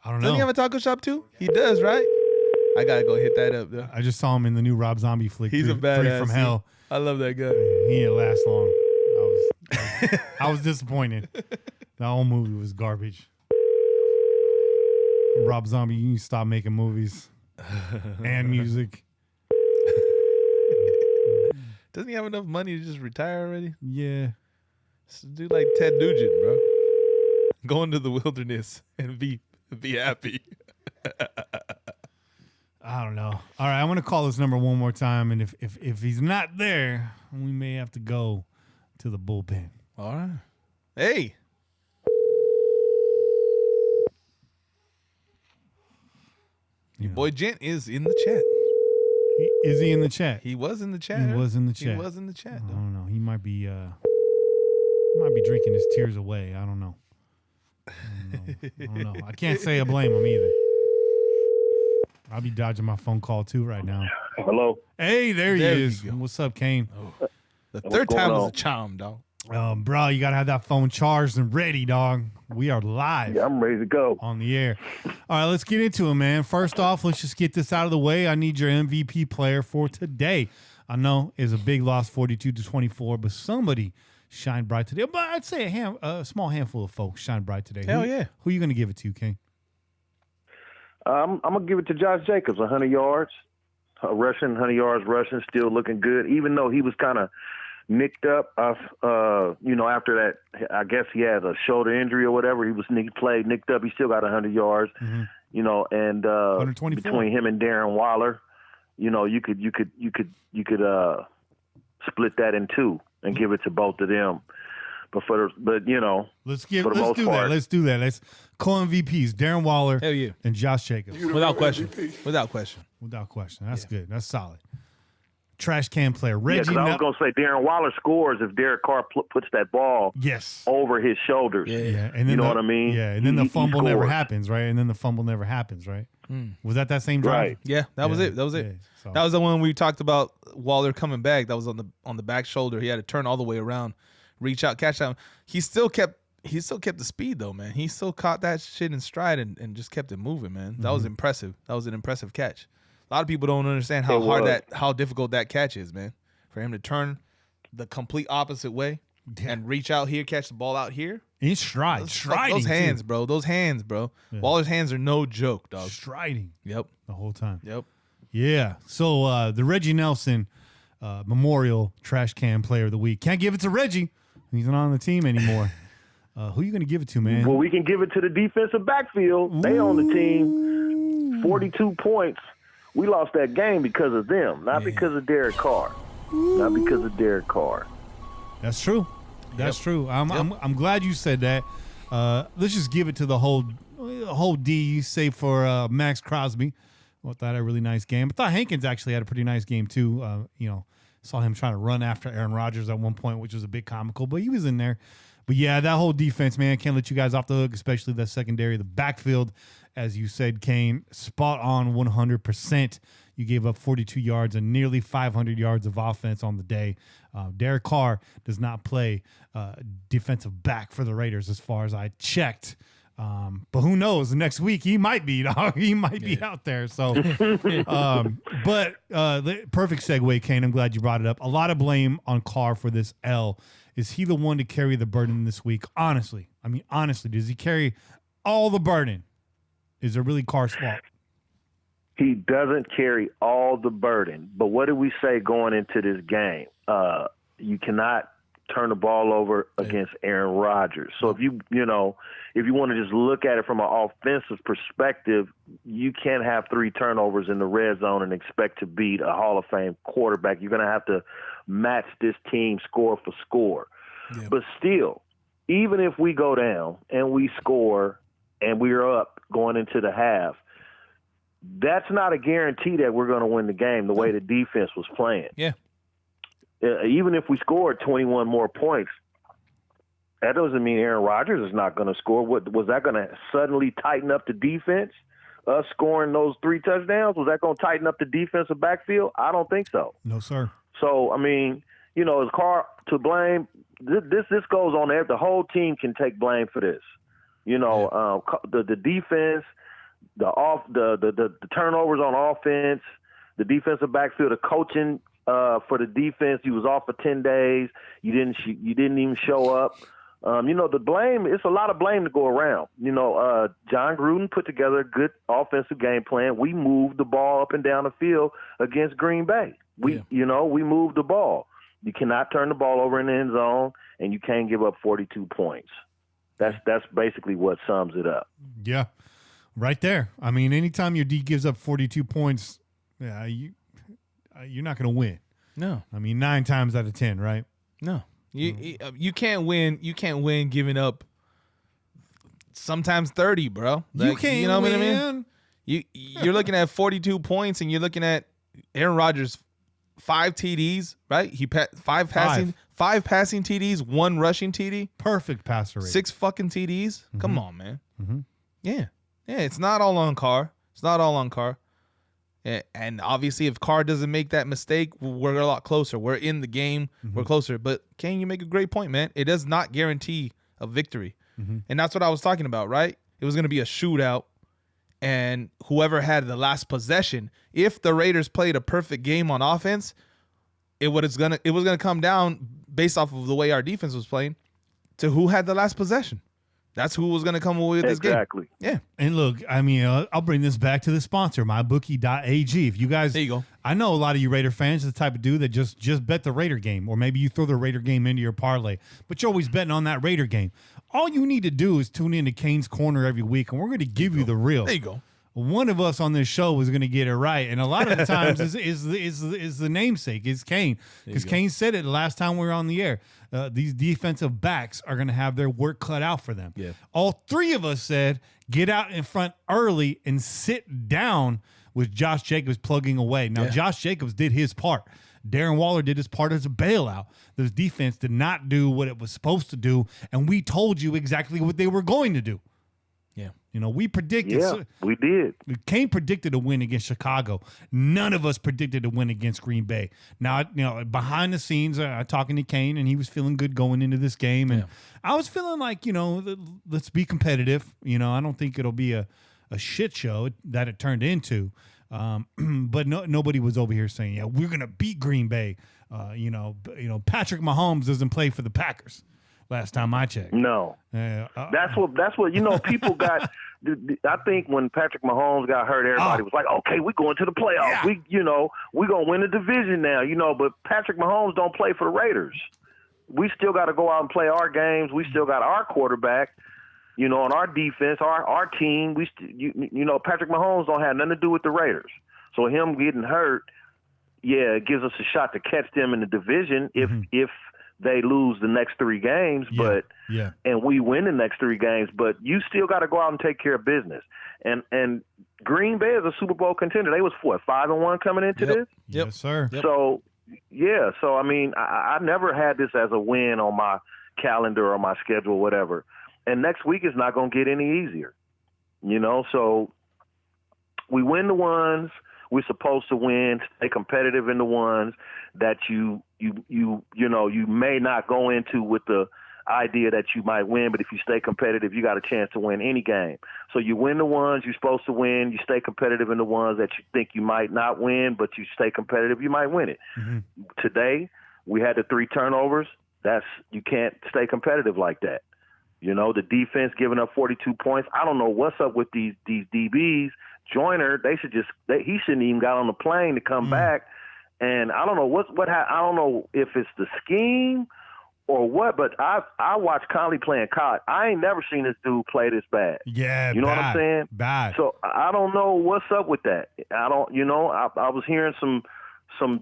I don't know. Doesn't he have a taco shop too? He does, right? I gotta go hit that up, though. I just saw him in the new Rob Zombie flick. He's a badass. Free from Hell. I love that guy. He didn't last long. I was disappointed. That whole movie was garbage. Rob Zombie, you need to stop making movies and music. Doesn't he have enough money to just retire already? Yeah. Do like Ted Nugent, bro. Go into the wilderness and be happy. I don't know. All right, I want to call this number one more time, and if he's not there, we may have to go to the bullpen. All right. Hey. Your boy Gent is in the chat. Is he in the chat? He was in the chat. He was in the chat. He was in the chat. I don't know. He might be drinking his tears away. I don't know. I can't say I blame him either. I'll be dodging my phone call too right now. Hello. Hey, there he is. What's up, Kane? Oh. The third time was a charm, dog. Bro, you got to have that phone charged and ready, dog. We are live. Yeah, I'm ready to go. On the air. All right, let's get into it, man. First off, let's just get this out of the way. I need your MVP player for today. I know it's a big loss, 42-24, but somebody shined bright today. But I'd say a small handful of folks shine bright today. Hell yeah. Who are you going to give it to, Kane? I'm going to give it to Josh Jacobs, 100 yards rushing, 100 yards rushing, still looking good, even though he was kind of nicked up, after that. I guess he had a shoulder injury or whatever. He played nicked up. He still got 100 yards, and between him and Darren Waller, you could split that in two and give it to both of them. Let's do that. Let's call MVPs: Darren Waller, hell yeah, and Josh Jacobs. Without question. That's good. That's solid. Trash can player Reggie. Yeah, I was going to say Darren Waller scores if Derek Carr puts that ball over his shoulders. Yeah. And then what I mean? Yeah, and then the fumble never happens, right? Was that same drive? Right. Yeah, that was it. That was the one we talked about. Waller coming back. That was on the back shoulder. He had to turn all the way around, reach out, catch down. He still kept the speed though, man. He still caught that shit in stride and just kept it moving, man. That was impressive. That was an impressive catch. A lot of people don't understand how difficult that catch is, man. For him to turn the complete opposite way and reach out here, catch the ball out here. In stride. Those hands, bro. Yeah. Waller's hands are no joke, dog. Striding. Yep. The whole time. Yep. Yeah. So the Reggie Nelson Memorial Trash Can Player of the Week. Can't give it to Reggie. He's not on the team anymore. Who are you going to give it to, man? Well, we can give it to the defensive backfield. They own the team. 42 points. We lost that game because of them, not because of Derek Carr. That's true. That's true. I'm glad you said that. Let's just give it to the whole D, save for Max Crosby. I thought had a really nice game. I thought Hankins actually had a pretty nice game too. Saw him trying to run after Aaron Rodgers at one point, which was a bit comical, but he was in there. But yeah, that whole defense, man, can't let you guys off the hook, especially that secondary, the backfield. As you said, Kane, spot on 100%. You gave up 42 yards and nearly 500 yards of offense on the day. Derek Carr does not play defensive back for the Raiders as far as I checked. But who knows? Next week he might be, dog. He might be out there. So, but perfect segue, Kane. I'm glad you brought it up. A lot of blame on Carr for this L. Is he the one to carry the burden this week? Honestly, does he carry all the burden? Is it really Carr's fault? He doesn't carry all the burden. But what did we say going into this game? You cannot turn the ball over against Aaron Rodgers. So if you want to just look at it from an offensive perspective, you can't have 3 turnovers in the red zone and expect to beat a Hall of Fame quarterback. You're going to have to match this team score for score. Yeah. But still, even if we go down and we score and we're up going into the half, that's not a guarantee that we're going to win the game the way the defense was playing. Yeah. Even if we scored 21 more points, that doesn't mean Aaron Rodgers is not going to score. Was that going to suddenly tighten up the defense? Us scoring those 3 touchdowns, was that going to tighten up the defensive backfield? I don't think so. No, sir. So, I mean, is Carr to blame? This goes on there. The whole team can take blame for this. The defense, the turnovers on offense, the defensive backfield, the coaching for the defense. You was off for 10 days. You didn't even show up. The blame, it's a lot of blame to go around. John Gruden put together a good offensive game plan. We moved the ball up and down the field against Green Bay. We moved the ball. You cannot turn the ball over in the end zone, and you can't give up 42 points. That's basically what sums it up. Yeah, right there. I mean, anytime your D gives up 42 points, you're not going to win. No. I mean, 9 times out of 10, right? No. You can't win. You can't win giving up sometimes 30, bro. You can't. You know win. what I mean? You're looking at 42 points, and you're looking at Aaron Rodgers 5 TDs, right? He 5 passing TDs, 1 rushing TD. Perfect passer rate. 6 fucking TDs. Mm-hmm. Come on, man. Mm-hmm. Yeah. It's not all on Carr. And obviously, if Carr doesn't make that mistake, we're a lot closer. We're in the game. Mm-hmm. We're closer. But, Kane, you make a great point, man. It does not guarantee a victory. Mm-hmm. And that's what I was talking about, right? It was going to be a shootout. And whoever had the last possession, if the Raiders played a perfect game on offense, it was gonna come down based off of the way our defense was playing to who had the last possession. That's who was gonna come away with this game. Exactly. Yeah. And look, I mean, I'll bring this back to the sponsor, mybookie.ag. If you guys, there you go. I know a lot of you Raider fans are the type of dude that just bet the Raider game, or maybe you throw the Raider game into your parlay, but you're always betting on that Raider game. All you need to do is tune in to Kane's Corner every week, and we're going to give you the real. There you go. One of us on this show is going to get it right, and a lot of the times is the namesake, is Kane, because Kane said it the last time we were on the air. These defensive backs are going to have their work cut out for them. Yeah. All 3 of us said get out in front early and sit down with Josh Jacobs plugging away. Now, Josh Jacobs did his part. Darren Waller did his part as a bailout. This defense did not do what it was supposed to do, and we told you exactly what they were going to do. Yeah. We predicted. Yeah, we did. Kane predicted a win against Chicago. None of us predicted a win against Green Bay. Now, behind the scenes, talking to Kane, and he was feeling good going into this game. And I was feeling like, let's be competitive. I don't think it'll be a shit show that it turned into. But nobody was over here saying, we're going to beat Green Bay. Patrick Mahomes doesn't play for the Packers. Last time I checked. No. That's what people got. I think when Patrick Mahomes got hurt, everybody was like, okay, we're going to the playoffs. Yeah. We're going to win the division now, but Patrick Mahomes don't play for the Raiders. We still got to go out and play our games. We still got our quarterback, on our defense, our team. Patrick Mahomes don't have nothing to do with the Raiders. So him getting hurt, it gives us a shot to catch them in the division if they lose the next 3 games, and we win the next 3 games, but you still got to go out and take care of business. And Green Bay is a Super Bowl contender. They was 5-1 coming into this. Yes, sir. Yep. So I mean, I never had this as a win on my calendar or my schedule, whatever. And next week is not going to get any easier, So we win the ones we're supposed to win, stay competitive in the ones that you may not go into with the idea that you might win, but if you stay competitive, you got a chance to win any game. So you win the ones you're supposed to win, you stay competitive in the ones that you think you might not win, but you stay competitive, you might win it. Mm-hmm. Today, we had the 3 turnovers. You can't stay competitive like that. The defense giving up 42 points. I don't know what's up with these DBs Joyner, he shouldn't even got on the plane to come back. And I don't know I don't know if it's the scheme or what, but I watched Conley playing college. I ain't never seen this dude play this bad. Yeah, you know what I'm saying? Bad. So I don't know what's up with that. I don't, I was hearing some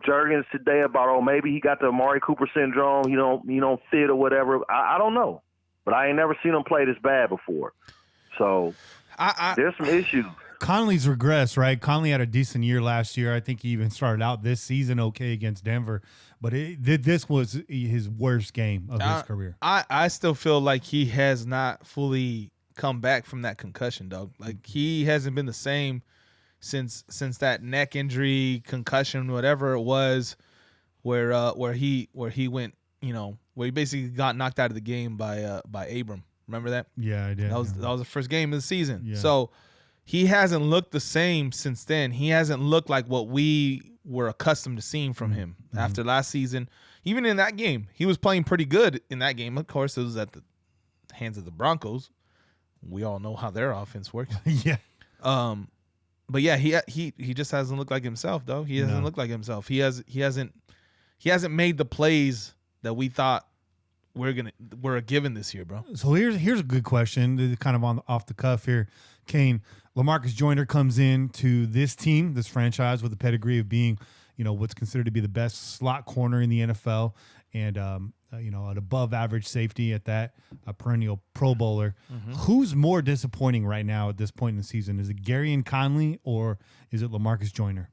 jargons today about maybe he got the Amari Cooper syndrome. You don't fit or whatever. I don't know, but I ain't never seen him play this bad before. So there's some issues. Conley's regressed, right? Conley had a decent year last year. I think he even started out this season okay against Denver, but this was his worst game of his career. I still feel like he has not fully come back from that concussion, dog. Like he hasn't been the same since that neck injury, concussion, whatever it was, where he went, where he basically got knocked out of the game by Abram. Remember that? Yeah, I did. That was the first game of the season. Yeah. So he hasn't looked the same since then. He hasn't looked like what we were accustomed to seeing from him after last season. Even in that game, he was playing pretty good in that game. Of course, it was at the hands of the Broncos. We all know how their offense works. Yeah. But yeah, he just hasn't looked like himself, though. He hasn't looked like himself. He hasn't made the plays that we thought we're given this year, bro. So here's a good question, kind of off the cuff here, Kane. LaMarcus Joyner comes in to this team, this franchise, with a pedigree of being, what's considered to be the best slot corner in the NFL, and an above average safety at that, a perennial Pro Bowler. Who's more disappointing right now at this point in the season? Is it Gary and Conley, or is it LaMarcus Joyner?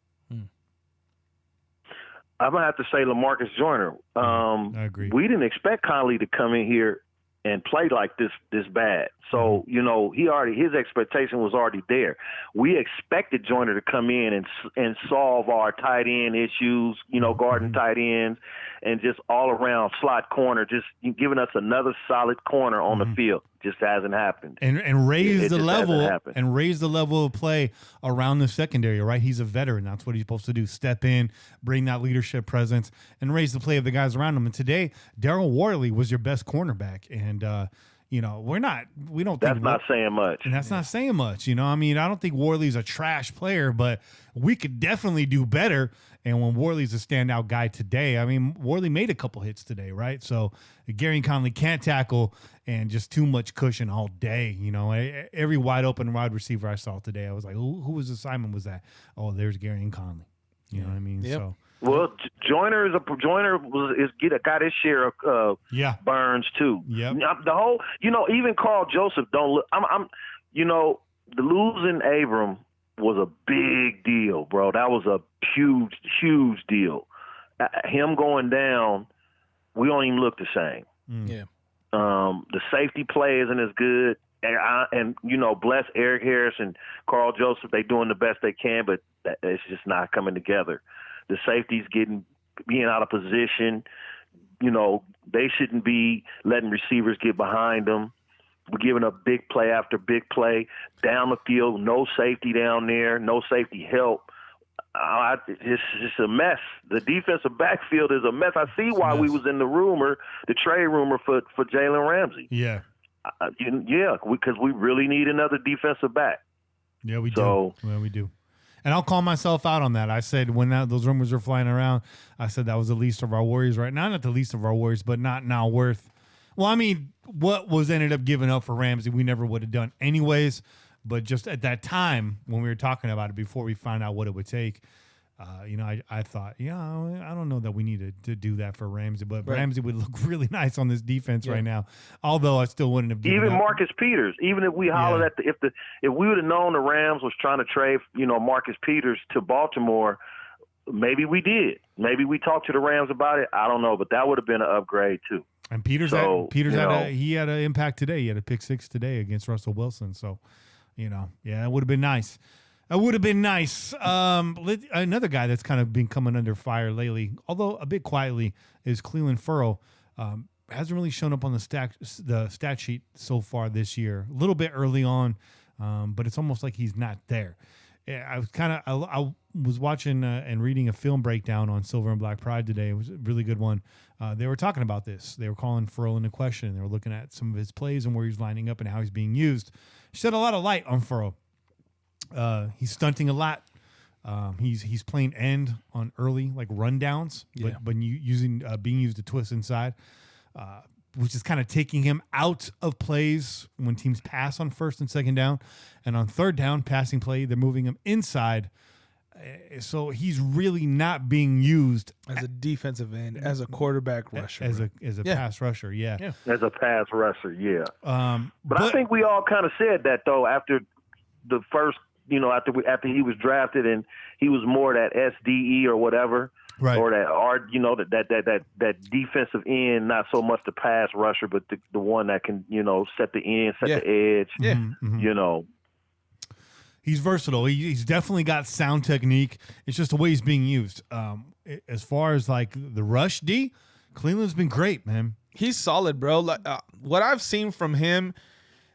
I'm gonna have to say LaMarcus Joyner. I agree. We didn't expect Conley to come in here and play like this bad. So, his expectation was already there. We expected Joyner to come in and solve our tight end issues, guarding tight ends and just all around slot corner, just giving us another solid corner on the field. Just hasn't happened. And raise the level of play around the secondary, right? He's a veteran. That's what he's supposed to do. Step in, bring that leadership presence, and raise the play of the guys around him. And today, Daryl Worley was your best cornerback. And we don't that's think not saying much. And that's not saying much. I don't think Worley's a trash player, but we could definitely do better. And when Worley's a standout guy today, Worley made a couple hits today, right? So Gary and Conley can't tackle, and just too much cushion all day. Every wide open wide receiver I saw today, I was like, who was assignment was that? Oh, there's Gary and Conley. You know what I mean? Yep. So. Well, Joyner got his share of burns too. Yeah. The whole, even Carl Joseph don't look. The losing Abram was a big deal, bro. That was a huge, huge deal. Him going down, we don't even look the same. Yeah. The safety play isn't as good. And bless Eric Harris and Carl Joseph. They doing the best they can, but it's just not coming together. The safeties being out of position. They shouldn't be letting receivers get behind them. We're giving up big play after big play down the field. No safety down there. No safety help. It's just a mess. The defensive backfield is a mess. I see why we was in the trade rumor for Jalen Ramsey. Yeah. Because we really need another defensive back. Yeah, we do. Yeah, we do. And I'll call myself out on that. I said when those rumors were flying around, I said that was the least of our worries right now. Not the least of our worries, but not now worth. Well, what was ended up giving up for Ramsey, we never would have done anyways. But just at that time when we were talking about it, before we found out what it would take, I thought, I don't know that we needed to do that for Ramsey, but right. Ramsey would look really nice on this defense right now. Although I still wouldn't have given even up. Marcus Peters. Even if we hollered at if we would have known the Rams was trying to trade, Marcus Peters to Baltimore, maybe we did. Maybe we talked to the Rams about it. I don't know, but that would have been an upgrade too. And Peters had an impact today. He had a pick 6 today against Russell Wilson. So, it would have been nice. It would have been nice. Another guy that's kind of been coming under fire lately, although a bit quietly, is Cleveland Furrow. Hasn't really shown up on the stat sheet so far this year. A little bit early on, but it's almost like he's not there. I was watching and reading a film breakdown on Silver and Black Pride today. It was a really good one. They were talking about this. They were calling Furrow into question. They were looking at some of his plays and where he's lining up and how he's being used. Shed a lot of light on Furrow. He's stunting a lot. He's playing end on early like rundowns, but being used to twist inside, which is kind of taking him out of plays when teams pass on first and second down, and on third down passing play they're moving him inside. So he's really not being used as a defensive end, as a quarterback rusher, as a pass rusher. As a pass rusher. But I but think we all kind of said that though after the first, after he was drafted and he was more that SDE or whatever, right. or that defensive end, not so much the pass rusher, but the one that can set the end, set the edge. Yeah. Mm-hmm. He's versatile. He's definitely got sound technique. It's just the way he's being used. As far as like the rush D, Cleveland's been great, man. He's solid, bro. Like, what I've seen from him,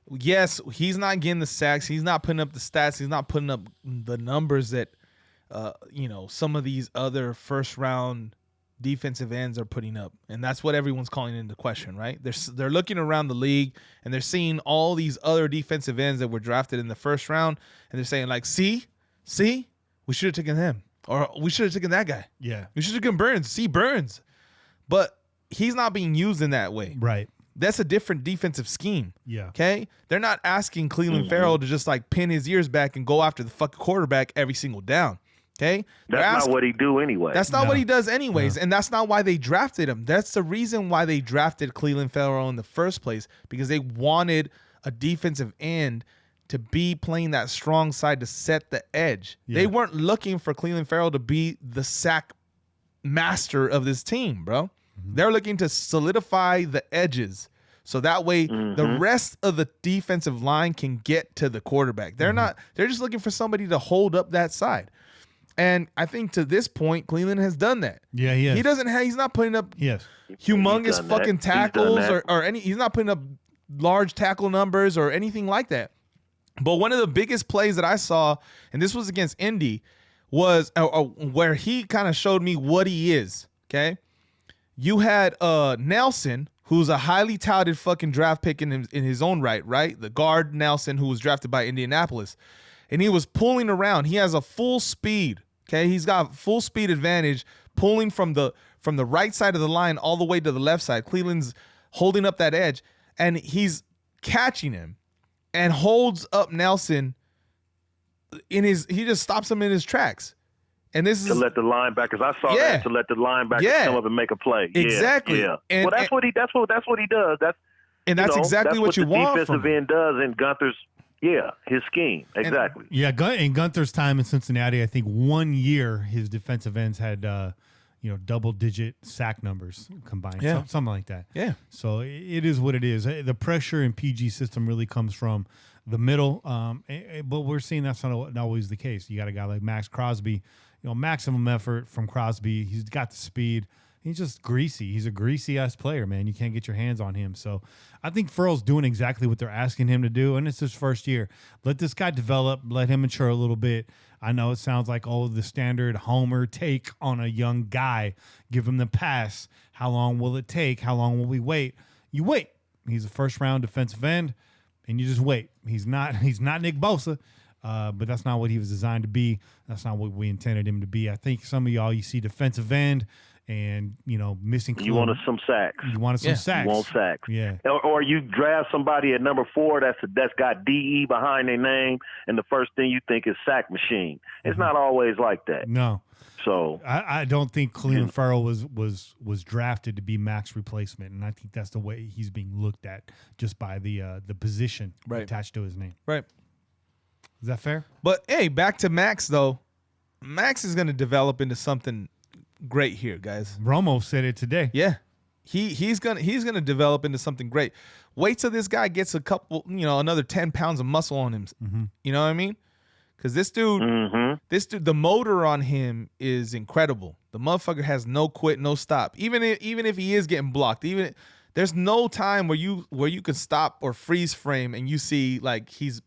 yes, he's not getting the sacks. He's not putting up the stats. He's not putting up the numbers that, some of these other first-round defensive ends are putting up, and that's what everyone's calling into question, right? They're looking around the league and they're seeing all these other defensive ends that were drafted in the first round, and they're saying like, see, we should have taken him, or we should have taken that guy. Yeah, we should have taken Burns. See Burns, but he's not being used in that way. Right. That's a different defensive scheme. Yeah. Okay. They're not asking Cleveland Farrell to just like pin his ears back and go after the fucking quarterback every single down. Okay. That's not what he do anyway. That's not what he does anyways. And that's not why they drafted him. That's the reason why they drafted Cleveland Farrell in the first place, because they wanted a defensive end to be playing that strong side to set the edge. Yeah. They weren't looking for Cleveland Farrell to be the sack master of this team, bro. They're looking to solidify the edges so that way the rest of the defensive line can get to the quarterback. They're just looking for somebody to hold up that side. And I think to this point, Cleveland has done that. Yeah, he has. He's not putting up humongous fucking tackles or he's not putting up large tackle numbers or anything like that. But one of the biggest plays that I saw, and this was against Indy, was where he kind of showed me what he is. Okay. You had Nelson, who's a highly touted fucking draft pick in his own right? The guard Nelson, who was drafted by Indianapolis. And he was pulling around. He has a full speed. Okay, he's got full speed advantage, pulling from the right side of the line all the way to the left side. Cleveland's holding up that edge, and he's catching him and holds up Nelson he just stops him in his tracks. And this is to let the linebackers. I saw that to let the linebackers come up and make a play. Exactly. Yeah. And, that's what he does. That's exactly what you want the defensive end does in Gunther's. Yeah, his scheme. Exactly. In Gunther's time in Cincinnati, I think 1 year his defensive ends had double-digit sack numbers combined, something like that. Yeah. So it is what it is. The pressure in PG system really comes from the middle, but we're seeing that's not always the case. You got a guy like Max Crosby, maximum effort from Crosby. He's got the speed. He's just greasy. He's a greasy-ass player, man. You can't get your hands on him. So I think Farrell's doing exactly what they're asking him to do, and it's his first year. Let this guy develop. Let him mature a little bit. I know it sounds like, the standard homer take on a young guy. Give him the pass. How long will it take? How long will we wait? You wait. He's a first-round defensive end, and you just wait. He's not Nick Bosa, but that's not what he was designed to be. That's not what we intended him to be. I think some of y'all, you see defensive end, and missing. You wanted some sacks. You wanted some sacks. You want sacks. Yeah. Or you draft somebody at number 4 that's got DE behind their name, and the first thing you think is sack machine. It's not always like that. No. So I don't think Cleveland Farrell was drafted to be Mac's replacement, and I think that's the way he's being looked at just by the position attached to his name. Right. Is that fair? But hey, back to Max though. Max is going to develop into something great here, guys. Romo said it today. Yeah. He's gonna develop into something great. Wait till this guy gets a couple, another 10 pounds of muscle on him. Mm-hmm. You know what I mean? Because this dude, the motor on him is incredible. The motherfucker has no quit, no stop. Even if he is getting blocked, there's no time where you can stop or freeze frame and you see like he's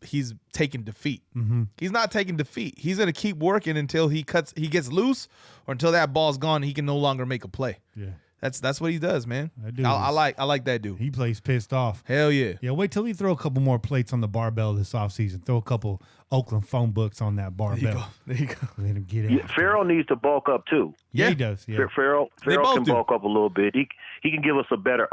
taking defeat. Mm-hmm. He's not taking defeat. He's gonna keep working until he gets loose or until that ball's gone and he can no longer make a play. Yeah. That's what he does, man. That dude I is- like that dude. He plays pissed off. Hell yeah. Yeah, wait till he throw a couple more plates on the barbell this offseason. Throw a couple Oakland phone books on that barbell. There you go. Let him get Yeah, in. Farrell needs to bulk up too. Yeah, he does. Yeah. Farrell both can do. bulk up a little bit. He can give us a better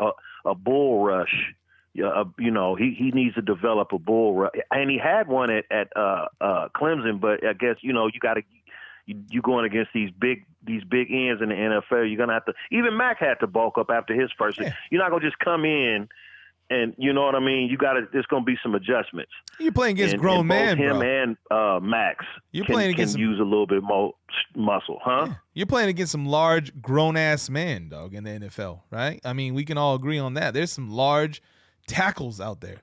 a bull rush. Yeah, he needs to develop a bull rush, and he had one at Clemson. But I guess you got to you going against these big ends in the NFL. You're gonna have to. Even Mac had to bulk up after his first. Yeah. You're not gonna just come in. And you know what I mean? There's going to be some adjustments. You're playing against and grown both men, him bro. and Max You're can, playing against can use a little bit more muscle, huh? Yeah. You're playing against some large, grown-ass men, dog, in the NFL, right? I mean, we can all agree on that. There's some large tackles out there.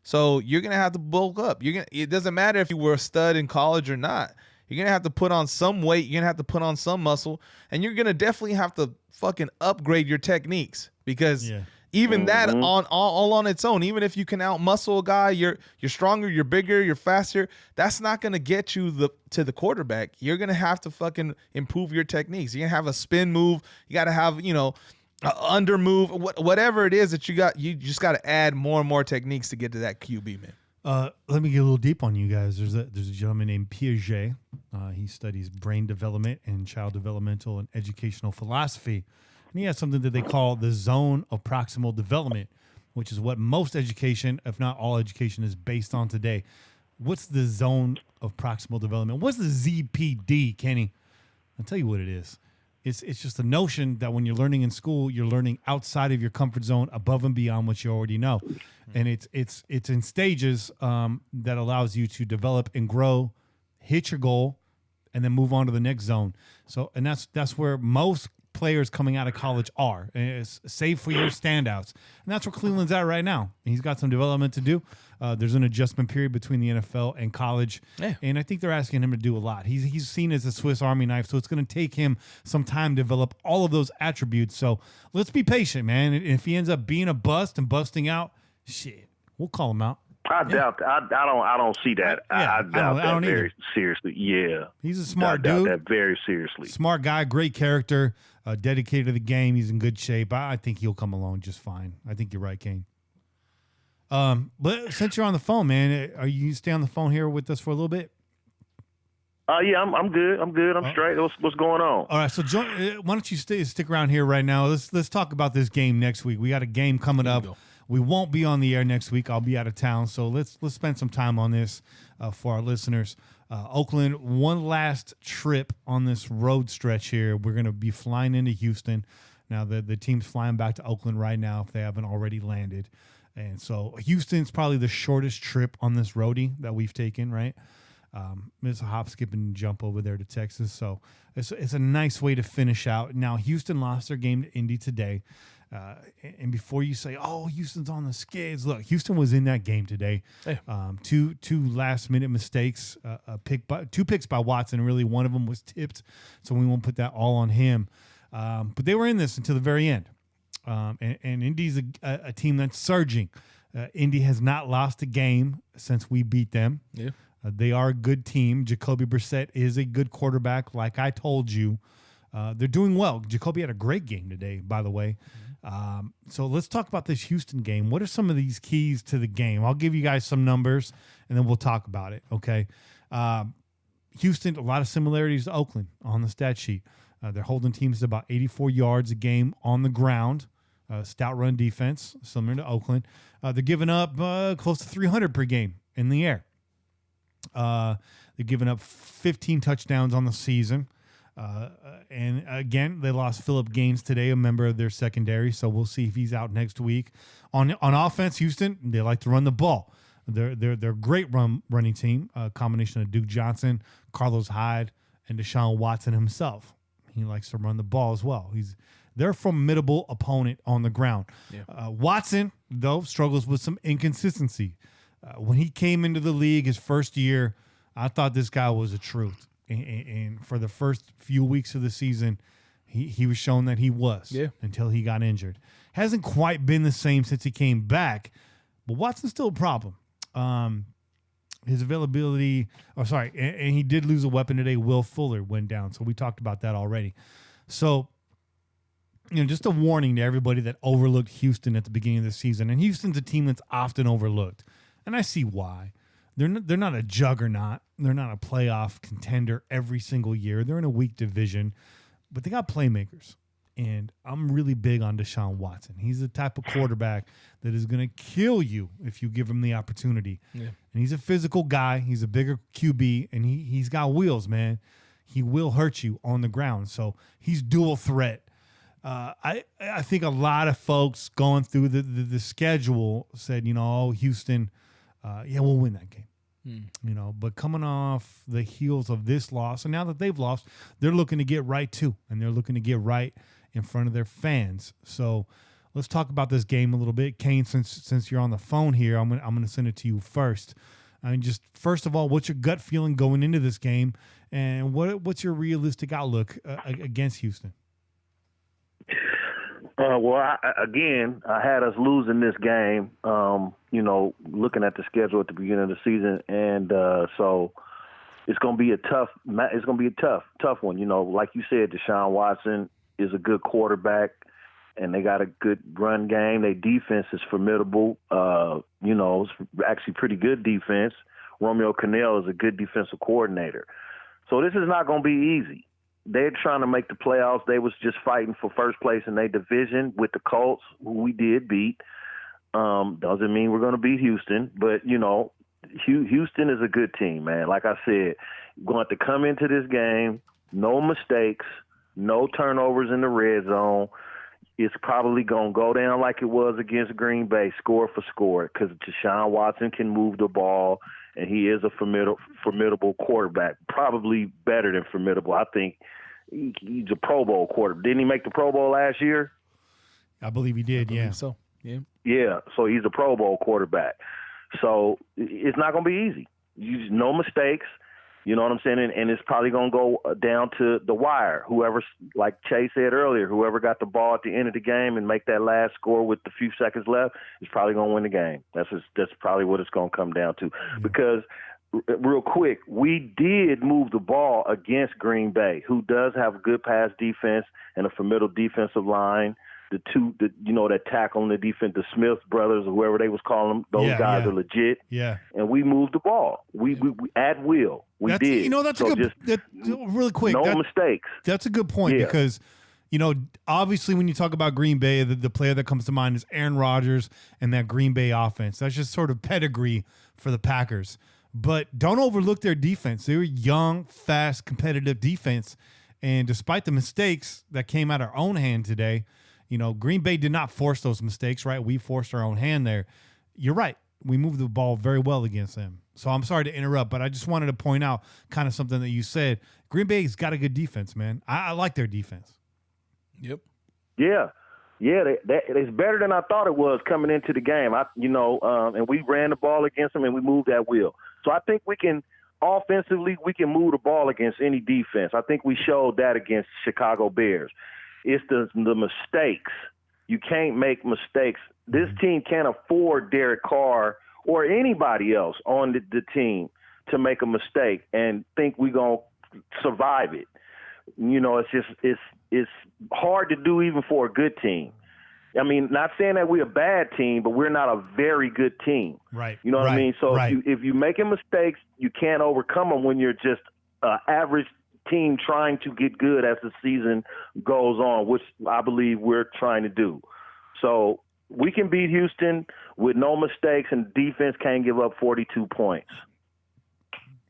So you're going to have to bulk up. It doesn't matter if you were a stud in college or not. You're going to have to put on some weight. You're going to have to put on some muscle. And you're going to definitely have to fucking upgrade your techniques because even that on all on its own, even if you can out-muscle a guy, you're stronger, you're bigger, you're faster, that's not going to get you to the quarterback. You're going to have to fucking improve your techniques. You're going to have a spin move. You got to have, an under move, whatever it is that you got. You just got to add more and more techniques to get to that QB, man. Let me get a little deep on you guys. There's a gentleman named Piaget. He studies brain development and child developmental and educational philosophy. And he has something that they call the zone of proximal development, which is what most education, if not all education, is based on today. What's the zone of proximal development? What's the ZPD, Kenny? I'll tell you what it is. It's just a notion that when you're learning in school, you're learning outside of your comfort zone, above and beyond what you already know. And it's in stages that allows you to develop and grow, hit your goal, and then move on to the next zone. So, and that's where most players coming out of college are, save for your standouts. And that's where Cleveland's at right now. And he's got some development to do. There's an adjustment period between the NFL and college. Yeah. And I think they're asking him to do a lot. He's seen as a Swiss Army knife, so it's going to take him some time to develop all of those attributes. So let's be patient, man. And if he ends up being a bust and busting out, shit, we'll call him out. I doubt. I don't see that. I doubt that very seriously. Yeah, he's a smart dude. dude. Doubt that very seriously. Smart guy, great character, dedicated to the game. He's in good shape. I think he'll come along just fine. I think you're right, Kane. But since you're on the phone, man, are you stay on the phone here with us for a little bit? Yeah, I'm good. I'm straight. What's going on? All right, so why don't you stick around here right now? Let's talk about this game next week. We got a game coming up. We won't be on the air next week. I'll be out of town, so let's spend some time on this for our listeners. Oakland, one last trip on this road stretch here. We're going to be flying into Houston. Now, the team's flying back to Oakland right now if they haven't already landed. And so Houston's probably the shortest trip on this roadie that we've taken, right? It's a hop, skip, and jump over there to Texas. So it's a nice way to finish out. Now, Houston lost their game to Indy today. And before you say, "Oh, Houston's on the skids," look, Houston was in that game today. Hey. Two last minute mistakes, two picks by Watson. Really, one of them was tipped, so we won't put that all on him. But they were in this until the very end. And Indy's a team that's surging. Indy has not lost a game since we beat them. Yeah. They are a good team. Jacoby Brissett is a good quarterback, like I told you. They're doing well. Jacoby had a great game today, by the way. So let's talk about this Houston game. What are some of these keys to the game? I'll give you guys some numbers, and then we'll talk about it, okay? Houston, a lot of similarities to Oakland on the stat sheet. They're holding teams to about 84 yards a game on the ground. Stout run defense, similar to Oakland. They're giving up close to 300 per game in the air. They're giving up 15 touchdowns on the season. And again, they lost Phillip Gaines today, a member of their secondary. So we'll see if he's out next week. On offense, Houston, they like to run the ball. They're a great running team. A combination of Duke Johnson, Carlos Hyde, and Deshaun Watson himself. He likes to run the ball as well. They're a formidable opponent on the ground. Yeah. Watson, though, struggles with some inconsistency. When he came into the league his first year, I thought this guy was a truth. And for the first few weeks of the season, he was shown that he was until he got injured. Hasn't quite been the same since he came back, but Watson's still a problem. His availability, and he did lose a weapon today. Will Fuller went down, so we talked about that already. So just a warning to everybody that overlooked Houston at the beginning of the season. And Houston's a team that's often overlooked. And I see why. They're not a juggernaut. They're not a playoff contender every single year. They're in a weak division, but they got playmakers. And I'm really big on Deshaun Watson. He's the type of quarterback that is going to kill you if you give him the opportunity. Yeah. And he's a physical guy. He's a bigger QB, and he's got wheels, man. He will hurt you on the ground. So he's dual threat. I think a lot of folks going through the schedule said, Houston, we'll win that game. But coming off the heels of this loss, and now that they've lost, they're looking to get right too, and they're looking to get right in front of their fans. So let's talk about this game a little bit. Kane, since you're on the phone here, I'm gonna send it to you first. I mean, just first of all, what's your gut feeling going into this game, and what's your realistic outlook against Houston? I had us losing this game, looking at the schedule at the beginning of the season. And so it's going to be a tough one. Like you said, Deshaun Watson is a good quarterback, and they got a good run game. Their defense is formidable. It's actually pretty good defense. Romeo Cannell is a good defensive coordinator. So this is not going to be easy. They're trying to make the playoffs. They was just fighting for first place in their division with the Colts, who we did beat. Doesn't mean we're going to beat Houston, but, Houston is a good team, man. Like I said, going to come into this game, no mistakes, no turnovers in the red zone. It's probably going to go down like it was against Green Bay, score for score, because Deshaun Watson can move the ball, and he is a formidable quarterback, probably better than formidable. I think he's a Pro Bowl quarterback. Didn't he make the Pro Bowl last year? I believe he did, yeah. So, yeah. Yeah, so he's a Pro Bowl quarterback. So it's not going to be easy. No mistakes. You know what I'm saying? And it's probably going to go down to the wire. Whoever, like Chase said earlier, whoever got the ball at the end of the game and make that last score with the few seconds left is probably going to win the game. That's probably what it's going to come down to. Because, real quick, we did move the ball against Green Bay, who does have a good pass defense and a formidable defensive line. That tackle on the defense, the Smith brothers or whoever they was calling them, those guys are legit. Yeah. And we moved the ball. We at will. We did. That's so a good really quick. No mistakes. That's a good point because, obviously when you talk about Green Bay, the player that comes to mind is Aaron Rodgers and that Green Bay offense. That's just sort of pedigree for the Packers. But don't overlook their defense. They're a young, fast, competitive defense. And despite the mistakes that came out our own hand today, Green Bay did not force those mistakes, right? We forced our own hand there. You're right. We moved the ball very well against them. So I'm sorry to interrupt, but I just wanted to point out kind of something that you said. Green Bay's got a good defense, man. I like their defense. Yep. Yeah. Yeah, it's better than I thought it was coming into the game. And we ran the ball against them and we moved at will. So I think we can offensively move the ball against any defense. I think we showed that against Chicago Bears. It's the mistakes. You can't make mistakes. This team can't afford Derek Carr or anybody else on the team to make a mistake and think we're going to survive it. It's hard to do even for a good team. I mean, not saying that we're a bad team, but we're not a very good team. Right. You know what I mean? So if you're making mistakes, you can't overcome them when you're just average team trying to get good as the season goes on, which I believe we're trying to do. So we can beat Houston with no mistakes, and defense can't give up 42 points.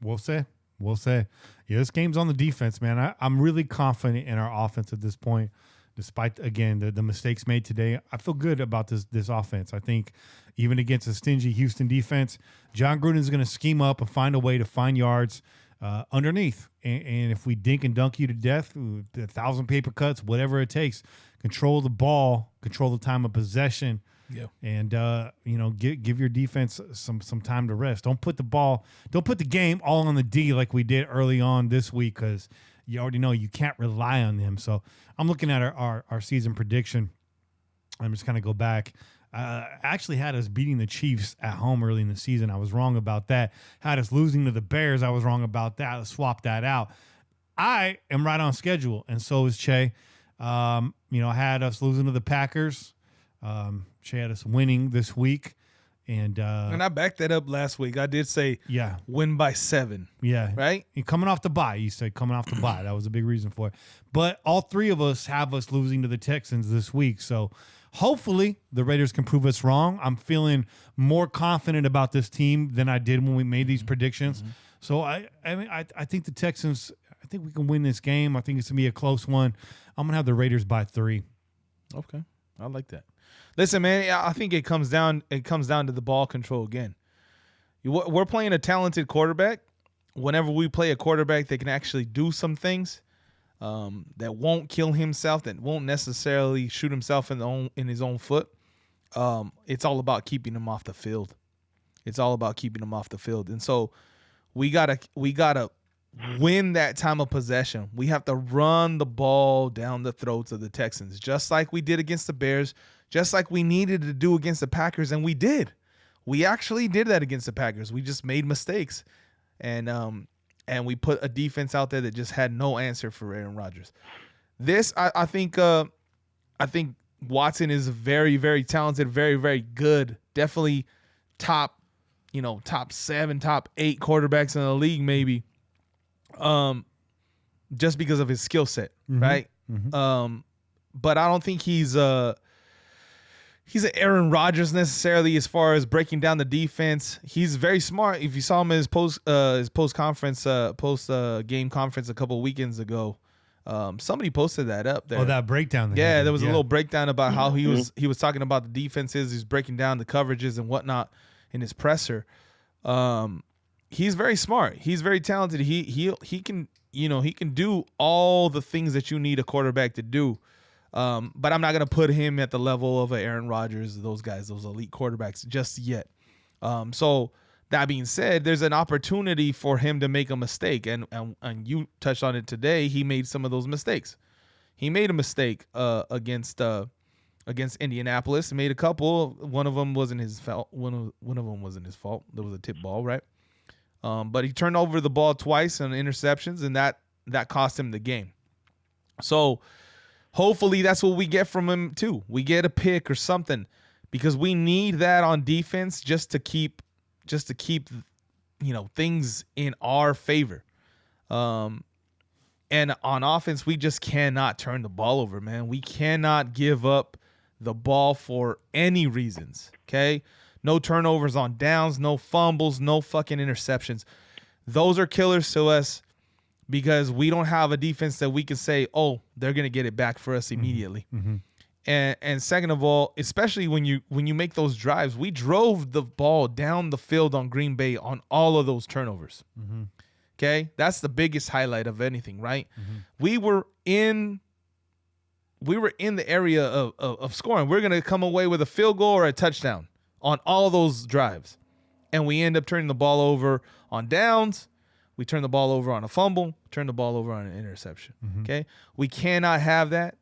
We'll say. Yeah, this game's on the defense, man. I'm really confident in our offense at this point, despite, again, the mistakes made today. I feel good about this offense. I think even against a stingy Houston defense, John Gruden's going to scheme up and find a way to find yards underneath. And if we dink and dunk you to death, 1,000 paper cuts, whatever it takes, control the ball, control the time of possession, and give your defense some time to rest. Don't put the game all on the D like we did early on this week, because you already know you can't rely on them. So I'm looking at our season prediction. I'm just kind of go back. Actually had us beating the Chiefs at home early in the season. I was wrong about that. Had us losing to the Bears. I was wrong about that. Let's swap that out. I am right on schedule, and so is Che. I had us losing to the Packers. She had us winning this week. And I backed that up last week. I did say win by 7. Yeah. Right? And coming off the bye. You said coming off the bye. That was a big reason for it. But all 3 of us have us losing to the Texans this week. So hopefully the Raiders can prove us wrong. I'm feeling more confident about this team than I did when we made these predictions. Mm-hmm. So I think the Texans, I think we can win this game. I think it's going to be a close one. I'm going to have the Raiders by 3. Okay. I like that. Listen, man, I think it comes down to the ball control again. We're playing a talented quarterback. Whenever we play a quarterback that can actually do some things, that won't kill himself, that won't necessarily shoot himself in his own foot, it's all about keeping him off the field. It's all about keeping him off the field. And so we gotta win that time of possession. We have to run the ball down the throats of the Texans, just like we did against the Bears, just like we needed to do against the Packers, and we did. We actually did that against the Packers. We just made mistakes, and we put a defense out there that just had no answer for Aaron Rodgers. This, I think Watson is very, very talented, very, very good. Definitely top 7, top 8 quarterbacks in the league, maybe. Just because of his skill set, right? Mm-hmm. But I don't think he's an Aaron Rodgers necessarily as far as breaking down the defense. He's very smart. If you saw him in his post game conference a couple of weekends ago, somebody posted that up there. Oh, that breakdown. There was a little breakdown about how he was talking about the defenses. He's breaking down the coverages and whatnot in his presser. He's very smart. He's very talented. He can do all the things that you need a quarterback to do. But I'm not going to put him at the level of Aaron Rodgers, those guys, those elite quarterbacks just yet. So that being said, there's an opportunity for him to make a mistake. And you touched on it today. He made some of those mistakes. He made a mistake against Indianapolis. He made a couple. One of them wasn't his fault. One of them wasn't his fault. There was a tip ball, right? But he turned over the ball twice on interceptions, and that cost him the game. So hopefully that's what we get from him too. We get a pick or something, because we need that on defense just to keep things in our favor. And on offense, we just cannot turn the ball over, man. We cannot give up the ball for any reasons, okay? No turnovers on downs, no fumbles, no fucking interceptions. Those are killers to us because we don't have a defense that we can say, oh, they're going to get it back for us immediately. Mm-hmm. And second of all, especially when you make those drives, we drove the ball down the field on Green Bay on all of those turnovers. Mm-hmm. Okay? That's the biggest highlight of anything, right? Mm-hmm. We were in the area of scoring. We're going to come away with a field goal or a touchdown on all those drives. And we end up turning the ball over on downs. We turn the ball over on a fumble, turn the ball over on an interception. Mm-hmm. Okay? We cannot have that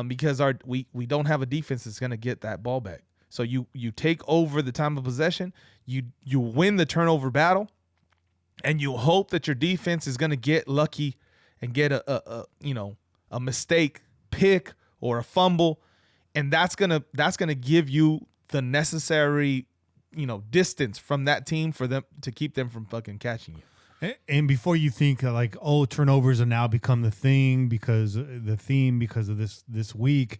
because we don't have a defense that's going to get that ball back. So you take over the time of possession, you win the turnover battle, and you hope that your defense is going to get lucky and get a mistake, pick or a fumble, and that's going to give you the necessary, distance from that team for them to keep them from fucking catching you. And before you think turnovers have now become the theme because of this week,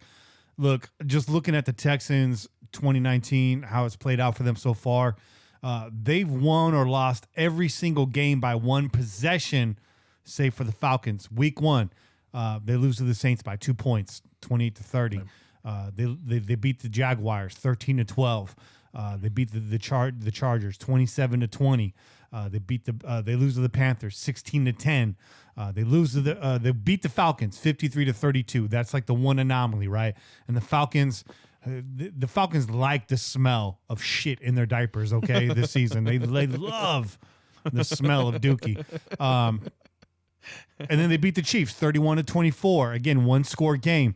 look, just looking at the Texans 2019, how it's played out for them so far, they've won or lost every single game by one possession, save for the Falcons. Week 1, they lose to the Saints by 2 points, 28-30. They beat the Jaguars 13-12. They beat the Chargers 27-20. They lose to the Panthers 16-10. They beat the Falcons 53-32. That's like the one anomaly, right? And the Falcons like the smell of shit in their diapers. Okay, this season they love the smell of Dookie. And then they beat the Chiefs 31-24. Again, one-score game.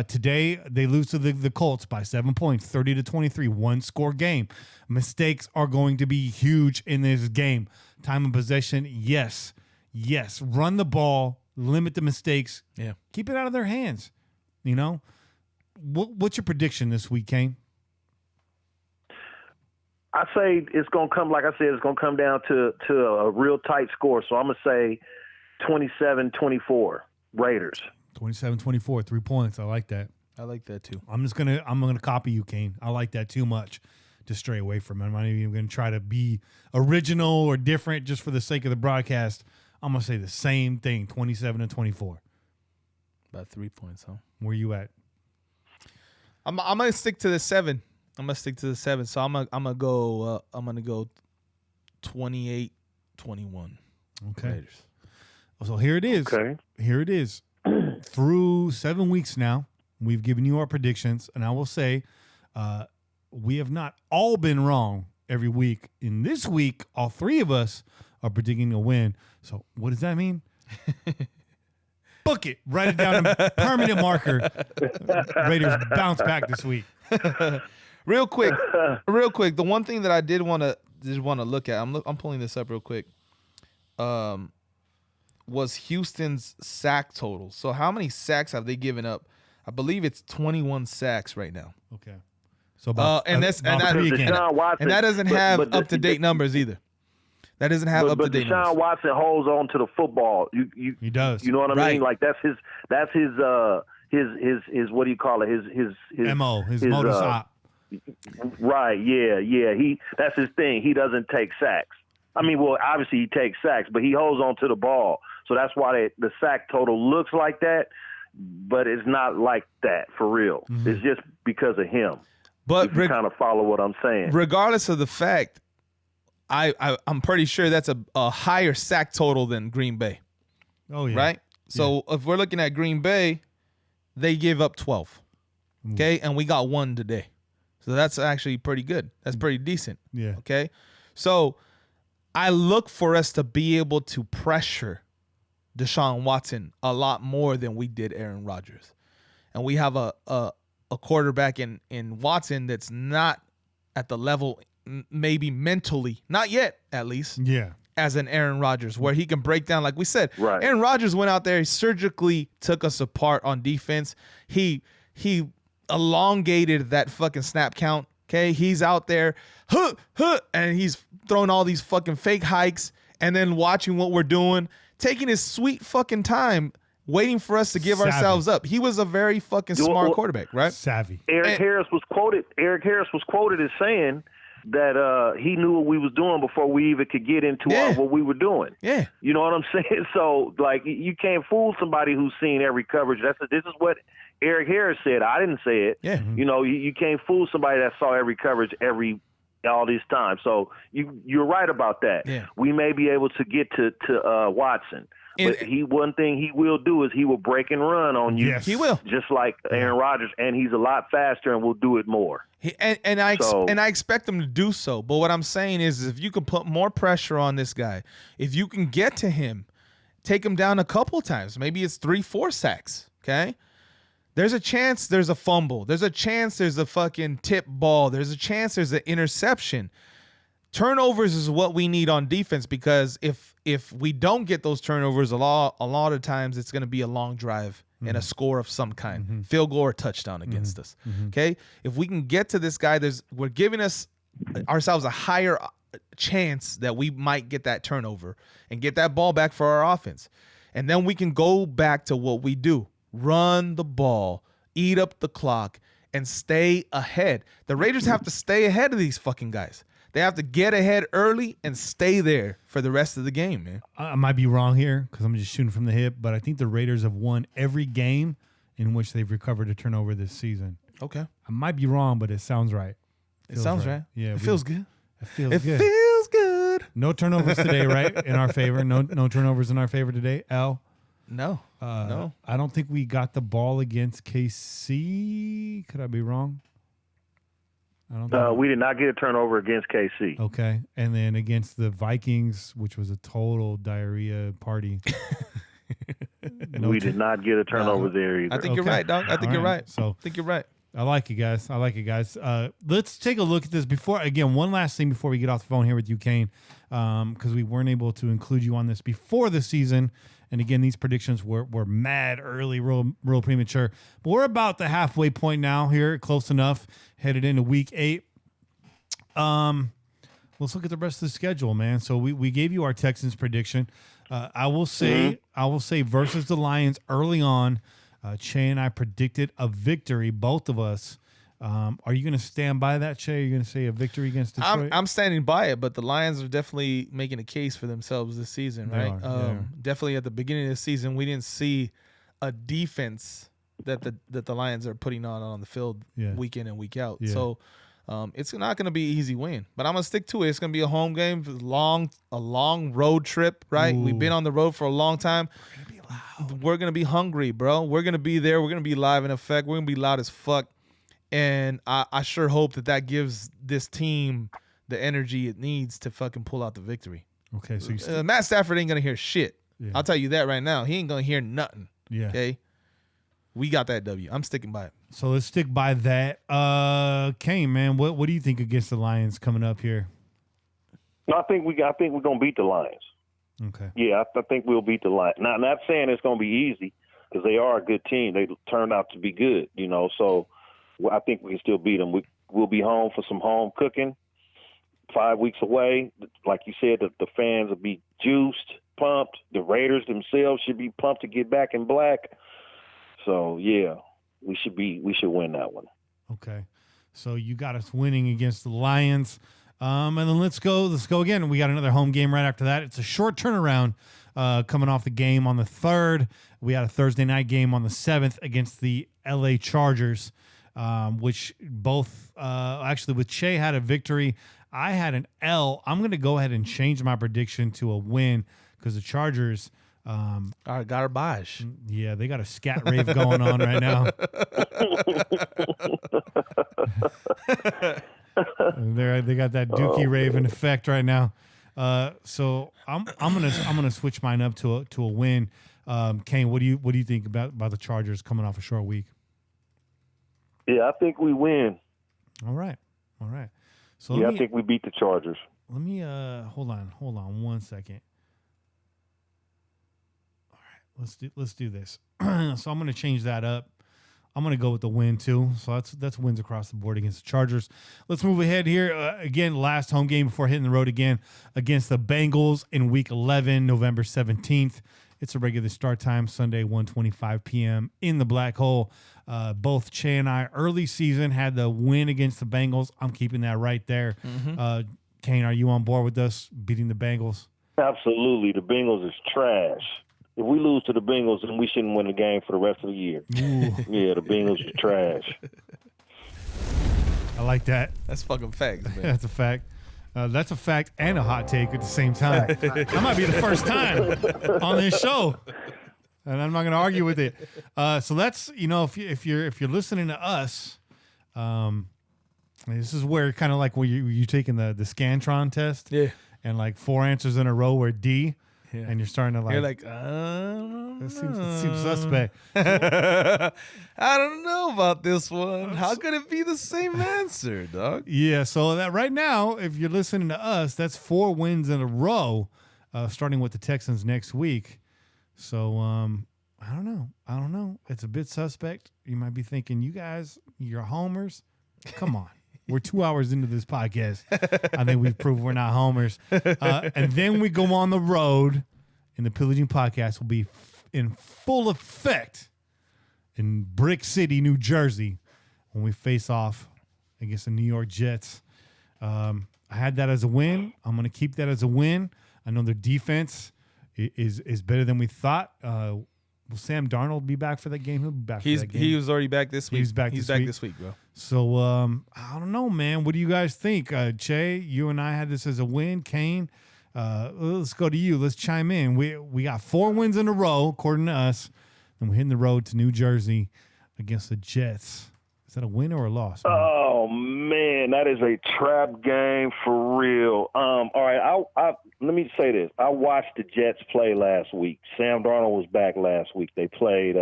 Today, they lose to the Colts by 7 points, 30-23, one-score game. Mistakes are going to be huge in this game. Time of possession, yes. Run the ball, limit the mistakes. Yeah. Keep it out of their hands. You know, what's your prediction this week, Kane? I say it's going to come, like I said, it's going to come down to a real tight score. So I'm going to say 27-24 Raiders. 27-24, 3 points. I like that. I like that too. I'm gonna copy you, Kane. I like that too much to stray away from it. I'm not even gonna try to be original or different just for the sake of the broadcast. I'm gonna say the same thing, 27-24. About 3 points, huh? Where you at? I'm gonna stick to the 7. So I'm gonna go 28-21. Okay. Raiders. So here it is. Okay. Here it is. Through 7 weeks now, we've given you our predictions, and I will say we have not all been wrong every week. In this week, all three of us are predicting a win. So what does that mean? Book it. Write it down in permanent marker. Raiders bounce back this week. Real quick. The one thing that I did want to look at. I'm pulling this up real quick. Was Houston's sack total. So how many sacks have they given up? I believe it's 21 sacks right now. Okay. So about and that doesn't have up to date numbers either. That doesn't have up to date numbers. Deshaun Watson holds on to the football. He does. You know what I Right. mean? Like that's his what do you call it? His MO, his modus op. Right. Yeah. That's his thing. He doesn't take sacks. I mean, well, obviously he takes sacks, but he holds on to the ball. So that's why the sack total looks like that, but it's not like that for real. Mm-hmm. It's just because of him. But if you kind of follow what I'm saying. Regardless of the fact, I'm pretty sure that's a higher sack total than Green Bay. Oh, yeah. Right? So if we're looking at Green Bay, they give up 12. Okay? And we got 1 today. So that's actually pretty good. That's pretty decent. Yeah. Okay? So I look for us to be able to pressure Deshaun Watson a lot more than we did Aaron Rodgers. And we have a quarterback in Watson that's not at the level, maybe mentally, not yet at least, as an Aaron Rodgers, where he can break down, like we said. Right. Aaron Rodgers went out there, he surgically took us apart on defense. He elongated that fucking snap count. Okay, he's out there, and he's throwing all these fucking fake hikes and then watching what we're doing, taking his sweet fucking time, waiting for us to give ourselves up. He was a very fucking smart quarterback, right? Savvy. Eric Harris was quoted as saying that he knew what we was doing before we even could get into what we were doing. Yeah. You know what I'm saying? So, like, you can't fool somebody who's seen every coverage. This is what Eric Harris said. I didn't say it. Yeah. You know, you can't fool somebody that saw every coverage all this time. So you're right about that. Yeah. We may be able to get to Watson. But one thing he will do is he will break and run on you. Yes. He will. Just like Aaron Rodgers, and he's a lot faster and will do it more. I expect him to do so. But what I'm saying is if you can put more pressure on this guy, if you can get to him, take him down a couple times, maybe it's 3-4 sacks, okay? There's a chance there's a fumble. There's a chance there's a fucking tip ball. There's a chance there's an interception. Turnovers is what we need on defense, because if we don't get those turnovers, a lot of times it's going to be a long drive and a score of some kind, field goal or touchdown against us. Okay, if we can get to this guy, we're giving ourselves a higher chance that we might get that turnover and get that ball back for our offense, and then we can go back to what we do: run the ball, eat up the clock, and stay ahead. The Raiders have to stay ahead of these fucking guys. They have to get ahead early and stay there for the rest of the game, man. I might be wrong here because I'm just shooting from the hip, but I think the Raiders have won every game in which they've recovered a turnover this season. Okay. I might be wrong, but it sounds right. It sounds right. Yeah. It feels good. It feels good. It feels good. No turnovers today, right? In our favor. No turnovers in our favor today, Al? No. No. I don't think we got the ball against KC. Could I be wrong? I don't think We did not get a turnover against KC. Okay. And then against the Vikings, which was a total diarrhea party. We did not get a turnover there either. I think you're right, dog. I think you're right. So I think you're right. I like it, guys. Let's take a look at this one last thing before we get off the phone here with you, Kane, because we weren't able to include you on this before the season. And again, these predictions were mad early, real premature. But we're about the halfway point now here, close enough, headed into week 8. Let's look at the rest of the schedule, man. So we gave you our Texans prediction. I will say versus the Lions early on. Che and I predicted a victory, both of us. Are you going to stand by that, Che? Are you going to say a victory against Detroit? I'm standing by it, but the Lions are definitely making a case for themselves this season, right? Definitely at the beginning of the season, we didn't see a defense that the Lions are putting on the field week in and week out. Yeah. So it's not going to be an easy win, but I'm going to stick to it. It's going to be a home game, a long road trip, right? Ooh. We've been on the road for a long time. We're going to be hungry, bro. We're going to be there. We're going to be live in effect. We're going to be loud as fuck. And I sure hope that gives this team the energy it needs to fucking pull out the victory. Okay, so Matt Stafford ain't going to hear shit. Yeah. I'll tell you that right now. He ain't going to hear nothing. Yeah. Okay? We got that W. I'm sticking by it. So let's stick by that. Kane, man, what do you think against the Lions coming up here? No, I think we're going to beat the Lions. Okay. Yeah, I think we'll beat the Lions. Not saying it's going to be easy because they are a good team. They turned out to be good, so I think we can still beat them. We'll be home for some home cooking 5 weeks away. Like you said, the fans will be juiced, pumped. The Raiders themselves should be pumped to get back in black. So, yeah, we should win that one. Okay. So you got us winning against the Lions. And then let's go again. We got another home game right after that. It's a short turnaround coming off the game on the 3rd. We had a Thursday night game on the 7th against the LA Chargers, which both actually with Che had a victory. I had an L. I'm going to go ahead and change my prediction to a win because the Chargers garbage. Yeah, they got a scat rave going on right now. They got that Dookie rave in effect right now. So I'm gonna switch mine up to a win. Kane, what do you think about the Chargers coming off a short week? Yeah, I think we win. All right. So I think we beat the Chargers. Let me hold on 1 second. All right, let's do this. So I'm gonna change that up. I'm going to go with the win, too. So that's wins across the board against the Chargers. Let's move ahead here. Again, last home game before hitting the road again against the Bengals in Week 11, November 17th. It's a regular start time, Sunday, 1:25 p.m. in the Black Hole. Both Che and I, early season, had the win against the Bengals. I'm keeping that right there. Mm-hmm. Kane, are you on board with us beating the Bengals? Absolutely. The Bengals is trash. If we lose to the Bengals, then we shouldn't win the game for the rest of the year. Ooh. Yeah, the Bengals are trash. I like that. That's fucking fact, man. That's a fact. That's a fact and a hot take at the same time. That might be the first time on this show, and I'm not going to argue with it. So that's if you're listening to us, this is where kind of like when you're taking the Scantron test, and like 4 answers in a row were D. Yeah. And you're starting to you're like, it seems suspect. I don't know about this one. How could it be the same answer, dog? Yeah, so that right now, if you're listening to us, that's 4 wins in a row, starting with the Texans next week. So I don't know. It's a bit suspect. You might be thinking, you guys, you're homers. Come on. We're 2 hours into this podcast. I think we've proved we're not homers. And then we go on the road, and the Pillaging Podcast will be in full effect in Brick City, New Jersey, when we face off against the New York Jets. I had that as a win. I'm going to keep that as a win. I know their defense is better than we thought. Will Sam Darnold be back for that game? He'll be back for that game. He was already back this week. He's back this week, bro. So, I don't know, man. What do you guys think? Che, you and I had this as a win. Kane, let's go to you. Let's chime in. We got 4 wins in a row, according to us, and we're hitting the road to New Jersey against the Jets. Is that a win or a loss, man? Oh, man, that is a trap game for real. All right, let me say this. I watched the Jets play last week. Sam Darnold was back last week. They played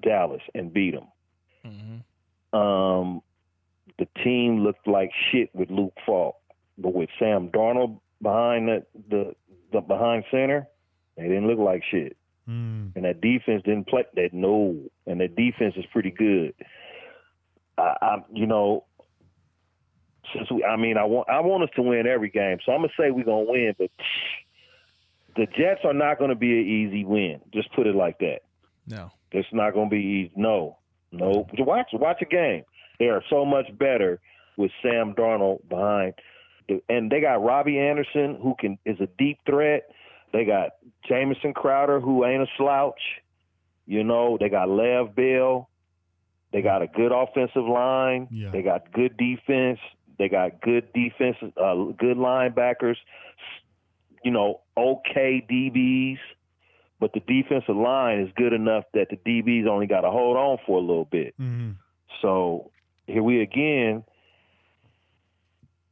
Dallas and beat them. The team looked like shit with Luke Falk, but with Sam Darnold behind the behind center, they didn't look like shit. And that defense didn't play that. No, and that defense is pretty good. I want us to win every game, so I'm gonna say we're gonna win, but the Jets are not gonna be an easy win. Just put it like that. No, it's not gonna be easy. No. Watch a game. They are so much better with Sam Darnold behind, and they got Robbie Anderson, who is a deep threat. They got Jamison Crowder, who ain't a slouch. They got Lev Bell. They got a good offensive line. Yeah. They got good defense. They got good defense, good linebackers. Okay DBs. But the defensive line is good enough that the DBs only got to hold on for a little bit. So here we again.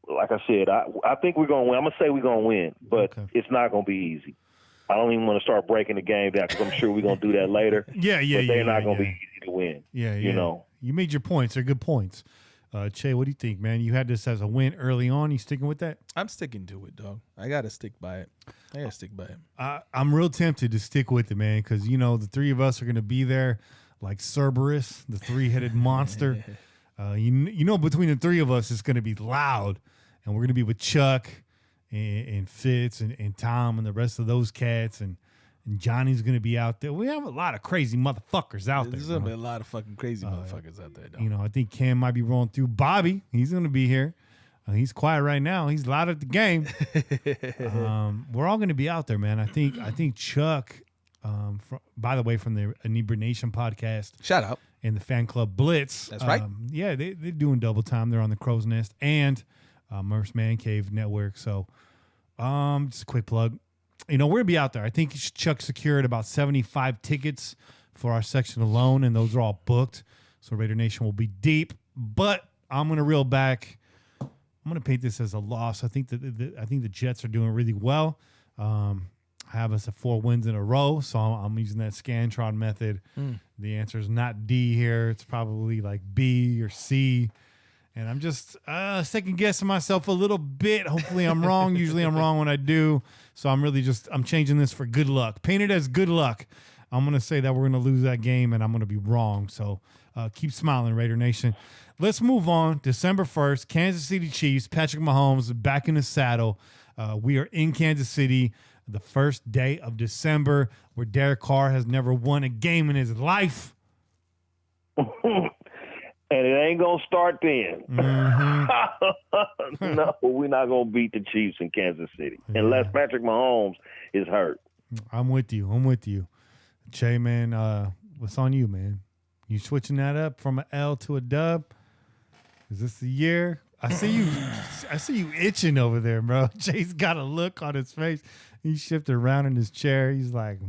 Like I said, I think we're going to win. I'm going to say we're going to win, but it's not going to be easy. I don't even want to start breaking the game down because I'm sure we're going to do that later. But they're not going to be easy to win. You made your points. They're good points. Che, what do you think, man? You had this as a win early on. You sticking with that? I'm sticking to it, dog. I got to stick by it. I'm real tempted to stick with it, man, because, the three of us are going to be there like Cerberus, the three-headed monster. Between the three of us, it's going to be loud. And we're going to be with Chuck and Fitz and Tom and the rest of those cats. And Johnny's going to be out there. We have a lot of crazy motherfuckers out there. There's going to be a lot of fucking crazy motherfuckers out there, dog. I think Cam might be rolling through. Bobby, he's going to be here. He's quiet right now. He's loud at the game. We're all going to be out there, man. I think Chuck, by the way, from the Nation Podcast. Shout out. And the Fan Club Blitz. That's right. They're doing double time. They're on the Crow's Nest and Murph's Man Cave Network. So just a quick plug. We're going to be out there. I think Chuck secured about 75 tickets for our section alone, and those are all booked. So Raider Nation will be deep. But I'm going to reel back. I'm going to paint this as a loss. I think the Jets are doing really well. Have us at 4 wins in a row, so I'm using that Scantron method. The answer is not D here. It's probably like B or C. And I'm just second guessing myself a little bit. Hopefully I'm wrong. Usually I'm wrong when I do. So I'm changing this for good luck. Paint it as good luck. I'm going to say that we're going to lose that game and I'm going to be wrong. So keep smiling, Raider Nation. Let's move on. December 1st, Kansas City Chiefs, Patrick Mahomes back in the saddle. We are in Kansas City the first day of December, where Derek Carr has never won a game in his life. And it ain't going to start then. No, we're not going to beat the Chiefs in Kansas City unless Patrick Mahomes is hurt. I'm with you. Che, man, what's on you, man? You switching that up from an L to a dub? Is this the year? I see you itching over there, bro. Che's got a look on his face. He shifted around in his chair. He's like,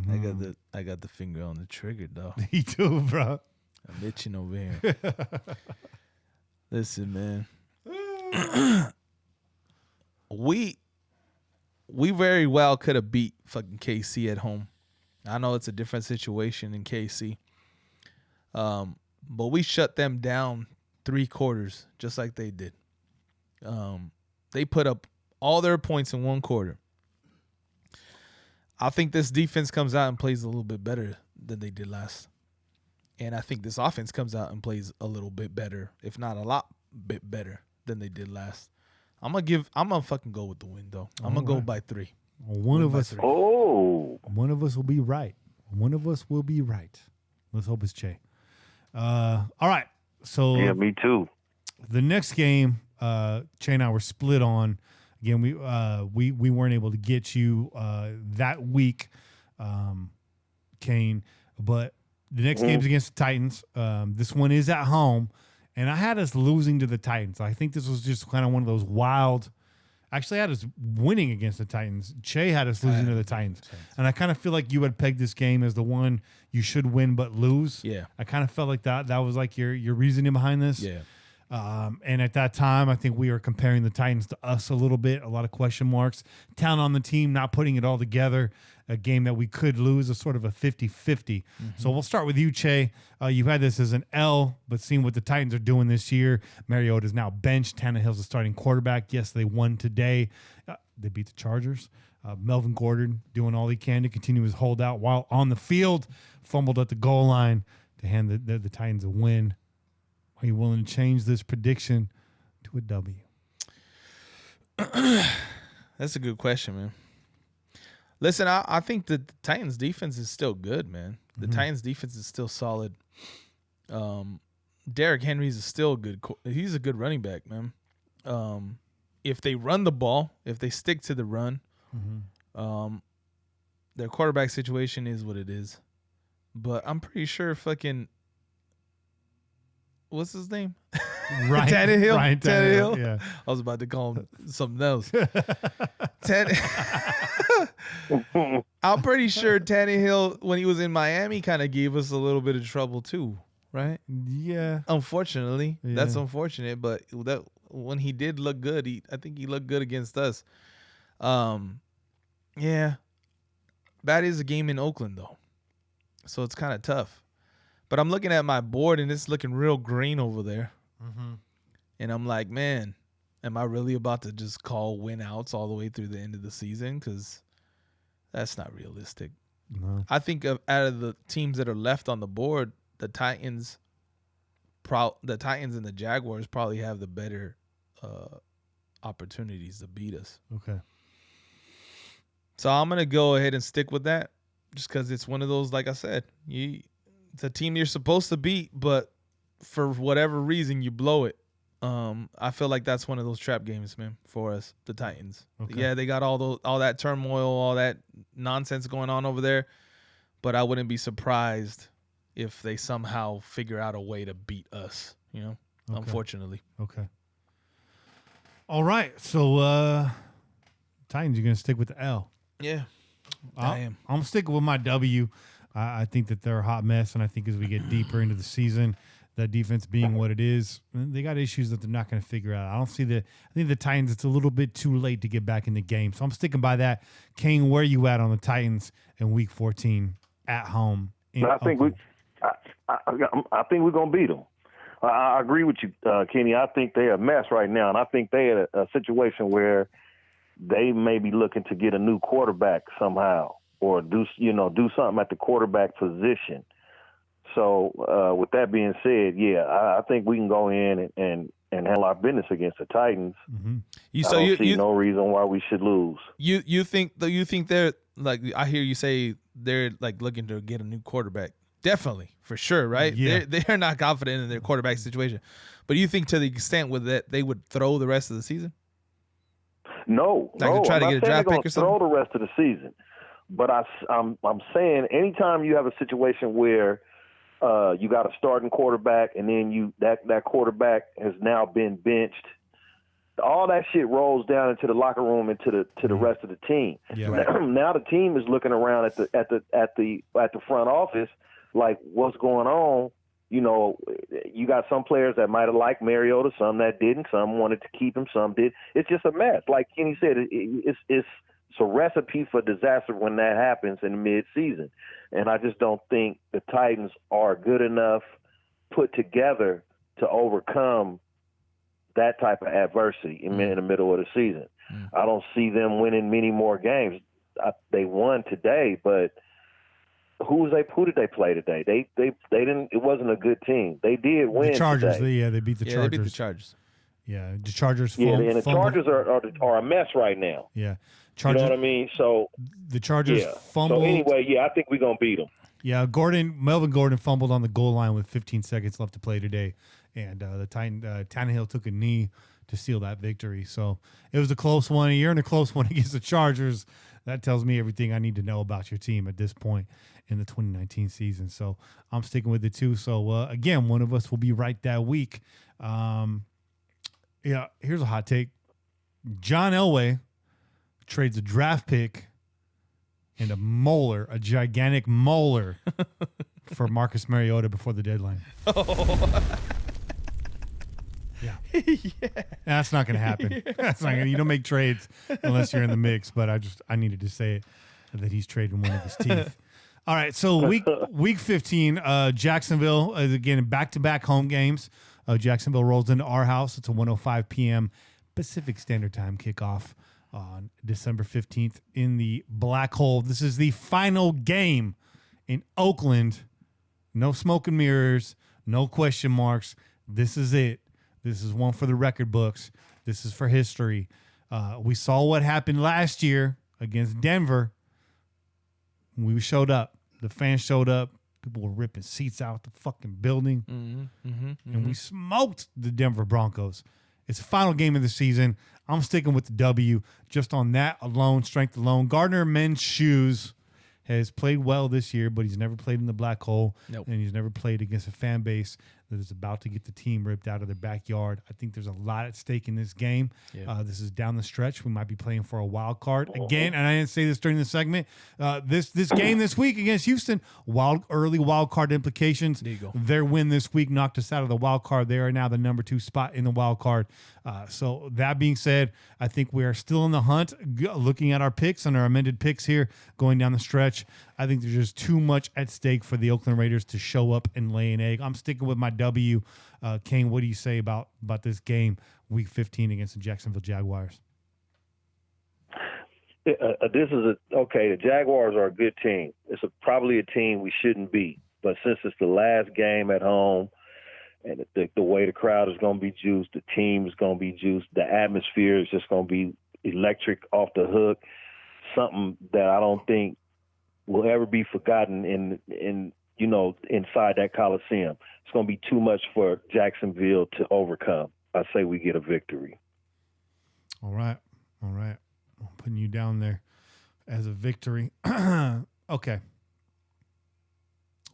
I got the finger on the trigger, though. He too, bro. I'm itching over here. Listen, man. we very well could have beat fucking KC at home. I know it's a different situation in KC. But we shut them down 3 quarters, just like they did. They put up all their points in 1 quarter. I think this defense comes out and plays a little bit better than they did last. And I think this offense comes out and plays a little bit better, if not a lot bit better than they did last. I'm gonna fucking go with the win, though. I'm gonna go by 3. One of us will be right. Let's hope it's Che. All right. So yeah, me too. The next game, Che and I were split on. Again, we weren't able to get you that week, Kane. But the next game's against the Titans. This one is at home, and I had us losing to the Titans. I think this was just kind of one of those wild. Actually, I had us winning against the Titans. Che had us losing to the Titans. And I kind of feel like you had pegged this game as the one you should win but lose. Yeah. I kind of felt like that was like your reasoning behind this. Yeah. And at that time, I think we were comparing the Titans to us a little bit, a lot of question marks. Talent on the team, not putting it all together. A game that we could lose, a sort of a 50-50. So we'll start with you, Che. You had this as an L, but seeing what the Titans are doing this year, Mariota's now benched. Tannehill's the starting quarterback. Yes, they won today. They beat the Chargers. Melvin Gordon doing all he can to continue his holdout while on the field. Fumbled at the goal line to hand the Titans a win. Are you willing to change this prediction to a W? That's a good question, man. Listen, I think the Titans defense is still good, man. The Titans defense is still solid. Derrick Henry's still he's a good running back, man. If they run the ball, if they stick to the run, their quarterback situation is what it is. But I'm pretty sure fucking what's his name? Tannehill. Ryan Tannehill. Yeah. I was about to call him something else. I'm pretty sure Tannehill, when he was in Miami, kind of gave us a little bit of trouble too, right? Yeah. Unfortunately, that's unfortunate. But when he did look good, I think he looked good against us. Yeah, that is a game in Oakland though, so it's kind of tough. But I'm looking at my board, and it's looking real green over there. And I'm like, man, am I really about to just call win outs all the way through the end of the season? Because that's not realistic. No. I think out of the teams that are left on the board, the Titans and the Jaguars probably have the better opportunities to beat us. Okay. So I'm going to go ahead and stick with that just because it's one of those, like I said, it's a team you're supposed to beat, but for whatever reason you blow it. I feel like that's one of those trap games, man, for us, the Titans. Okay. Yeah, they got all that turmoil, all that nonsense going on over there, but I wouldn't be surprised if they somehow figure out a way to beat us, unfortunately. Okay. All right, so Titans, you're going to stick with the L. Yeah, I am. I'm sticking with my W. I think that they're a hot mess, and I think as we get deeper into the season, that defense being what it is, they got issues that they're not going to figure out. I think the Titans, it's a little bit too late to get back in the game. So I'm sticking by that. Kane, where are you at on the Titans in Week 14 at home? I think we're going to beat them. I agree with you, Kenny. I think they're a mess right now, and I think they're in a situation where they may be looking to get a new quarterback somehow, or do something at the quarterback position. So with that being said, yeah, I think we can go in and handle our business against the Titans. Mm-hmm. I don't see no reason why we should lose. You think they're like, I hear you say they're like looking to get a new quarterback. Definitely, for sure, right? Yeah. They're not confident in their quarterback situation. But you think to the extent with that they would throw the rest of the season? No, to try to get a draft pick or something? Throw the rest of the season. But I'm saying anytime you have a situation where you got a starting quarterback and then that quarterback has now been benched, all that shit rolls down into the locker room and to the rest of the team. Yeah, right. Now the team is looking around at the front office like, what's going on? You got some players that might have liked Mariota, some that didn't, some wanted to keep him, some did. It's just a mess. Like Kenny said, it's a recipe for disaster when that happens in mid-season. And I just don't think the Titans are good enough put together to overcome that type of adversity in the middle of the season. I don't see them winning many more games. They won today, but who did they play today? They didn't. It wasn't a good team. They did win. The Chargers. Today. They beat the Chargers. They beat the Chargers. Yeah, the Chargers. And the Chargers are a mess right now. Yeah, Chargers, you know what I mean. So the Chargers fumbled. So anyway, I think we're gonna beat them. Yeah, Melvin Gordon fumbled on the goal line with 15 seconds left to play today, and Tannehill took a knee to seal that victory. So it was a close one. You're in a close one against the Chargers. That tells me everything I need to know about your team at this point in the 2019 season. So I'm sticking with it too. So again, one of us will be right that week. Here's a hot take. John Elway trades a draft pick and a gigantic molar for Marcus Mariota before the deadline. Yeah. That's not going to happen. That's not gonna, you don't make trades unless you're in the mix, but I needed to say it, that he's trading one of his teeth. All right, so week 15, Jacksonville is again back-to-back home games. Jacksonville rolls into our house. It's a 1:05 p.m. Pacific Standard Time kickoff on December 15th in the Black Hole. This is the final game in Oakland. No smoke and mirrors, no question marks. This is it. This is one for the record books. This is for history. We saw what happened last year against Denver. We showed up. The fans showed up. People were ripping seats out the fucking building. And we smoked the Denver Broncos. It's the final game of the season. I'm sticking with the W just on that alone, strength alone. Gardner Minshew's has played well this year, but he's never played in the Black Hole. Nope. And he's never played against a fan base that is about to get the team ripped out of their backyard. I think there's a lot at stake in this game. Yeah. This is down the stretch. We might be playing for a wild card again. And I didn't say this during the segment. This game this week against Houston, early wild card implications. There you go. Their win this week knocked us out of the wild card. They are now the number 2 spot in the wild card. So that being said, I think we are still in the hunt. Looking at our picks and our amended picks here going down the stretch, I think there's just too much at stake for the Oakland Raiders to show up and lay an egg. I'm sticking with my W. Kane, what do you say about this game, Week 15 against the Jacksonville Jaguars? This is the Jaguars are a good team. It's probably a team we shouldn't beat, but since it's the last game at home, and the way the crowd is going to be juiced, the team is going to be juiced, the atmosphere is just going to be electric off the hook. Something that I don't think will ever be forgotten in inside that Coliseum. It's going to be too much for Jacksonville to overcome. I say we get a victory. All right. I'm putting you down there as a victory. Okay.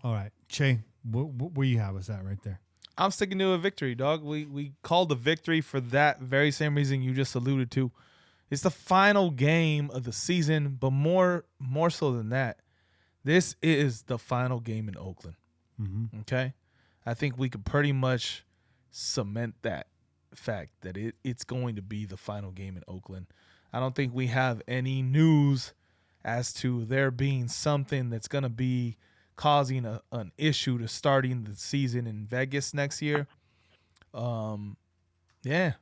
All right. Che, where you have us at right there? I'm sticking to a victory, dog. We called a victory for that very same reason you just alluded to. It's the final game of the season, but more so than that, this is the final game in Oakland. Mm-hmm. Okay? I think we could pretty much cement that fact that it's going to be the final game in Oakland. I don't think we have any news as to there being something that's going to be causing an issue to starting the season in Vegas next year. Yeah.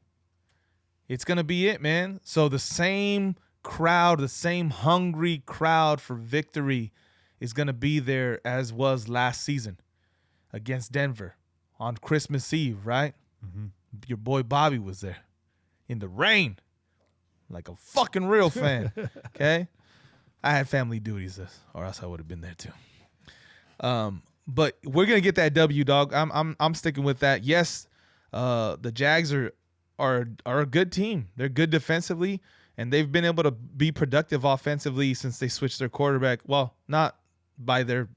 It's going to be it, man. So the same crowd, the same hungry crowd for victory is going to be there as was last season against Denver on Christmas Eve, right? Mm-hmm. Your boy Bobby was there in the rain like a fucking real fan, okay? I had family duties, or else I would have been there too. But we're going to get that W, dog. I'm sticking with that. Yes, the Jags are a good team. They're good defensively, and they've been able to be productive offensively since they switched their quarterback. Well, not by their,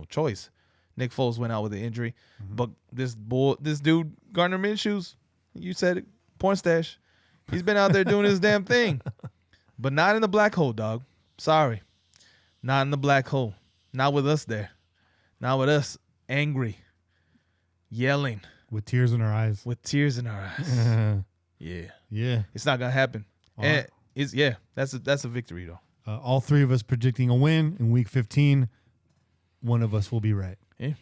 choice. Nick Foles went out with an injury, but this dude Gardner Minshew's, you said it, porn stash. He's been out there doing his damn thing, but not in the Black Hole, dog. Sorry, not in the Black Hole. Not with us there. Not with us angry, yelling. With tears in our eyes. Yeah. It's not going to happen. And right. That's a victory, though. All three of us predicting a win in Week 15. One of us will be right. Yeah.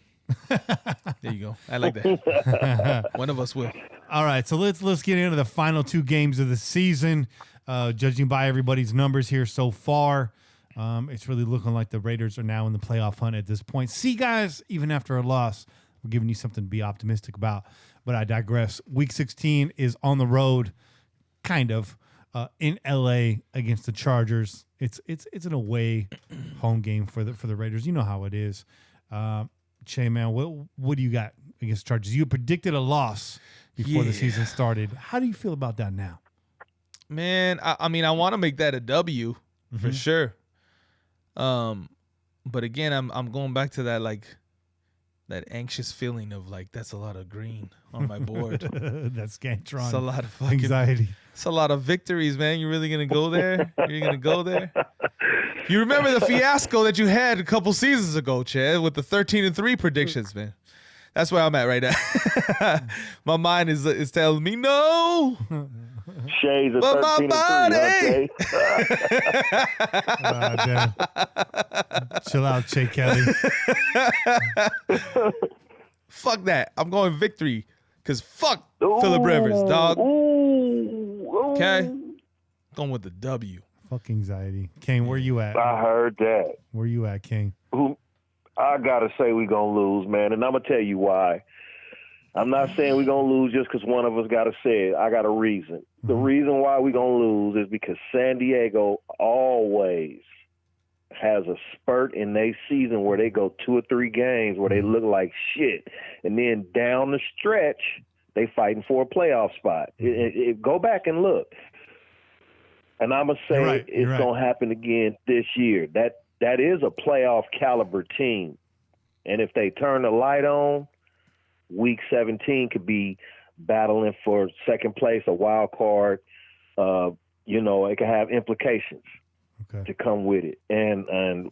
There you go. I like that. One of us will. All right, so let's get into the final 2 games of the season. Judging by everybody's numbers here so far, it's really looking like the Raiders are now in the playoff hunt at this point. See, guys, even after a loss, we're giving you something to be optimistic about. But I digress. Week 16 is on the road, kind of, in L.A. against the Chargers. It's an away home game for the Raiders. You know how it is. Che, man, what do you got against the Chargers? You predicted a loss before the season started. How do you feel about that now? Man, I mean, I want to make that a W for sure. But again, I'm going back to that anxious feeling of that's a lot of green on my board. That's Scantron. It's a lot of fucking anxiety. It's a lot of victories, man. You really gonna go there? You're gonna go there? You remember the fiasco that you had a couple seasons ago, Chad, with the 13-3 predictions, man. That's where I'm at right now. My mind is telling me no. Shades of But 13 my and 3, huh, Jay? Damn. Chill out, Jay Kelly. Fuck that. I'm going victory. Because fuck Phillip Rivers, dog. Okay? Going with the W. Fuck anxiety. Kane, where you at? I heard that. Where you at, Kane? I got to say we going to lose, man, and I'm going to tell you why. I'm not saying we're going to lose just because one of us got to say it. I got a reason. The reason why we're going to lose is because San Diego always has a spurt in their season where they go 2 or 3 games where they look like shit. And then down the stretch, they fighting for a playoff spot. Go back and look. And I'm going to say it's going to happen again this year. That is a playoff caliber team. And if they turn the light on, Week 17 could be battling for second place, a wild card. It could have implications to come with it. And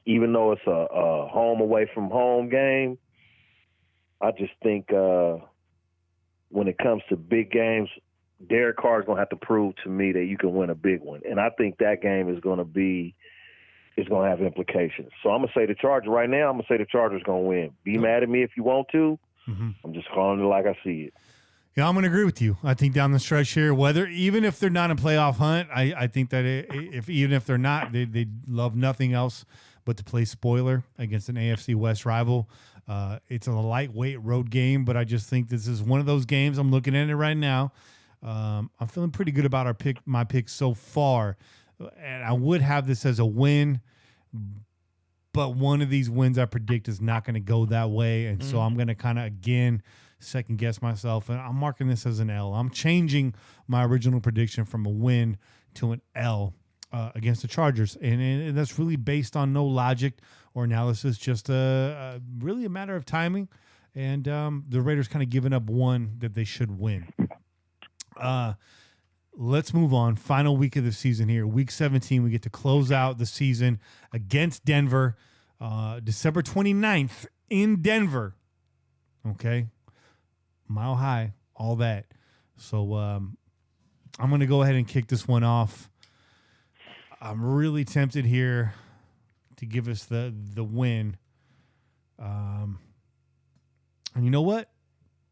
even though it's a home away from home game, I just think when it comes to big games, Derek Carr's going to have to prove to me that you can win a big one. And I think that game is going to have implications. So I'm going to say the Chargers right now. I'm going to say the Chargers going to win. Be mad at me if you want to. I'm just calling it like I see it. Yeah, I'm going to agree with you. I think down the stretch here, even if they're not in playoff hunt, I think that even if they're not, they love nothing else but to play spoiler against an AFC West rival. It's a lightweight road game, but I just think this is one of those games. I'm looking at it right now. I'm feeling pretty good about my pick so far. And I would have this as a win, but one of these wins I predict is not going to go that way. And so I'm going to kind of, again, second guess myself. And I'm marking this as an L. I'm changing my original prediction from a win to an L against the Chargers. And that's really based on no logic or analysis, just really a matter of timing. And the Raiders kind of giving up one that they should win. Let's move on. Final week of the season here. Week 17, we get to close out the season against Denver, December 29th in Denver. Okay. Mile High, all that. So I'm going to go ahead and kick this one off. I'm really tempted here to give us the win. And you know what?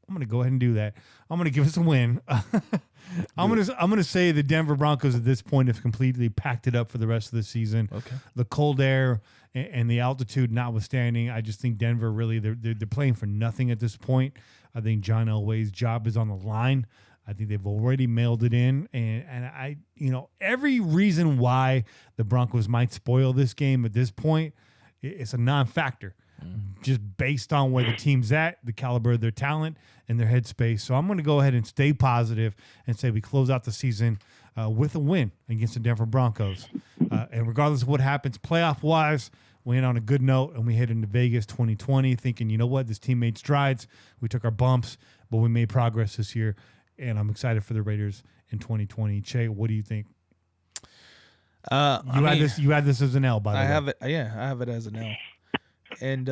I'm going to go ahead and do that. I'm going to give us a win. I'm going to say the Denver Broncos at this point have completely packed it up for the rest of the season. Okay. The cold air and the altitude notwithstanding, I just think Denver really they're playing for nothing at this point. I think John Elway's job is on the line. I think they've already mailed it in, and I every reason why the Broncos might spoil this game at this point, it's a non-factor. Just based on where the team's at, the caliber of their talent, and their headspace. So I'm going to go ahead and stay positive and say we close out the season with a win against the Denver Broncos. And regardless of what happens playoff-wise, we end on a good note, and we head into Vegas 2020 thinking, you know what, this team made strides. We took our bumps, but we made progress this year, and I'm excited for the Raiders in 2020. Che, what do you think? You had this as an L, by the way. I have it. Yeah, I have it as an L. And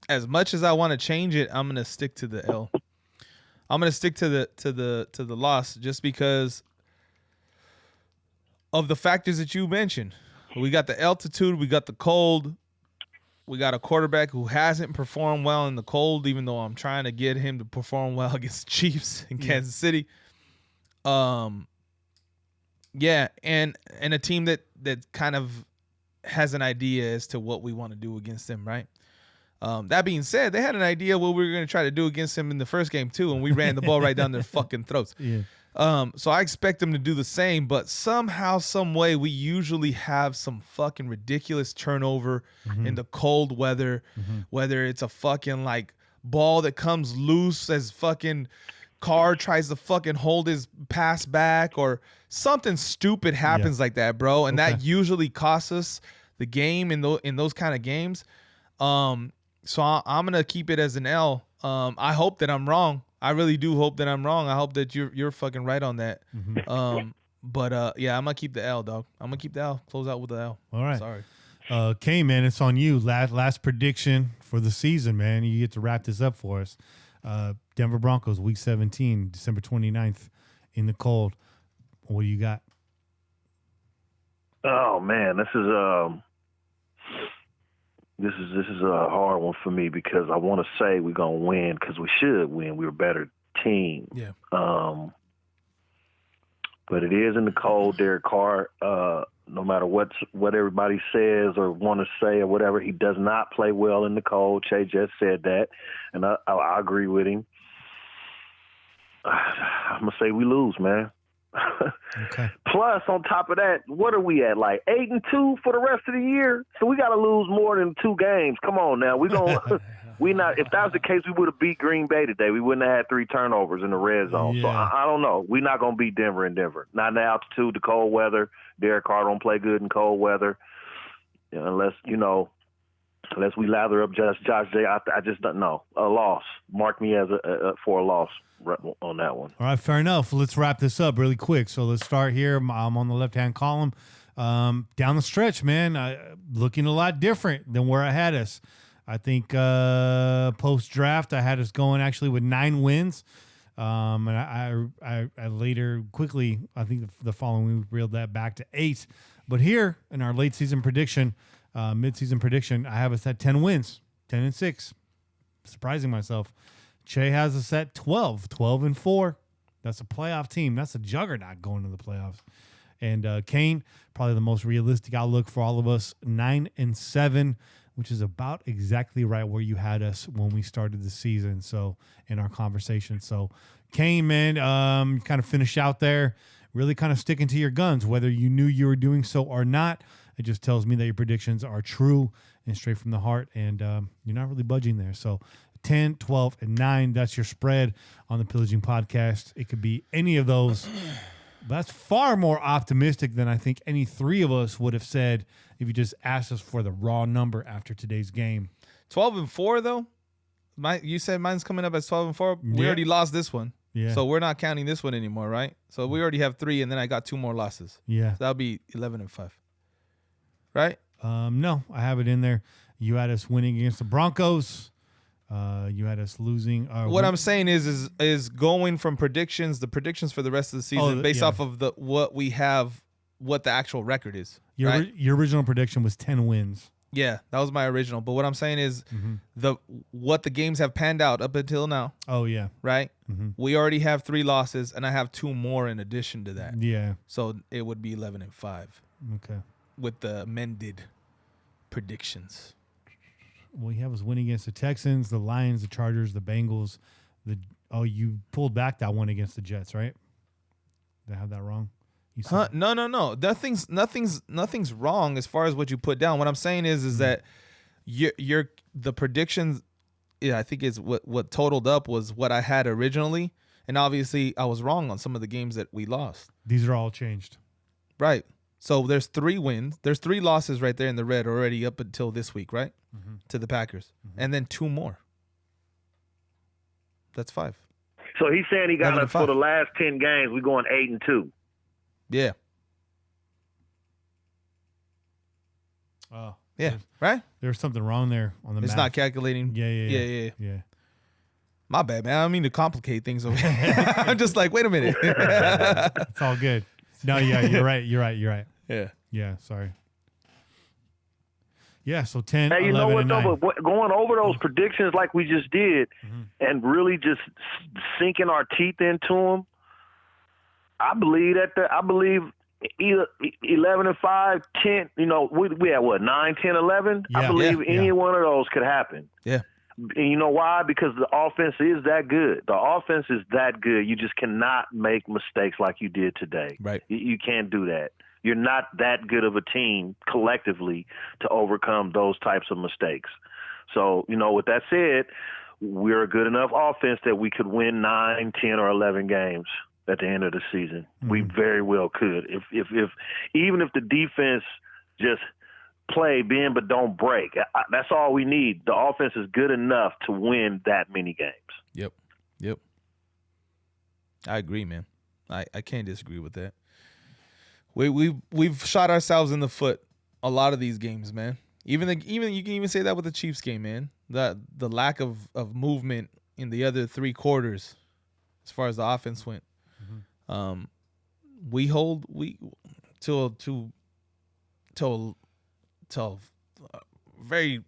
as much as I want to change it, I'm gonna stick to the L. I'm gonna stick to the loss just because of the factors that you mentioned. We got the altitude, we got the cold, we got a quarterback who hasn't performed well in the cold, even though I'm trying to get him to perform well against the Chiefs in Kansas City. Yeah, and a team that kind of has an idea as to what we want to do against them, right? That being said, they had an idea what we were going to try to do against them in the first game too, and we ran the ball right down their fucking throats. Yeah. So I expect them to do the same, but somehow, some way, we usually have some fucking ridiculous turnover in the cold weather, whether it's a fucking like ball that comes loose as fucking Carr tries to fucking hold his pass back or something stupid happens like that, bro. And that usually costs us the game in those kind of games. So I'm going to keep it as an L. I hope that I'm wrong. I really do hope that I'm wrong. I hope that you're fucking right on that. But yeah, I'm going to keep the L, dog. I'm going to keep the L. Close out with the L. All right. Sorry. Kane, man, it's on you. Last prediction for the season, man. You get to wrap this up for us. Denver Broncos, Week 17, December 29th, in the cold. What do you got? Oh man, this is a hard one for me because I want to say we're gonna win because we should win. We're a better team. Yeah. But it is in the cold. Derek Carr, no matter what everybody says or want to say or whatever, he does not play well in the cold. Che just said that, and I agree with him. I'm gonna say we lose, man. Okay. Plus, on top of that, what are we at? Like 8-2 for the rest of the year? So we got to lose more than 2 games. Come on now, we not. If that was the case, we would have beat Green Bay today. We wouldn't have had 3 turnovers in the red zone. Yeah. So I don't know. We're not gonna beat Denver in Denver. Not in the altitude, the cold weather. Derek Carr don't play good in cold weather, unless we lather up Josh J. I just don't know. A loss. Mark me as for a loss on that one. All right, fair enough. Let's wrap this up really quick. So let's start here. I'm on the left-hand column. Down the stretch, man, looking a lot different than where I had us. I think post-draft, I had us going actually with 9 wins. And I later quickly, I think the following week, reeled that back to 8. But here in our late-season prediction, mid-season prediction, I have us at 10 wins, 10-6. Surprising myself. Che has us at 12-4. That's a playoff team. That's a juggernaut going to the playoffs. And Kane, probably the most realistic outlook for all of us, 9-7, which is about exactly right where you had us when we started the season. So in our conversation. So Kane, man, kind of finish out there, really kind of sticking to your guns, whether you knew you were doing so or not. It just tells me that your predictions are true and straight from the heart, and you're not really budging there. So 10, 12, and 9, that's your spread on the Pillaging Podcast. It could be any of those. But that's far more optimistic than I think any 3 of us would have said if you just asked us for the raw number after today's game. 12-4 though. You said mine's coming up as 12-4. We Yeah. already lost this one. Yeah. So we're not counting this one anymore, right? So we already have 3, and then I got 2 more losses. Yeah. So that'll be 11-5. Right? No, I have it in there. You had us winning against the Broncos. You had us losing. What I'm saying is going from the predictions for the rest of the season based off of what we have, what the actual record is. Your original prediction was 10 wins. Yeah, that was my original. But what I'm saying is what the games have panned out up until now. Oh, yeah. Right? Mm-hmm. We already have 3 losses, and I have 2 more in addition to that. Yeah. So it would be 11-5. Okay. With the amended predictions. Well, you have us winning against the Texans, the Lions, the Chargers, the Bengals. You pulled back that one against the Jets, right? Did I have that wrong? No. Nothing's wrong as far as what you put down. What I'm saying is that the predictions. Yeah, I think is what totaled up was what I had originally, and obviously I was wrong on some of the games that we lost. These are all changed, right? So there's 3 wins. There's 3 losses right there in the red already up until this week, right? Mm-hmm. To the Packers. Mm-hmm. And then 2 more. That's 5. So he's saying he got us for the last 10 games. We're going 8-2. Yeah. Oh. Yeah. Right? There's something wrong there on the math. It's not calculating. Yeah. My bad, man. I don't mean to complicate things over here. I'm just like, wait a minute. It's all good. No, yeah, you're right. Yeah, sorry. Yeah, so 10, hey, you 11, know what, and though? 9. But going over those predictions like we just did and really just sinking our teeth into them, I believe either 11-5, 10, we had what, 9, 10, 11? Yeah, I believe any one of those could happen. Yeah. And you know why? Because the offense is that good. The offense is that good. You just cannot make mistakes like you did today. Right. You can't do that. You're not that good of a team collectively to overcome those types of mistakes. So, with that said, we're a good enough offense that we could win 9, 10, or 11 games at the end of the season. Mm-hmm. We very well could. Even if the defense just play, bend, but don't break. That's all we need. The offense is good enough to win that many games. Yep. I agree, man. I can't disagree with that. We've shot ourselves in the foot a lot of these games, man. Even you can even say that with the Chiefs game, man. The lack of movement in the other 3 quarters, as far as the offense went. We hold till a very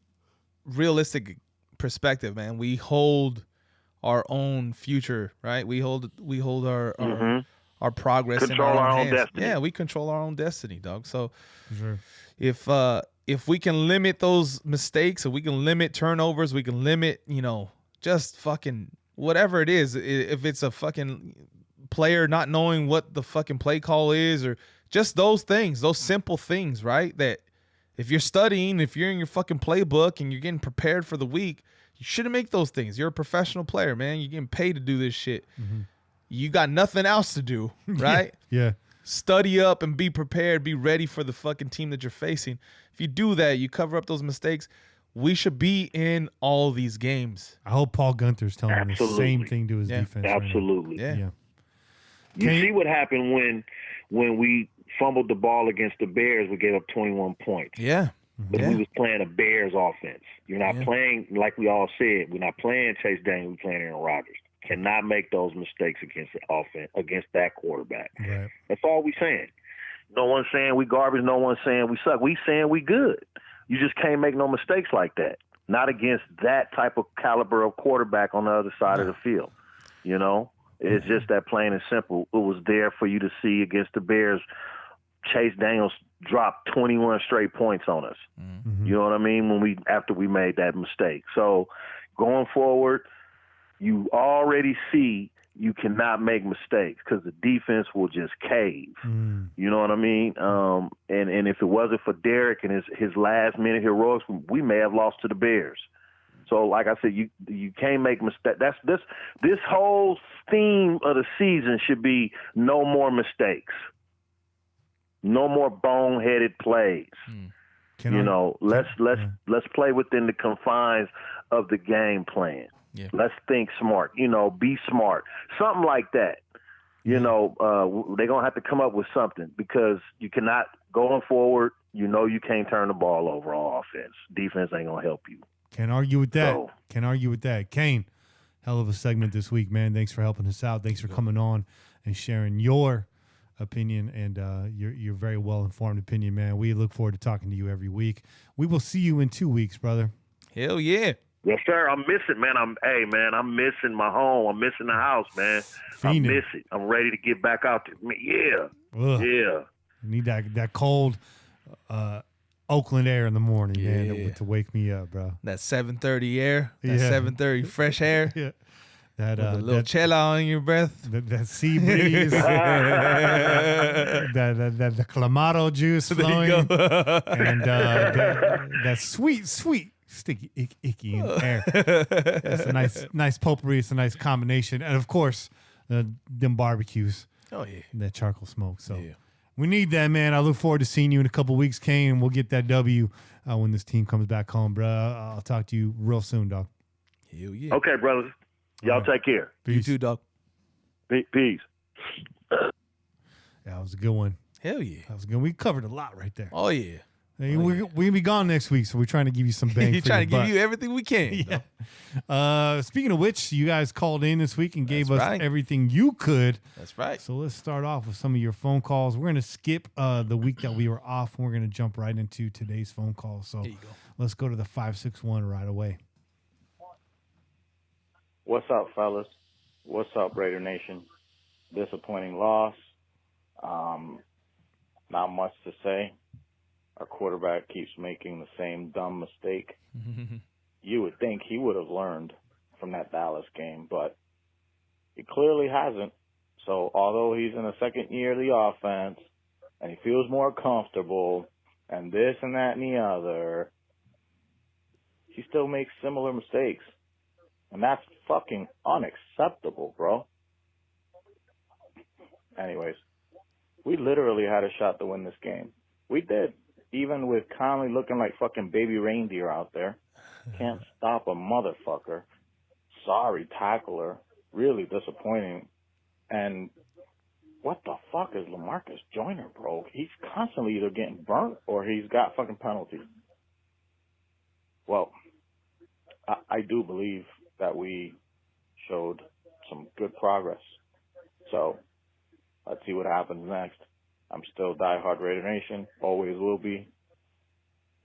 realistic perspective, man. We hold our own future, right? We hold our progress Control in our our own own hands. destiny. Yeah, we control our own destiny, dog. So Sure. if we can limit those mistakes, if we can limit turnovers, we can limit, just fucking whatever it is. If it's a fucking player not knowing what the fucking play call is, or just those things, those simple things, right? That if you're studying, if you're in your fucking playbook and you're getting prepared for the week, you shouldn't make those things. You're a professional player, man. You're getting paid to do this shit. You got nothing else to do, right? Yeah. Study up and be prepared. Be ready for the fucking team that you're facing. If you do that, you cover up those mistakes. We should be in all these games. I hope Paul Gunther's telling him the Absolutely. same thing to his defense. right now. Absolutely. Yeah. You see what happened when we fumbled the ball against the Bears, we gave up 21 points. Yeah. But we was playing a Bears offense. You're not playing, like we all said, we're not playing Chase Daniel, we're playing Aaron Rodgers. Cannot make those mistakes against the offense, against that quarterback. Right. That's all we saying. No one's saying we garbage, no one's saying we suck. We saying we good. You just can't make no mistakes like that. Not against that type of caliber of quarterback on the other side of the field. It's just that plain and simple. It was there for you to see against the Bears. Chase Daniels dropped 21 straight points on us. You know what I mean? After we made that mistake. So going forward, you already see you cannot make mistakes because the defense will just cave. You know what I mean? And if it wasn't for Derek and his last minute heroics, we may have lost to the Bears. So, like I said, you can't make mistakes. That's this whole theme of the season should be no more no more boneheaded plays. Let's play within the confines of the game plan. Yeah. Let's think smart. Be smart. Something like that. They're gonna have to come up with something because you cannot going forward. You can't turn the ball over on offense. Defense ain't gonna help you. Can't argue with that. So- Can't argue with that. Kane, hell of a segment this week, man. Thanks for helping us out. Thanks for coming on and sharing your opinion and your very well-informed opinion, man. We look forward to talking to you every week. We will see you in 2 weeks, brother. Hell yeah. Yes, sir. I'm missing, man. I'm missing my home. I'm missing the house, man. I Fiending. miss it. I'm ready to get back out there. Yeah. Ugh. Yeah. I need that cold Oakland air in the morning, man, Yeah. to wake me up, bro. That 7:30 air, that Yeah. 7:30 fresh air, Yeah. That with a little chela on your breath. that sea breeze, that the clamato juice There you flowing, go. and that sweet, sticky, icky in the air. It's a nice potpourri. It's a nice combination, and of course, them barbecues, Oh yeah. and that charcoal smoke. So Yeah. we need that, man. I look forward to seeing you in a couple weeks, Kane, and we'll get that W when this team comes back home, bro. I'll talk to you real soon, dog. Hell yeah. Okay, brothers. Y'all take care. You too, dog. Peace. Yeah, that was a good one. Hell yeah. That was good. We covered a lot right there. Oh yeah. Hey, we're gonna be gone next week, so we're trying to give you some bang. He's for trying to your give buck. you everything we can. Yeah. Speaking of which, you guys called in this week and gave That's us right. everything you could. That's right. So let's start off with some of your phone calls. We're gonna skip the week that we were off, and we're gonna jump right into today's phone call. So There you go. let's go to the 561 right away. What's up, fellas? What's up, Raider Nation? Disappointing loss. Not much to say. Our quarterback keeps making the same dumb mistake. You would think he would have learned from that Dallas game, but he clearly hasn't. So although he's in the second year of the offense and he feels more comfortable and this and that and the other, he still makes similar mistakes. And that's fucking unacceptable, bro. Anyways, we literally had a shot to win this game. We did. Even with Conley looking like fucking baby reindeer out there. Can't stop a motherfucker. Sorry, tackler. Really disappointing. And what the fuck is LaMarcus Joyner, bro? He's constantly either getting burnt or he's got fucking penalties. Well, I do believe that we showed some good progress. So let's see what happens next. I'm still diehard Raider Nation, always will be.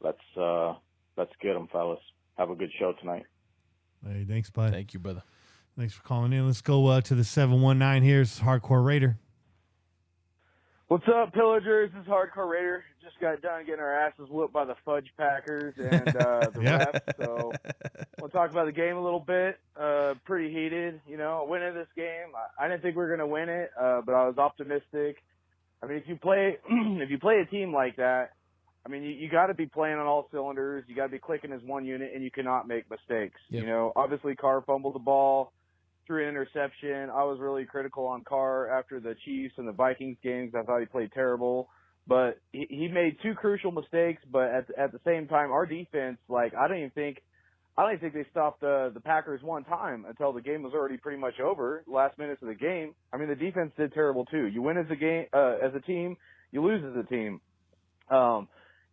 Let's get them, fellas. Have a good show tonight. Hey, thanks, bud. Thank you, brother. Thanks for calling in. Let's go to the 719 here. It's Hardcore Raider. What's up, Pillagers? This is Hardcore Raider. Just got done getting our asses whooped by the Fudge Packers and the refs. So we'll talk about the game a little bit. Pretty heated. You know, winning this game, I didn't think we were going to win it, but I was optimistic. I mean, if you play a team like that, I mean, you got to be playing on all cylinders. You got to be clicking as one unit, and you cannot make mistakes. Yep. You know, obviously Carr fumbled the ball, threw an interception. I was really critical on Carr after the Chiefs and the Vikings games. I thought he played terrible, but he made two crucial mistakes. But at the same time, our defense, like, I don't even think they stopped the Packers one time until the game was already pretty much over. Last minutes of the game. I mean, the defense did terrible too. You win as a team, you lose as a team.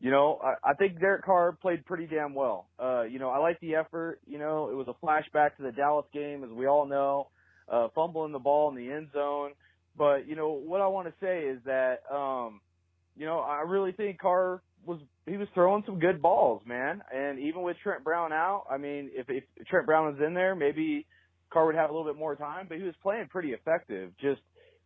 You know, I think Derek Carr played pretty damn well. You know, I like the effort. You know, it was a flashback to the Dallas game, as we all know, fumbling the ball in the end zone. But, you know, what I want to say is that, you know, I really think Carr was throwing some good balls, man. And even with Trent Brown out, I mean, if Trent Brown was in there, maybe Carr would have a little bit more time, but he was playing pretty effective. Just,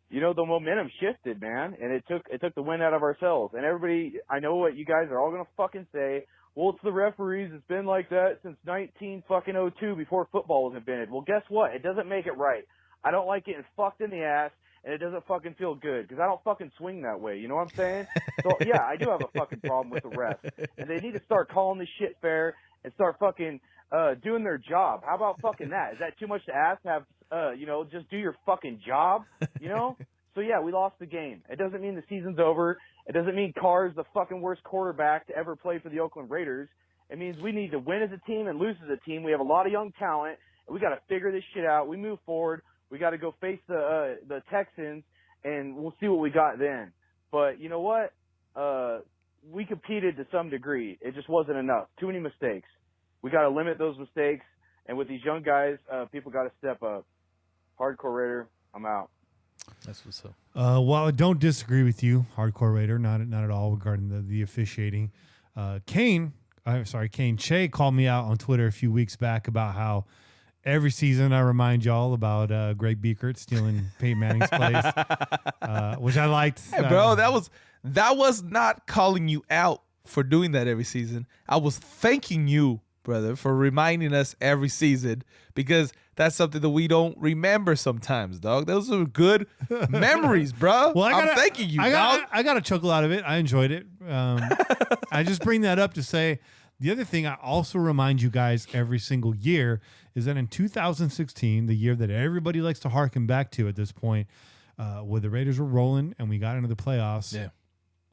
you know, the momentum shifted, man, and it took the wind out of ourselves. And everybody, I know what you guys are all going to fucking say. Well, it's the referees. It's been like that since 1902 before football was invented. Well, guess what? It doesn't make it right. I don't like getting fucked in the ass, and it doesn't fucking feel good because I don't fucking swing that way. You know what I'm saying? So, yeah, I do have a fucking problem with the refs. And they need to start calling this shit fair and start fucking doing their job. How about fucking that? Is that too much to ask? Have, you know, just do your fucking job, you know? So, yeah, we lost the game. It doesn't mean the season's over. It doesn't mean Carr's the fucking worst quarterback to ever play for the Oakland Raiders. It means we need to win as a team and lose as a team. We have a lot of young talent, and we got to figure this shit out. We move forward. We got to go face the Texans, and we'll see what we got then. But you know what? We competed to some degree. It just wasn't enough. Too many mistakes. We got to limit those mistakes, and with these young guys, people got to step up. Hardcore Raider, I'm out. That's what's up. Well, I don't disagree with you, Hardcore Raider, not at all regarding the officiating. Kane Che called me out on Twitter a few weeks back about how every season I remind y'all about Greg Biekert stealing Peyton Manning's place, which I liked. Hey, bro, that was not calling you out for doing that every season. I was thanking you, brother, for reminding us every season because that's something that we don't remember sometimes, dog. Those are good memories, bro. Well, I'm thanking you, dog. I got a chuckle out of it. I enjoyed it. I just bring that up to say the other thing I also remind you guys every single year is that in 2016, the year that everybody likes to harken back to at this point, where the Raiders were rolling and we got into the playoffs,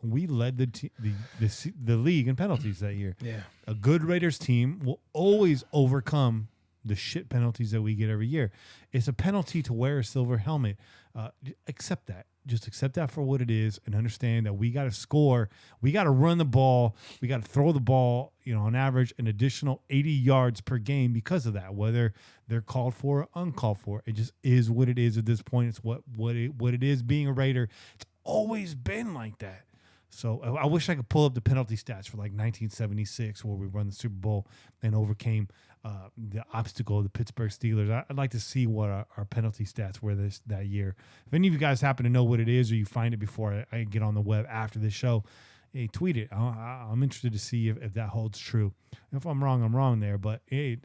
we led the league in penalties that year. Yeah, a good Raiders team will always overcome the shit penalties that we get every year. It's a penalty to wear a silver helmet. Accept that. Just accept that for what it is and understand that we got to score. We got to run the ball. We got to throw the ball, you know, on average, an additional 80 yards per game because of that, whether they're called for or uncalled for. It just is what it is at this point. It's what it is being a Raider. It's always been like that. So I wish I could pull up the penalty stats for like 1976 where we won the Super Bowl and overcame the obstacle of the Pittsburgh Steelers. I'd like to see what our penalty stats were that year. If any of you guys happen to know what it is or you find it before I get on the web after this show, hey, tweet it. I'm interested to see if that holds true. If I'm wrong, I'm wrong there. But hey,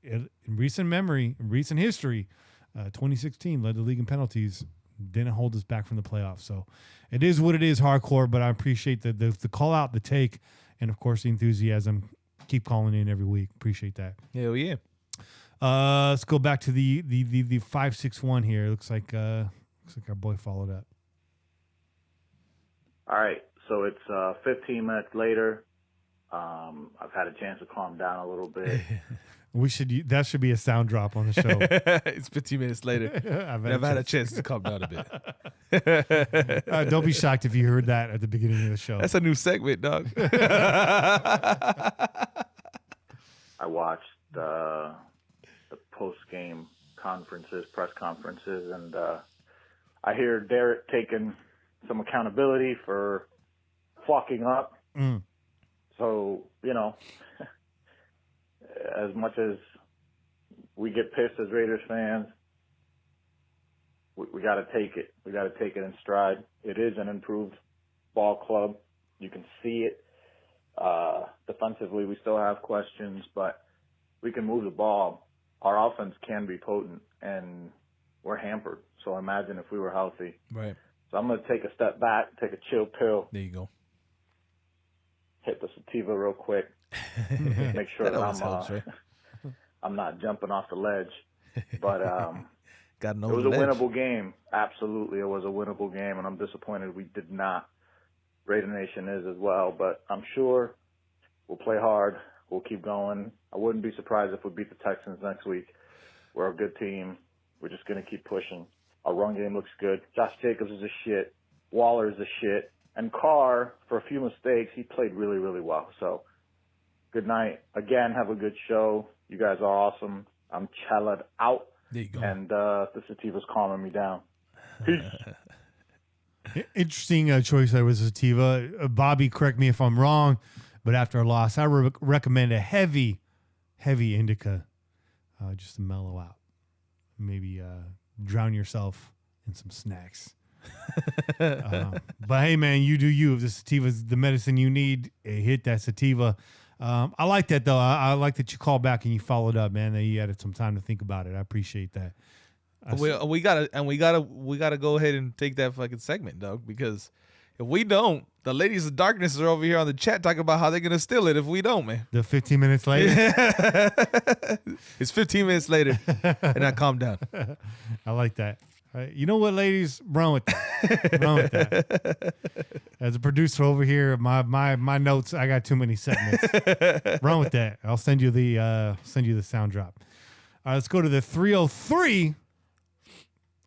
in recent memory, in recent history, 2016 led the league in penalties. Didn't hold us back from the playoffs. So it is what it is, hardcore, but I appreciate the call out, the take, and of course the enthusiasm. Keep calling in every week. Appreciate that. Hell yeah. Let's go back to the 561 here. Looks like our boy followed up. All right. So it's 15 minutes later. I've had a chance to calm down a little bit. That should be a sound drop on the show. It's 15 minutes later. I've had a chance to calm down a bit. Don't be shocked if you heard that at the beginning of the show. That's a new segment, dog. I watched the post-game press conferences, and I hear Derek taking some accountability for fucking up. So, as much as we get pissed as Raiders fans, we got to take it. We got to take it in stride. It is an improved ball club. You can see it. Defensively, we still have questions, but we can move the ball. Our offense can be potent, and we're hampered. So imagine if we were healthy. Right. So I'm going to take a step back, take a chill pill. There you go. Hit the sativa real quick. Make sure that I'm not jumping off the ledge. But it was a winnable game. Absolutely, it was a winnable game, and I'm disappointed we did not. Raider Nation is as well, but I'm sure we'll play hard. We'll keep going. I wouldn't be surprised if we beat the Texans next week. We're a good team. We're just going to keep pushing. Our run game looks good. Josh Jacobs is a shit. Waller is a shit. And Carr, for a few mistakes, he played really, really well. So, good night. Again, have a good show. You guys are awesome. I'm chilled out. There you go. And the sativa's calming me down. Peace. Interesting choice there was sativa. Bobby, correct me if I'm wrong, but after a loss, I recommend a heavy indica just to mellow out. Maybe drown yourself in some snacks. But hey, man, you do you. If the sativa's the medicine you need, hit that sativa. I like that though. I like that you called back and you followed up, man. That you had some time to think about it. I appreciate that. We gotta go ahead and take that fucking segment, dog. Because if we don't, the ladies of darkness are over here on the chat talking about how they're gonna steal it if we don't, man. The 15 minutes later. It's 15 minutes later, and I calm down. I like that. You know what, ladies? Run with that. Run with that. As a producer over here, my notes, I got too many segments. Run with that. I'll send you the sound drop. All right, let's go to the 303.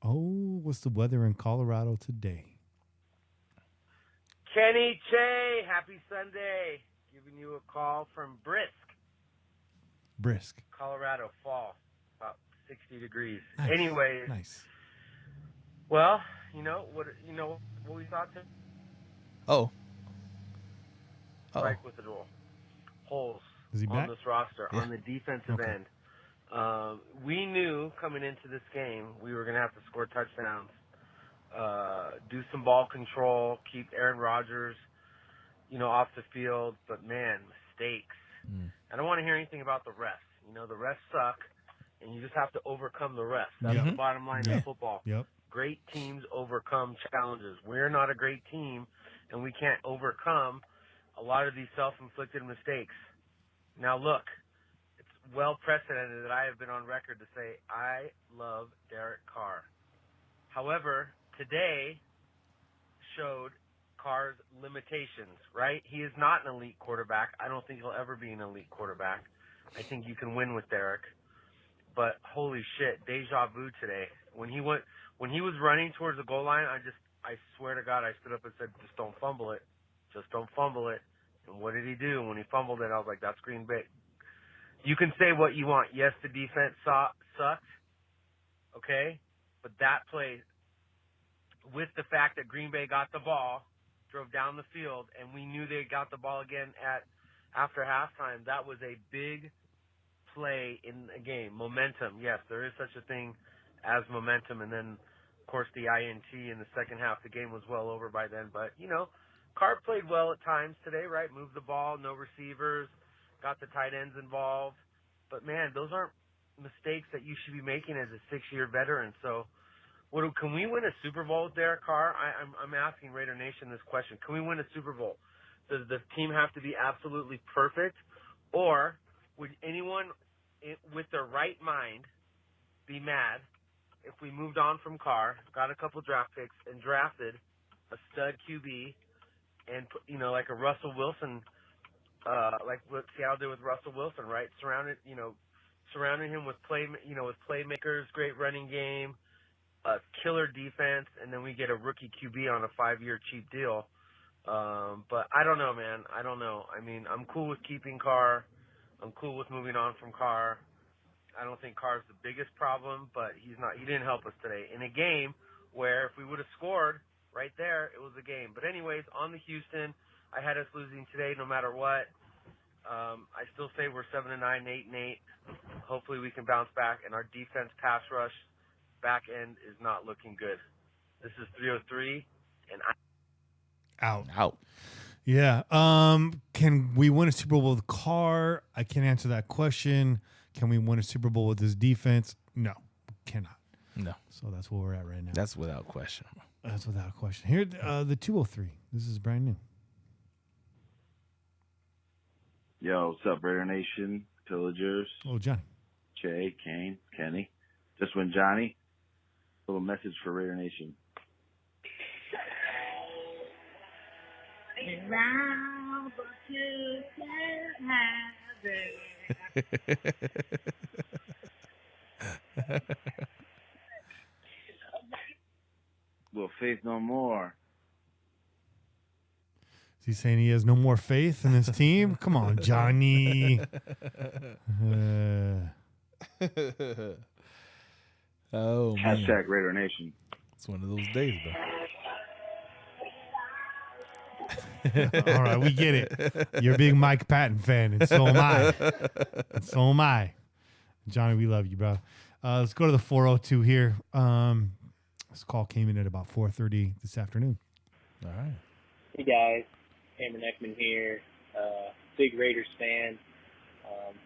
Oh, what's the weather in Colorado today? Kenny Che, happy Sunday. Giving you a call from Brisk. Colorado, fall, about 60 degrees. Nice. Anyways. Nice. Well, what we thought to strike with the holes on this roster on the defensive end. We knew coming into this game we were going to have to score touchdowns, do some ball control, keep Aaron Rodgers, off the field. But man, mistakes. I don't want to hear anything about the refs. The refs suck, and you just have to overcome the refs. That's the bottom line of football. Yep. Great teams overcome challenges. We're not a great team, and we can't overcome a lot of these self-inflicted mistakes. Now, look, it's well precedented that I have been on record to say I love Derek Carr. However, today showed Carr's limitations, right? He is not an elite quarterback. I don't think he'll ever be an elite quarterback. I think you can win with Derek. But holy shit, deja vu today. When he was running towards the goal line, I swear to God, I stood up and said, just don't fumble it. Just don't fumble it. And what did he do? When he fumbled it, I was like, that's Green Bay. You can say what you want. Yes, the defense sucked. Okay? But that play, with the fact that Green Bay got the ball, drove down the field, and we knew they got the ball again after halftime, that was a big play in a game. Momentum. Yes, there is such a thing as momentum. And then, of course, the INT in the second half, the game was well over by then. But, Carr played well at times today, right? Moved the ball, no receivers, got the tight ends involved. But, man, those aren't mistakes that you should be making as a 6-year veteran. So, can we win a Super Bowl with Derek Carr? I'm asking Raider Nation this question. Can we win a Super Bowl? Does the team have to be absolutely perfect? Or would anyone with their right mind be mad if we moved on from Carr, got a couple draft picks, and drafted a stud QB and, like a Russell Wilson, like what Seattle did with Russell Wilson, right? Surrounded, surrounding him with playmakers, great running game, a killer defense, and then we get a rookie QB on a 5-year cheap deal. But I don't know, man. I don't know. I mean, I'm cool with keeping Carr. I'm cool with moving on from Carr. I don't think Carr's the biggest problem, but he didn't help us today in a game where if we would have scored right there, it was a game. But anyways, on the Houston, I had us losing today no matter what. I still say we're 7-9, 8-8. Hopefully we can bounce back, and our defense pass rush back end is not looking good. This is 303, and Out. Yeah. Can we win a Super Bowl with Carr? I can't answer that question. Can we win a Super Bowl with this defense? No, cannot. No. So that's where we're at right now. That's without question. That's without question. Here, the 203. This is brand new. Yo, what's up, Raider Nation, Pillagers, Oh, Johnny. Jay, Kane, Kenny. Just when Johnny, little message for Raider Nation. Well, faith no more. Is he saying he has no more faith in his team? Come on, Johnny. Oh, man. Hashtag Raider Nation. It's one of those days, though. All right, we get it. You're a big Mike Patton fan, and so am I. And so am I. Johnny, we love you, bro. Let's go to the 402 here. This call came in at about 4:30 this afternoon. All right. Hey, guys. Cameron Eckman here. Big Raiders fan.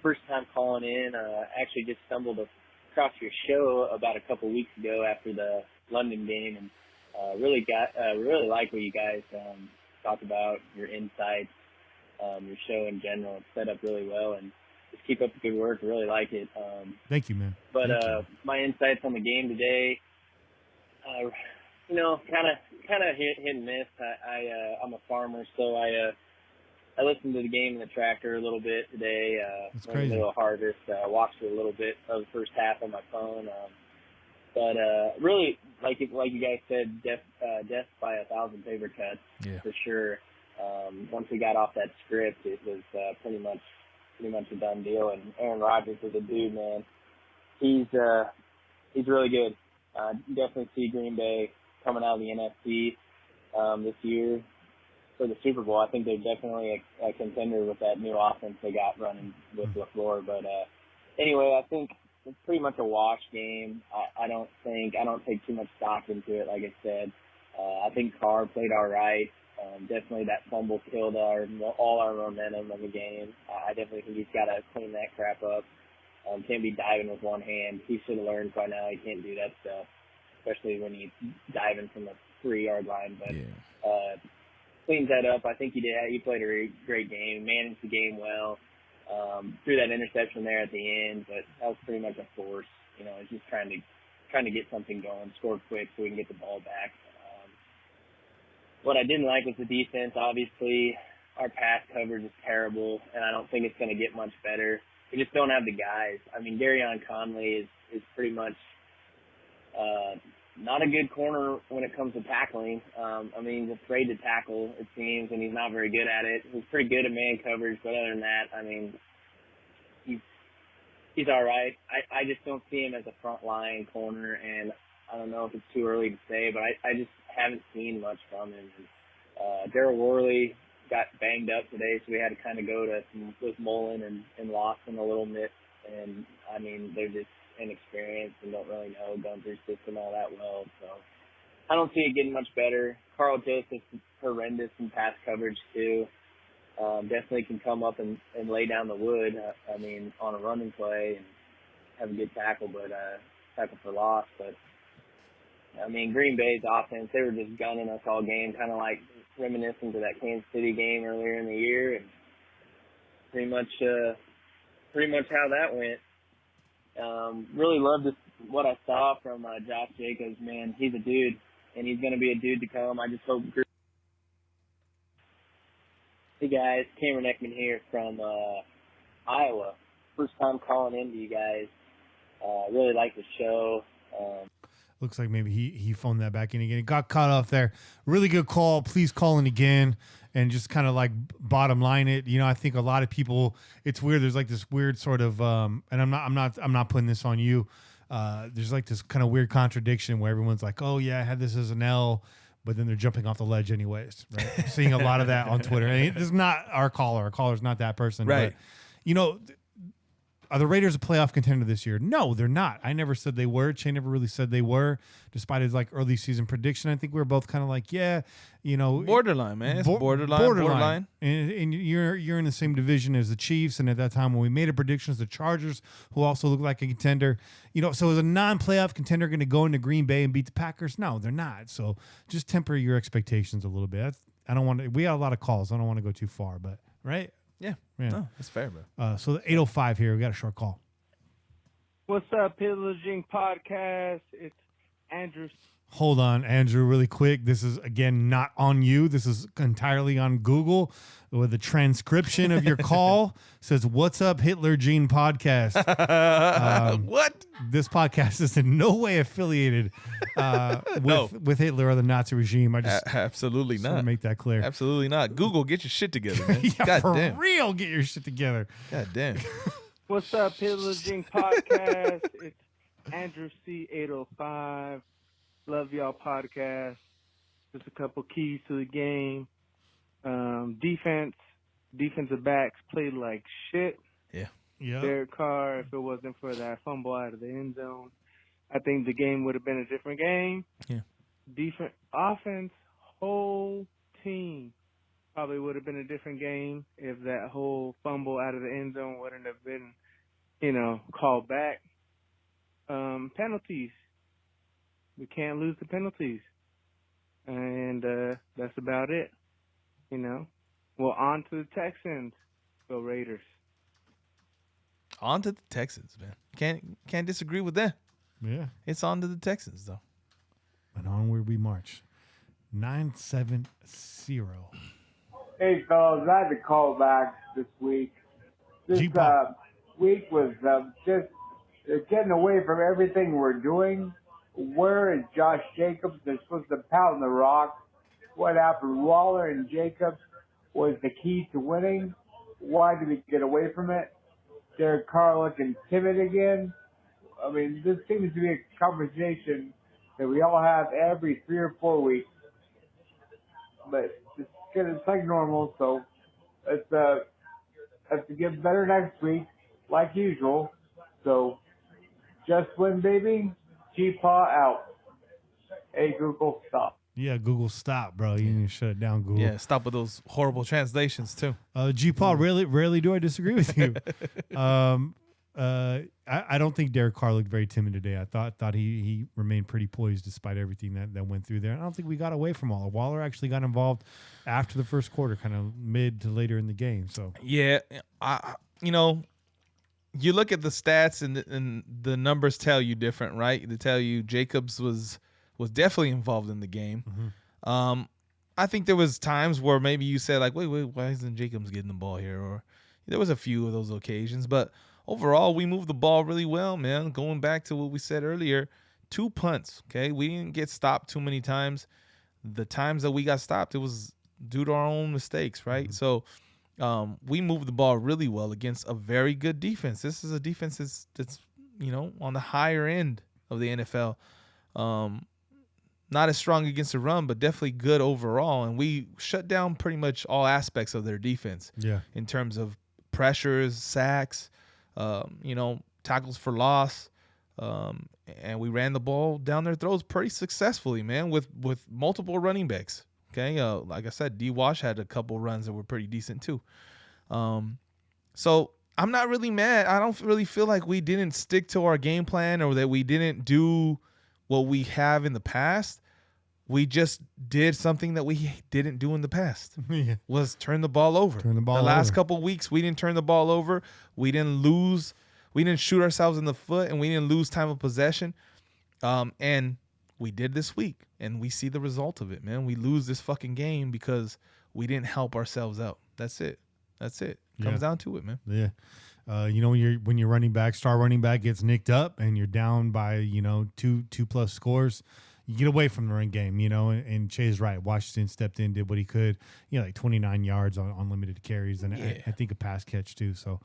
First time calling in. Actually just stumbled across your show about a couple weeks ago after the London game, and really like what you guys talk about, your insights, your show in general. It's set up really well, and just keep up the good work. I really like it. Thank you, man. But my insights on the game today, kind of hit and miss. I'm a farmer, so I listened to the game in the tractor a little bit today. That's in crazy. the middle of harvest. Watched it a little bit of the first half on my phone. But really, like you guys said, death by 1,000 paper cuts, for sure. Once we got off that script, it was pretty much a done deal. And Aaron Rodgers is a dude, man. He's really good. Definitely see Green Bay coming out of the NFC this year for the Super Bowl. I think they're definitely a contender with that new offense they got running with LaFleur. But anyway, I think it's pretty much a wash game. I don't take too much stock into it. Like I said, I think Carr played all right. Definitely that fumble killed all our momentum in the game. I definitely think he's got to clean that crap up. Can't be diving with one hand. He should have learned by now he can't do that stuff, especially when he's diving from the 3-yard line. But cleans that up. I think he did. He played a great game, managed the game well. Threw that interception there at the end, but that was pretty much a force. It's just trying to get something going, score quick so we can get the ball back. What I didn't like was the defense. Obviously, our pass coverage is terrible, and I don't think it's going to get much better. We just don't have the guys. I mean, Darion Conley is pretty much not a good corner when it comes to tackling. He's afraid to tackle, it seems, and he's not very good at it. He's pretty good at man coverage, but other than that, he's all right. I just don't see him as a front line corner, and I don't know if it's too early to say, but I just haven't seen much from him. Darryl Worley got banged up today, so we had to kind of go with Mullen and Lawson a little bit. And, they're just inexperienced and don't really know Gunther's system all that well. So I don't see it getting much better. Carl Joseph's horrendous in pass coverage, too. Definitely can come up and lay down the wood, on a running play and have a good tackle, but tackle for loss. But, Green Bay's offense, they were just gunning us all game, kind of like reminiscent to that Kansas City game earlier in the year, and pretty much how that went. Really loved what I saw from Josh Jacobs, man. He's a dude, and he's going to be a dude to come. I just hope. Hey guys, Cameron Eckman here from Iowa. first time calling in to you guys. Really like the show. Looks like maybe he phoned that back in again. It got caught off there. Really good call. Please call in again and just kind of like bottom line it. You know, I think a lot of people, it's weird. There's like this weird sort of, and I'm not putting this on you. There's like this kind of weird contradiction where everyone's like, oh yeah, I had this as an L, but then they're jumping off the ledge anyways. Right? Seeing a lot of that on Twitter. And it's not our caller. Our caller's not that person. Right. But, you know, are the Raiders a playoff contender this year? No, they're not. I never said they were. Che never really said they were, despite his like early season prediction. I think we were both kind of like, yeah, you know, borderline, man. It's borderline. And you're in the same division as the Chiefs. And at that time when we made a prediction, the Chargers, who also look like a contender, you know, so is a non-playoff contender going to go into Green Bay and beat the Packers? No, they're not. So just temper your expectations a little bit. I don't want to. We got a lot of calls. I don't want to go too far, but right. Yeah. No, that's fair, bro. So the 805 here, we got a short call. What's up, Pillaging Podcast? It's Andrew. Hold on, Andrew, really quick. This is, again, not on you. This is entirely on Google, where the transcription of your call says, "What's up, Hitler Gene Podcast?" What? This podcast is in no way affiliated with Hitler or the Nazi regime. I just absolutely want not. to make that clear. Absolutely not. Google, get your shit together, man. Yeah, God for damn. real, get your shit together. God damn. What's up, Pillaging Podcast? It's Andrew C805. Love y'all podcast. Just a couple keys to the game. Defensive backs played like shit. Yeah. Derek Carr, if it wasn't for that fumble out of the end zone, I think the game would have been a different game. Yeah. Offense, whole team probably would have been a different game if that whole fumble out of the end zone wouldn't have been, called back. Penalties. We can't lose the penalties. And that's about it. Well, on to the Texans. Go Raiders. On to the Texans, man. Can't disagree with that. Yeah. It's on to the Texans, though. And onward we march. 970. Hey, fellas, I had to call back this week. This week was just getting away from everything we're doing. Where is Josh Jacobs? They're supposed to pound the rock. What happened? Waller and Jacobs was the key to winning. Why did we get away from it? Derek Carr looking timid again. I mean, this seems to be a conversation that we all have every 3 or 4 weeks. But it's like normal, so let's have to get better next week, like usual. So just win, baby. G-Paw out. Hey, Google, stop. Yeah, Google, stop, bro. You need to shut it down, Google. Yeah, stop with those horrible translations, too. G-Paw, rarely do I disagree with you. I don't think Derek Carr looked very timid today. I thought he remained pretty poised despite everything that went through there. I don't think we got away from Waller. Waller actually got involved after the first quarter, kind of mid to later in the game. So yeah, you look at the stats and the numbers tell you different, right? They tell you Jacobs was definitely involved in the game. Mm-hmm. I think there was times where maybe you said like, wait, why isn't Jacobs getting the ball here? Or there was a few of those occasions, but overall we moved the ball really well, man. Going back to what we said earlier, 2 punts, okay? We didn't get stopped too many times. The times that we got stopped, it was due to our own mistakes, right? Mm-hmm. So we moved the ball really well against a very good defense. This is a defense that's on the higher end of the NFL. Not as strong against the run, but definitely good overall. And we shut down pretty much all aspects of their defense. Yeah. In terms of pressures, sacks, tackles for loss. And we ran the ball down their throats pretty successfully, man, with multiple running backs. Okay, like I said, D. Wash had a couple runs that were pretty decent too. So I'm not really mad. I don't really feel like we didn't stick to our game plan or that we didn't do what we have in the past. We just did something that we didn't do in the past. Yeah. Was turn the ball over. The last couple of weeks, we didn't turn the ball over. We didn't lose. We didn't shoot ourselves in the foot, and we didn't lose time of possession. And we did this week, and we see the result of it, man. We lose this fucking game because we didn't help ourselves out. That's it. Comes down to it, man. Yeah. When your running back, star running back gets nicked up and you're down by, two plus scores, you get away from the run game, and Chay's right. Washington stepped in, did what he could, like 29 yards on limited carries, and I think a pass catch too. So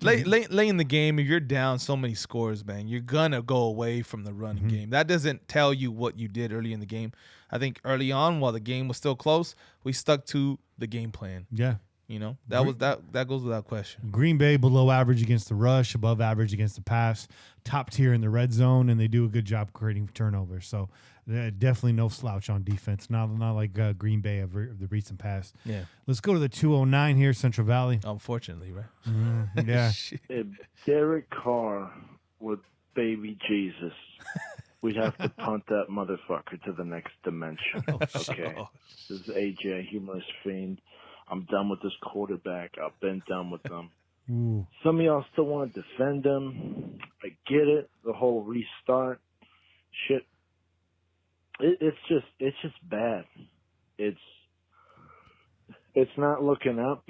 late in the game, if you're down so many scores, man, you're gonna go away from the running game. That doesn't tell you what you did early in the game. I think early on, while the game was still close, we stuck to the game plan. Yeah. That goes without question. Green Bay below average against the rush, above average against the pass, top tier in the red zone, and they do a good job creating turnovers. So definitely no slouch on defense. Not like Green Bay of the recent past. Yeah. Let's go to the 209 here, Central Valley. Unfortunately, right? Yeah. If Derek Carr with baby Jesus, we'd have to punt that motherfucker to the next dimension. Okay. This is AJ, humorous fiend. I'm done with this quarterback. I've been done with them. Ooh. Some of y'all still want to defend him. I get it. The whole restart shit. It's just bad. It's not looking up.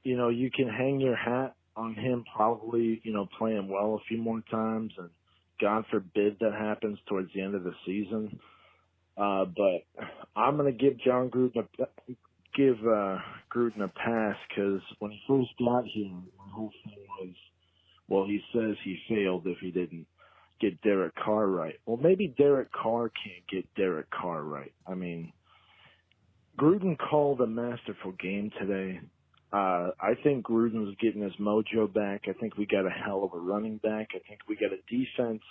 You can hang your hat on him probably, playing well a few more times, and God forbid that happens towards the end of the season. But I'm going to give Gruden a pass, because when he first got here, my whole thing was, well, he says he failed if he didn't get Derek Carr right. Well, maybe Derek Carr can't get Derek Carr right. I mean, Gruden called a masterful game today. I think Gruden's getting his mojo back. I think we got a hell of a running back. I think we got a defense.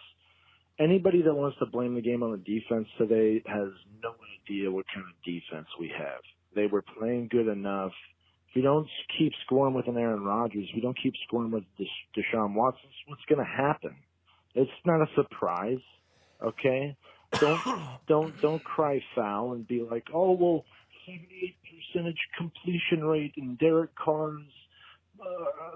Anybody that wants to blame the game on the defense today has no idea what kind of defense we have. They were playing good enough. If we don't keep scoring with an Aaron Rodgers, if we don't keep scoring with Deshaun Watson, what's going to happen? It's not a surprise, okay? Don't cry foul and be like, oh, well, 78% completion rate and Derek Carr's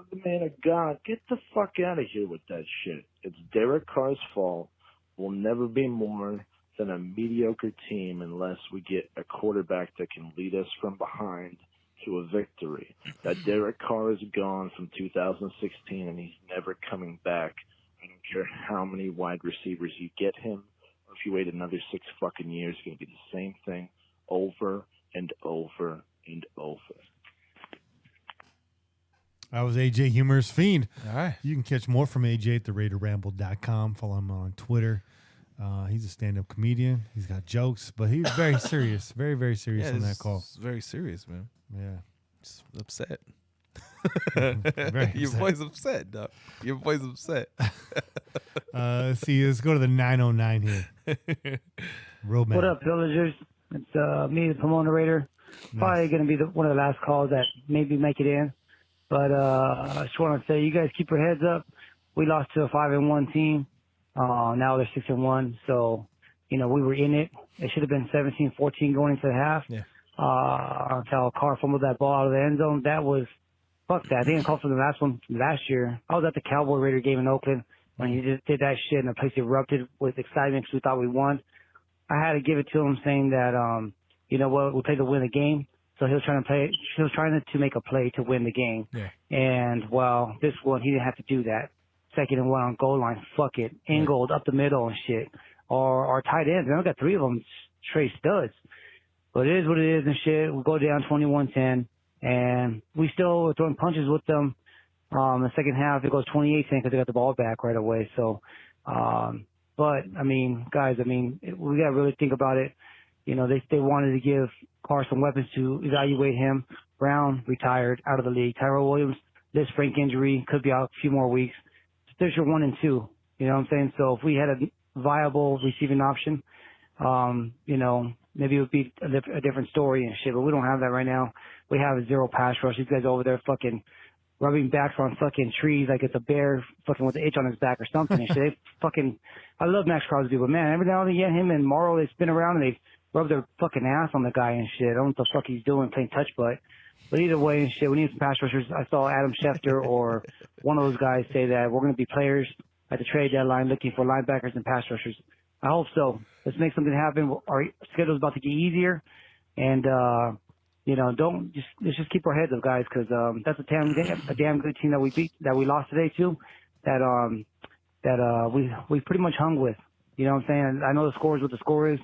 the man of God. Get the fuck out of here with that shit. It's Derek Carr's fault. We'll never be more than a mediocre team unless we get a quarterback that can lead us from behind to a victory. That Derek Carr is gone from 2016, and he's never coming back. I don't care how many wide receivers you get him, or if you wait another 6 fucking years, it's going to be the same thing over and over and over. That was AJ Humorous Fiend. All right. You can catch more from AJ at theraiderramble.com. Follow him on Twitter. He's a stand-up comedian. He's got jokes, but he's very serious, very, very serious on that call. Very serious, man. Yeah. Just upset. Your boy's upset, dog. Your boy's upset. Let's go to the 909 here. Roadman. What up, Pillagers? It's me, the promoter Raider. Probably going to be one of the last calls that maybe make it in. But I just want to say, you guys keep your heads up. We lost to a 5-1 team. Now they're 6-1. So, we were in it. It should have been 17-14 going into the half. Yeah. Until Carr fumbled that ball out of the end zone. That was, fuck that. They didn't call for the last one last year. I was at the Cowboy Raider game in Oakland when he just did that shit and the place erupted with excitement because we thought we won. I had to give it to him saying that, we'll play to win the game. So he was trying to make a play to win the game. Yeah. And, this one, he didn't have to do that. 2nd and 1 on goal line. Fuck it. Angled up the middle and shit. Or our tight ends. I got 3 of them straight studs. But it is what it is and shit. We'll go down 21-10. And we still were throwing punches with them. The second half, it goes 28-10 because they got the ball back right away. So, but, guys, we got to really think about it. They wanted to give Carr some weapons to evaluate him. Brown retired out of the league. Tyrell Williams, this frank injury, could be out a few more weeks. There's your 1 and 2. You know what I'm saying? So if we had a viable receiving option, maybe it would be a different story and shit, but we don't have that right now. We have a 0 pass rush. These guys over there fucking rubbing backs on fucking trees like it's a bear fucking with an itch on his back or something and shit. I love Max Crosby, but man, every now and then, him and Morrow, they spin around and they rub their fucking ass on the guy and shit. I don't know what the fuck he's doing playing touch butt. But either way and shit, we need some pass rushers. I saw Adam Schefter or one of those guys say that we're going to be players at the trade deadline looking for linebackers and pass rushers. I hope so. Let's make something happen. Our schedule's about to get easier. And, let's just keep our heads up, guys, because that's a damn good team that we lost today too. That we pretty much hung with. You know what I'm saying? I know the score is what the score is,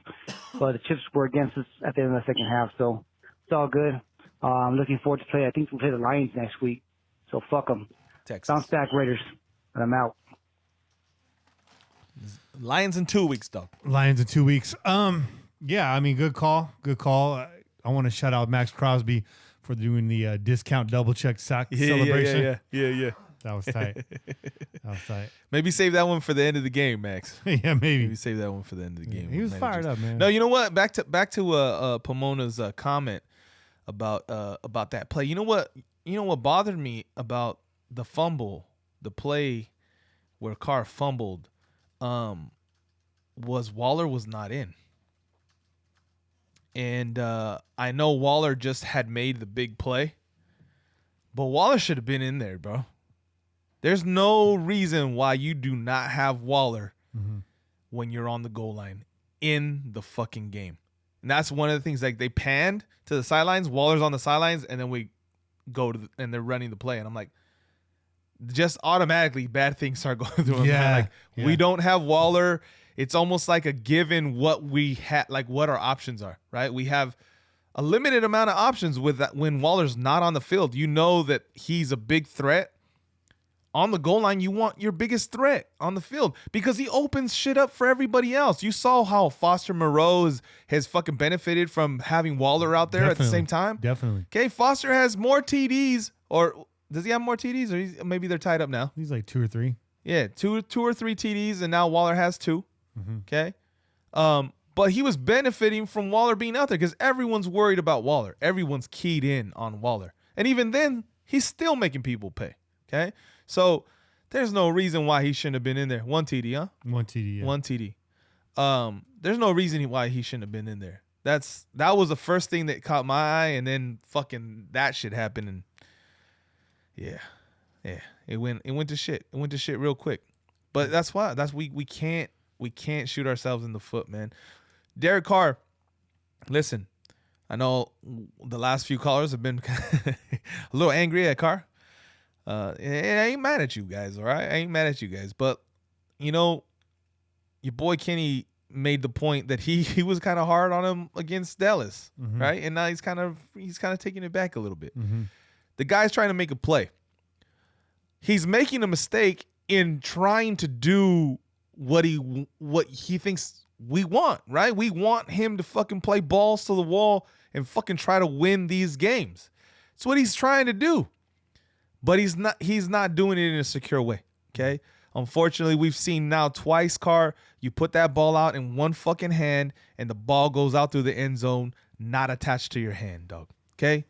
but the chips were against us at the end of the second half, so it's all good. I'm looking forward to play. I think we'll play the Lions next week, so fuck them. Bounce back, Raiders, and I'm out. Lions in 2 weeks, though. Lions in 2 weeks. Yeah, I mean, good call. Good call. I want to shout out Max Crosby for doing the discount double check sack celebration. Yeah. That was tight. Maybe save that one for the end of the game, Max. Yeah, maybe save that one for the end of the game. He was fired up, man. No, you know what? Back to Pomona's comment about that play. You know what bothered me about the fumble, the play where Carr fumbled, was Waller was not in. And I know Waller just had made the big play, but Waller should have been in there, bro. There's no reason why you do not have Waller when you're on the goal line in the fucking game. And that's one of the things, like, they panned to the sidelines, Waller's on the sidelines, and then we go to and they're running the play. And I'm like, just automatically bad things start going through him. We don't have Waller. It's almost like a given what we had, like what our options are, right? We have a limited amount of options with that when Waller's not on the field. You know that he's a big threat. On the goal line, you want your biggest threat on the field because he opens shit up for everybody else. You saw how Foster Moreau has fucking benefited from having Waller out there at the same time. Definitely. Okay, Foster has more TDs, or does he have more TDs, or maybe they're tied up now? He's like 2 or 3. Yeah, two or three TDs, and now Waller has 2. Okay, but he was benefiting from Waller being out there because everyone's worried about Waller. Everyone's keyed in on Waller, and even then, he's still making people pay. Okay. So there's no reason why he shouldn't have been in there. 1 TD, huh? 1 TD, yeah. 1 TD. There's no reason why he shouldn't have been in there. That was the first thing that caught my eye, and then fucking that shit happened, and yeah, it went to shit. It went to shit real quick. But that's why we can't shoot ourselves in the foot, man. Derek Carr, listen, I know the last few callers have been a little angry at Carr. I ain't mad at you guys, all right? I ain't mad at you guys. But, your boy Kenny made the point that he was kind of hard on him against Dallas, right? And now he's kind of taking it back a little bit. The guy's trying to make a play. He's making a mistake in trying to do what he thinks we want, right? We want him to fucking play balls to the wall and fucking try to win these games. That's what he's trying to do. But he's not doing it in a secure way, okay? Unfortunately, we've seen now twice, Carr, you put that ball out in one fucking hand and the ball goes out through the end zone, not attached to your hand, dog, okay?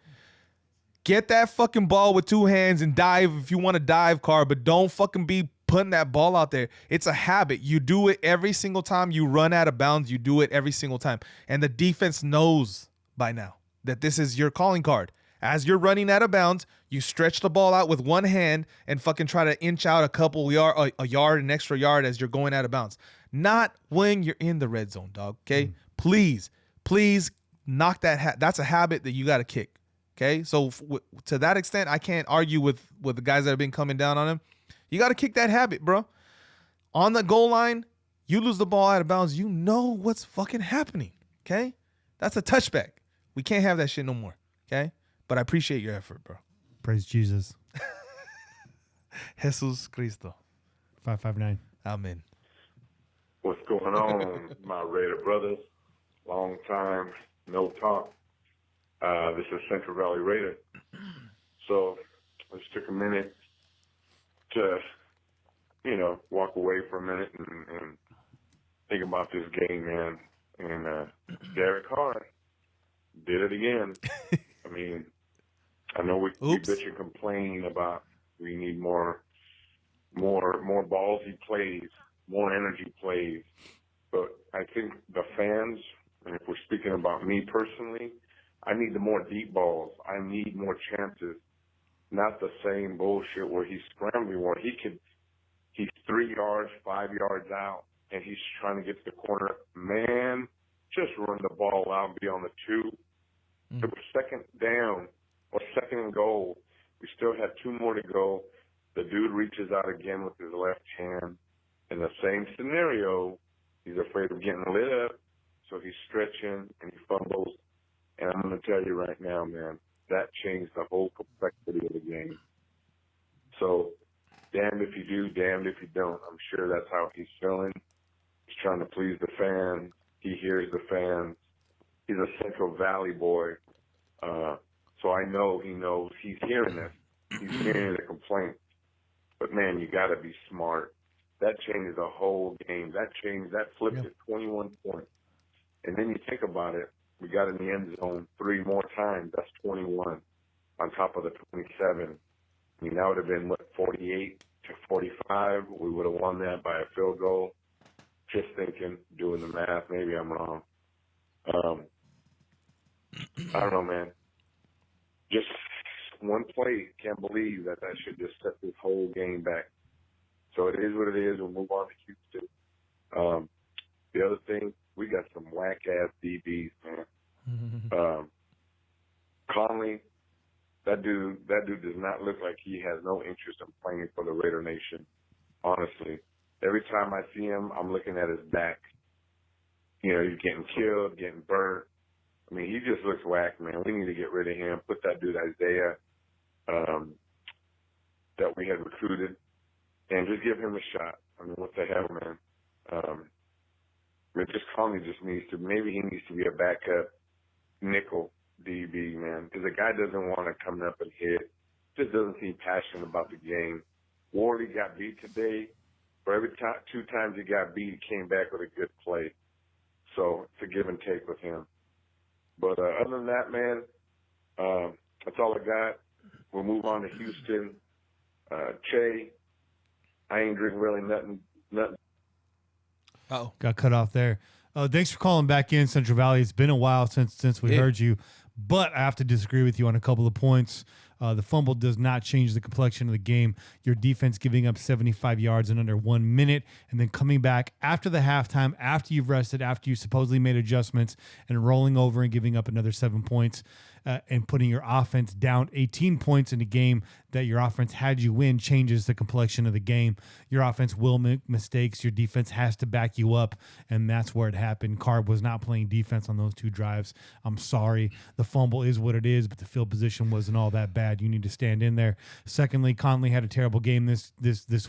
Get that fucking ball with 2 hands and dive if you want to dive, Carr, but don't fucking be putting that ball out there. It's a habit. You do it every single time you run out of bounds. You do it every single time. And the defense knows by now that this is your calling card. As you're running out of bounds, you stretch the ball out with 1 hand and fucking try to inch out a yard, an extra yard as you're going out of bounds. Not when you're in the red zone, dog, okay? Please knock that. That's a habit that you got to kick, okay? So to that extent, I can't argue with the guys that have been coming down on him. You got to kick that habit, bro. On the goal line, you lose the ball out of bounds, you know what's fucking happening, okay? That's a touchback. We can't have that shit no more, okay? But I appreciate your effort, bro. Praise Jesus. Jesus Cristo. 559. Amen. What's going on, my Raider brothers? Long time, no talk. This is Central Valley Raider. So I just took a minute to, walk away for a minute and think about this game, man. And Derek Carr did it again. I mean, I know we bitch and complain about we need more ballsy plays, more energy plays. But I think the fans, and if we're speaking about me personally, I need the more deep balls. I need more chances, not the same bullshit where he's scrambling, where he's 3 yards, 5 yards out, and he's trying to get to the corner. Man, just run the ball out and be on the 2. It was second down or second and goal. We still had 2 more to go. The dude reaches out again with his left hand. In the same scenario, he's afraid of getting lit up, so he's stretching and he fumbles. And I'm going to tell you right now, man, that changed the whole complexity of the game. So, damned if you do, damned if you don't. I'm sure that's how he's feeling. He's trying to please the fans. He hears the fans. He's a Central Valley boy. So I know he knows he's hearing this. He's hearing the complaints. But, man, you got to be smart. That changes the whole game. That flipped it 21 points. And then you think about it, we got in the end zone 3 more times. That's 21 on top of the 27. I mean, that would have been, 48-45. We would have won that by a field goal. Just thinking, doing the math. Maybe I'm wrong. I don't know, man. Just one play. Can't believe that should just set this whole game back. So it is what it is. We'll move on to Houston. The other thing, we got some whack-ass DBs, man. Conley, that dude does not look like he has no interest in playing for the Raider Nation, honestly. Every time I see him, I'm looking at his back. You know, he's getting killed, getting burnt. I mean, he just looks whack, man. We need to get rid of him. Put that dude Isaiah that we had recruited, and just give him a shot. I mean, what the hell, man? Just Conley just needs to, maybe he needs to be a backup nickel DB, man, because the guy doesn't want to come up and hit. Just doesn't seem passionate about the game. Worley got beat today. For every 2 times he got beat, he came back with a good play. So it's a give and take with him. But other than that, man, that's all I got. We'll move on to Houston. Che, I ain't drinking really nothing. Oh, got cut off there. Thanks for calling back in, Central Valley. It's been a while since we heard you, but I have to disagree with you on a couple of points. The fumble does not change the complexion of the game. Your defense giving up 75 yards in under 1 minute and then coming back after the halftime, after you've rested, after you supposedly made adjustments and rolling over and giving up another 7 points and putting your offense down 18 points in a game that your offense had you win changes the complexion of the game. Your offense will make mistakes. Your defense has to back you up, and that's where it happened. Carr was not playing defense on those 2 drives. I'm sorry. The fumble is what it is, but the field position wasn't all that bad. You need to stand in there. Secondly, Conley had a terrible game this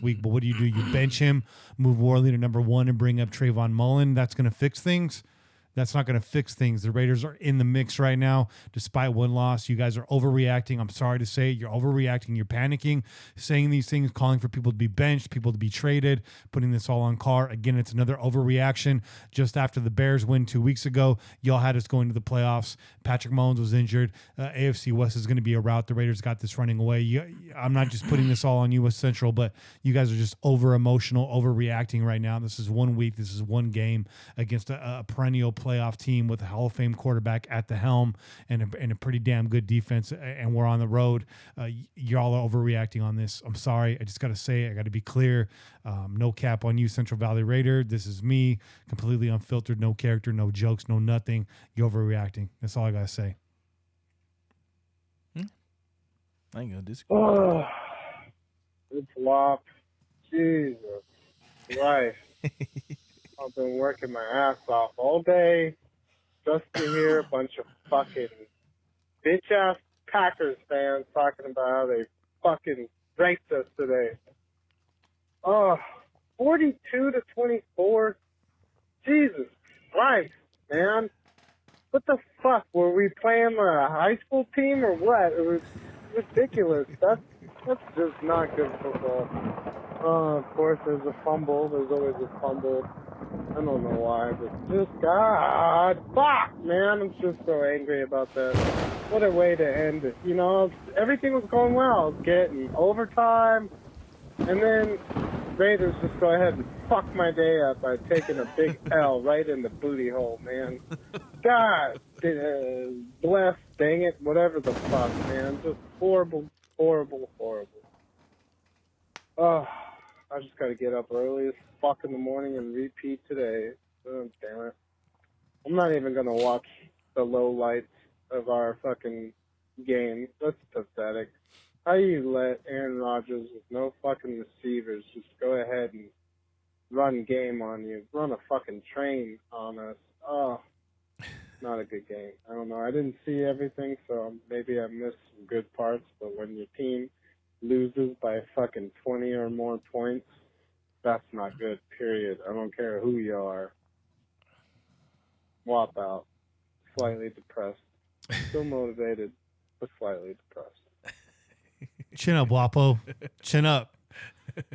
week, but what do? You bench him, move Worley to number 1, and bring up Trayvon Mullen. That's going to fix things. That's not going to fix things. The Raiders are in the mix right now, despite 1 loss. You guys are overreacting. I'm sorry to say it. You're overreacting. You're panicking, saying these things, calling for people to be benched, people to be traded, putting this all on Carr. Again, it's another overreaction. Just after the Bears win 2 weeks ago, y'all had us going to the playoffs. Patrick Mahomes was injured. AFC West is going to be a rout. The Raiders got this running away. I'm not just putting this all on you, West Central, but you guys are just over-emotional, overreacting right now. This is 1 week. This is 1 game against a perennial playoff team with a Hall of Fame quarterback at the helm and a pretty damn good defense, and we're on the road. Y'all are overreacting on this. I'm sorry. I just got to say it. I got to be clear. No cap on you, Central Valley Raider. This is me, completely unfiltered, no character, no jokes, no nothing. You're overreacting. That's all I got to say. I ain't gonna disagree. Oh, it's flop. Jesus Christ. I've been working my ass off all day just to hear a bunch of fucking bitch-ass Packers fans talking about how they fucking raped us today. 42-24? Jesus Christ, man. What the fuck? Were we playing a high school team or what? It was ridiculous. That's just not good football. Of course, there's a fumble. There's always a fumble. I don't know why, but just, God, fuck, man. I'm just so angry about that. What a way to end it. You know, everything was going well. I was getting overtime, and then Raiders just go ahead and fuck my day up by taking a big L right in the booty hole, man. God, bless, dang it, whatever the fuck, man. Just horrible, horrible, horrible. I just gotta get up early as fuck in the morning and repeat today. Oh, damn it. I'm not even gonna watch the low lights of our fucking game. That's pathetic. How you let Aaron Rodgers with no fucking receivers just go ahead and run game on you, run a fucking train on us? Oh, not a good game. I don't know. I didn't see everything, so maybe I missed some good parts, but when your team loses by fucking 20 or more points, that's not good, period. I don't care who you are. Wop out. Slightly depressed. Still motivated, but slightly depressed. Chin up, Wapo. Chin up.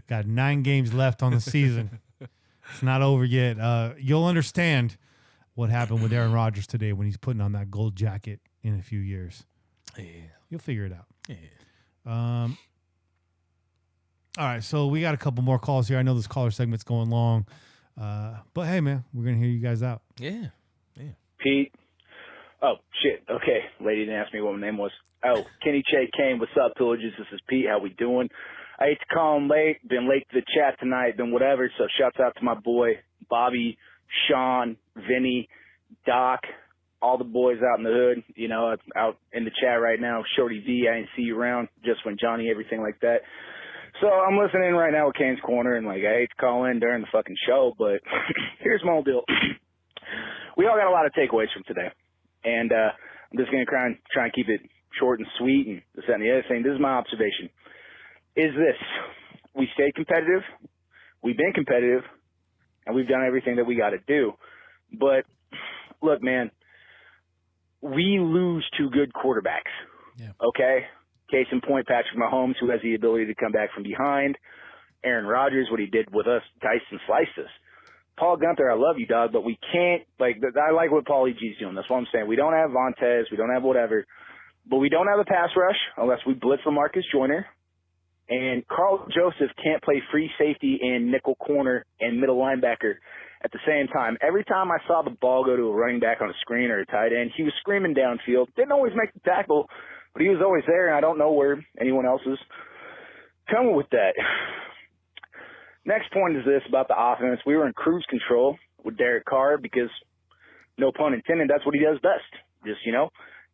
Got 9 games left on the season. It's not over yet. You'll understand what happened with Aaron Rodgers today when he's putting on that gold jacket in a few years. Yeah. You'll figure it out. Yeah. All right, so we got a couple more calls here. I know this caller segment's going long. But, hey, man, we're going to hear you guys out. Yeah. Pete. Oh, shit. Okay. Lady didn't ask me what my name was. Oh, Kenny Che Kane. What's up, Pillagers? This is Pete. How we doing? I hate to call him late. Been late to the chat tonight. Been whatever. So shouts out to my boy, Bobby, Sean, Vinny, Doc, all the boys out in the hood. You know, out in the chat right now. Shorty V, I didn't see you around. Just when Johnny, everything like that. So I'm listening right now with Kane's Corner, and, like, I hate to call in during the fucking show, but here's my old deal. We all got a lot of takeaways from today. And I'm just going to try and keep it short and sweet and this, that, and the other thing. This is my observation. Is this: we stayed competitive, we've been competitive, and we've done everything that we got to do. But, look, man, we lose to good quarterbacks, okay? Case in point, Patrick Mahomes, who has the ability to come back from behind. Aaron Rodgers, what he did with us, diced and sliced us. Paul Gunther, I love you, dog, but we can't, like, I like what Paulie G's doing. That's what I'm saying. We don't have Vontez. We don't have whatever. But we don't have a pass rush unless we blitz LaMarcus Joyner. And Carl Joseph can't play free safety and nickel corner and middle linebacker at the same time. Every time I saw the ball go to a running back on a screen or a tight end, he was screaming downfield. Didn't always make the tackle, but he was always there, and I don't know where anyone else is coming with that. Next point is this about the offense. We were in cruise control with Derek Carr because, no pun intended, that's what he does best. Just,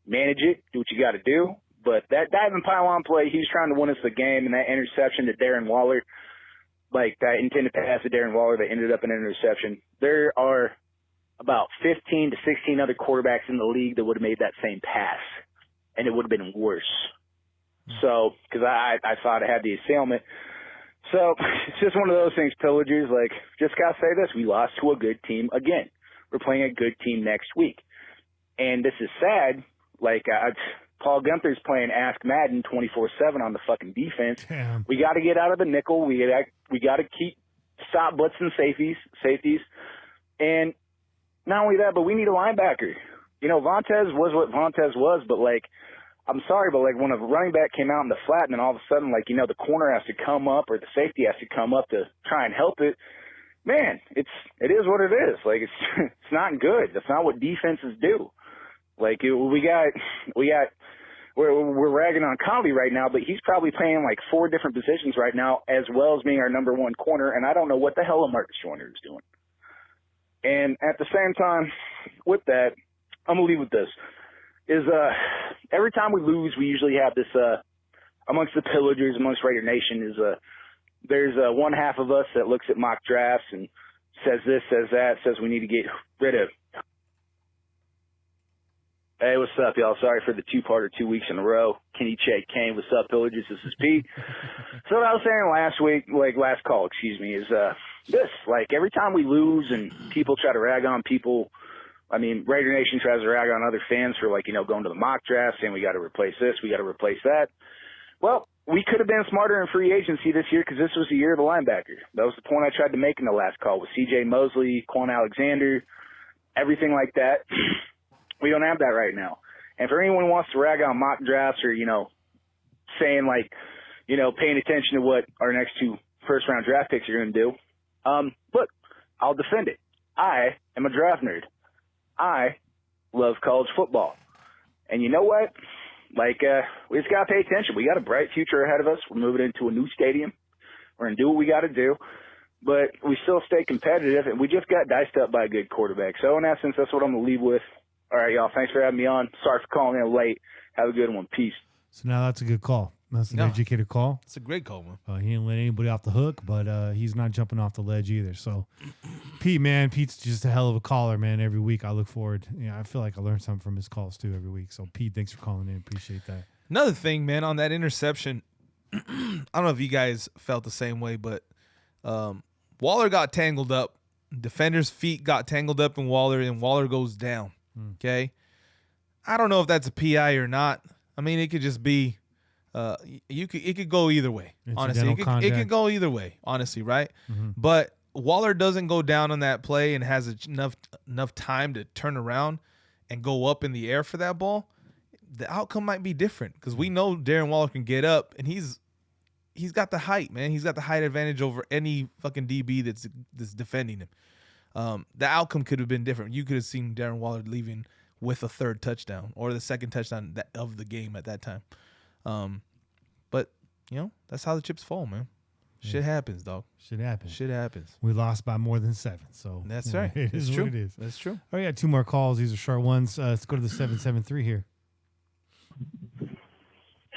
manage it, do what you got to do. But that diving pylon play, he was trying to win us the game, and that interception to Darren Waller, like that intended pass to Darren Waller that ended up in an interception. There are about 15 to 16 other quarterbacks in the league that would have made that same pass, and it would have been worse. So, because I thought I had the assailant. So, it's just one of those things, Pillagers. Like, just got to say this. We lost to a good team again. We're playing a good team next week. And this is sad. Like, Paul Gunther's playing Ask Madden 24/7 on the fucking defense. Damn. We got to get out of the nickel. We got to stop blitzing safeties. And not only that, but we need a linebacker. Vontez was what Vontez was, but, like, I'm sorry, but, like, when a running back came out in the flat and then all of a sudden, like, the corner has to come up or the safety has to come up to try and help it, man, it is what it is. Like, it's not good. That's not what defenses do. Like, we're ragging on Colby right now, but he's probably playing like 4 different positions right now, as well as being our number 1 corner, and I don't know what the hell LaMarcus Joyner is doing. And at the same time, with that, I'm gonna leave with this: is every time we lose, we usually have this amongst the Pillagers, amongst Raider Nation, is there's one half of us that looks at mock drafts and says this, says that, says we need to get rid of. Hey, what's up, y'all? Sorry for the 2-parter 2 weeks in a row. Kenny Che Kane, what's up, Pillagers? This is Pete. So what I was saying last call, is this. Like, every time we lose and people try to rag on people, I mean, Raider Nation tries to rag on other fans for, like, going to the mock draft, saying we got to replace this, we got to replace that. Well, we could have been smarter in free agency this year because this was the year of the linebacker. That was the point I tried to make in the last call with C.J. Mosley, Quan Alexander, everything like that. We don't have that right now. And for anyone who wants to rag on mock drafts or, saying like, paying attention to what our next 2 first-round draft picks are going to do, look, I'll defend it. I am a draft nerd. I love college football. And you know what? Like, we just got to pay attention. We got a bright future ahead of us. We're moving into a new stadium. We're going to do what we got to do. But we still stay competitive, and we just got diced up by a good quarterback. So, in essence, that's what I'm going to leave with. All right, y'all. Thanks for having me on. Sorry for calling in late. Have a good one. Peace. So now that's a good call. That's an educated call. It's a great call, man. He didn't let anybody off the hook, but he's not jumping off the ledge either. So, Pete's just a hell of a caller, man. Every week I look forward. I feel like I learn something from his calls too every week. So, Pete, thanks for calling in. Appreciate that. Another thing, man, on that interception, I don't know if you guys felt the same way, but Waller got tangled up. Defender's feet got tangled up in Waller, and Waller goes down. Okay? I don't know if that's a PI or not. I mean, it could just be it could go either way, honestly. It could go either way, honestly, right? Mm-hmm. But Waller doesn't go down on that play and has enough time to turn around and go up in the air for that ball. The outcome might be different because we know Darren Waller can get up, and he's got the height, man. He's got the height advantage over any fucking DB that's defending him. The outcome could have been different. You could have seen Darren Waller leaving with a third touchdown or the second touchdown of the game at that time. But, that's how the chips fall, man. Shit happens, dog. Shit happens. We lost by more than 7. So that's right. It is true. what it is. That's true. Oh, yeah, 2 more calls. These are short ones. Let's go to the 773 here.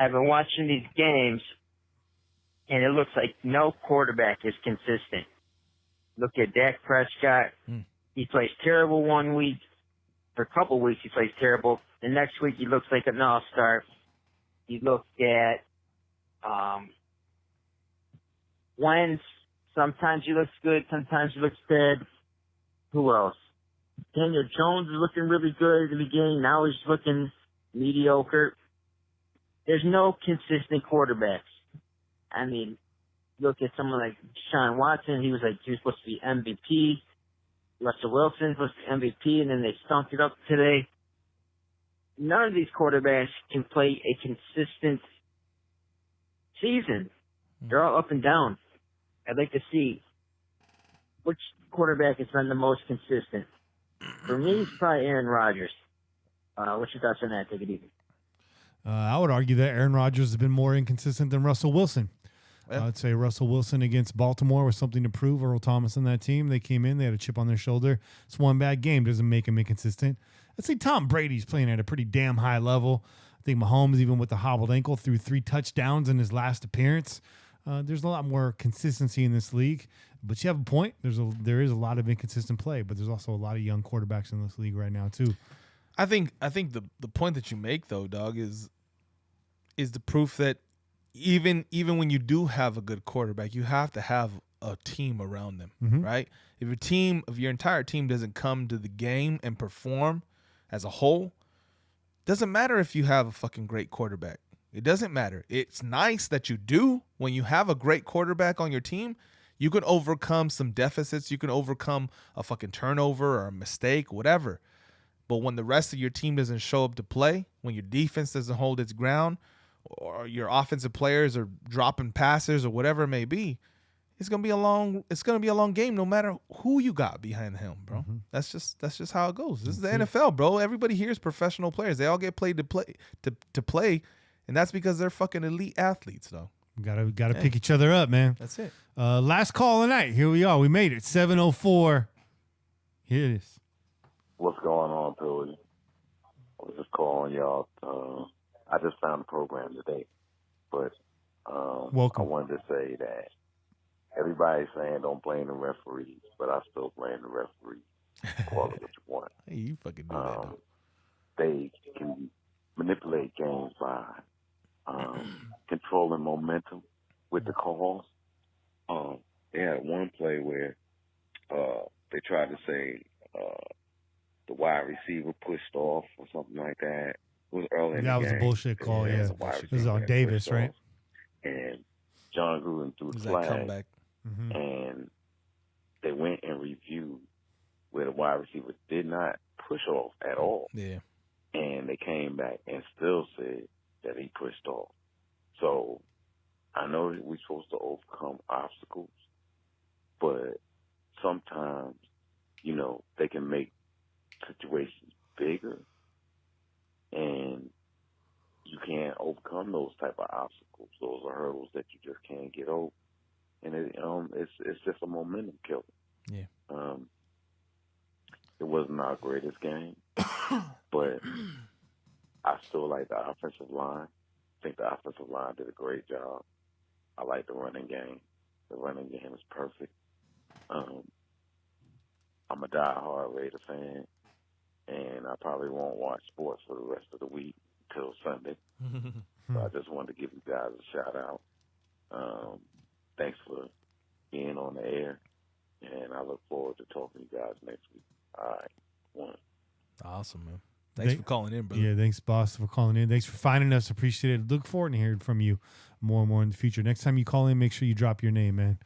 I've been watching these games, and it looks like no quarterback is consistent. Look at Dak Prescott. He plays terrible one week. For a couple weeks, he plays terrible. The next week, he looks like an all-star. You look at Wentz. Sometimes he looks good. Sometimes he looks bad. Who else? Daniel Jones is looking really good at the beginning. Now he's looking mediocre. There's no consistent quarterbacks. I mean, look at someone like Deshaun Watson. He was supposed to be MVP. Russell Wilson was the MVP, and then they stunk it up today. None of these quarterbacks can play a consistent season. They're all up and down. I'd like to see which quarterback has been the most consistent. For me, it's probably Aaron Rodgers. What's your thoughts on that? Take it easy. I would argue that Aaron Rodgers has been more inconsistent than Russell Wilson. I would say Russell Wilson against Baltimore was something to prove. Earl Thomas and that team, they came in, they had a chip on their shoulder. It's one bad game, doesn't make him inconsistent. I'd say Tom Brady's playing at a pretty damn high level. I think Mahomes, even with the hobbled ankle, threw 3 touchdowns in his last appearance. There's a lot more consistency in this league. But you have a point. There is a lot of inconsistent play, but there's also a lot of young quarterbacks in this league right now too. I think the point that you make though, dog, is the proof that even when you do have a good quarterback, you have to have a team around them, right? If your entire team doesn't come to the game and perform as a whole, doesn't matter if you have a fucking great quarterback. It doesn't matter. It's nice that you do. When you have a great quarterback on your team, you can overcome some deficits. You can overcome a fucking turnover or a mistake, whatever. But when the rest of your team doesn't show up to play, when your defense doesn't hold its ground, or your offensive players are dropping passes or whatever it may be, it's gonna be a long game no matter who you got behind the helm, bro. That's just how it goes. This is the NFL, bro. Everybody here is professional players. They all get paid to play, and that's because they're fucking elite athletes, though. Gotta pick each other up, man. That's it. Last call of the night. Here we are. We made it. 7:04. Here it is. What's going on, Pillaging? I was just calling y'all. I just found the program today, but welcome. I wanted to say that everybody's saying don't blame the referees, but I still blame the referees. Call it what you want. Hey, you fucking do that. They can manipulate games by controlling momentum with the calls. They had one play where they tried to say the wide receiver pushed off or something like that. It was early in the game. That was a bullshit call, yeah. It was on Davis, right? And John Gruden threw the flag. And they went and reviewed where the wide receiver did not push off at all. Yeah. And they came back and still said that he pushed off. So I know that we're supposed to overcome obstacles, but sometimes, they can make situations bigger, and you can't overcome those type of obstacles. Those are hurdles that you just can't get over, and it's just a momentum killer. Yeah. It wasn't our greatest game, But I still like the offensive line. I think the offensive line did a great job. I like the running game. The running game is perfect. I'm a diehard Raider fan, and I probably won't watch sports for the rest of the week until Sunday. So I just wanted to give you guys a shout out. Thanks for being on the air, and I look forward to talking to you guys next week. All right, one. Awesome, man. Thanks for calling in, brother. Yeah, thanks, boss, for calling in. Thanks for finding us. Appreciate it. Look forward to hearing from you more and more in the future. Next time you call in, make sure you drop your name, man.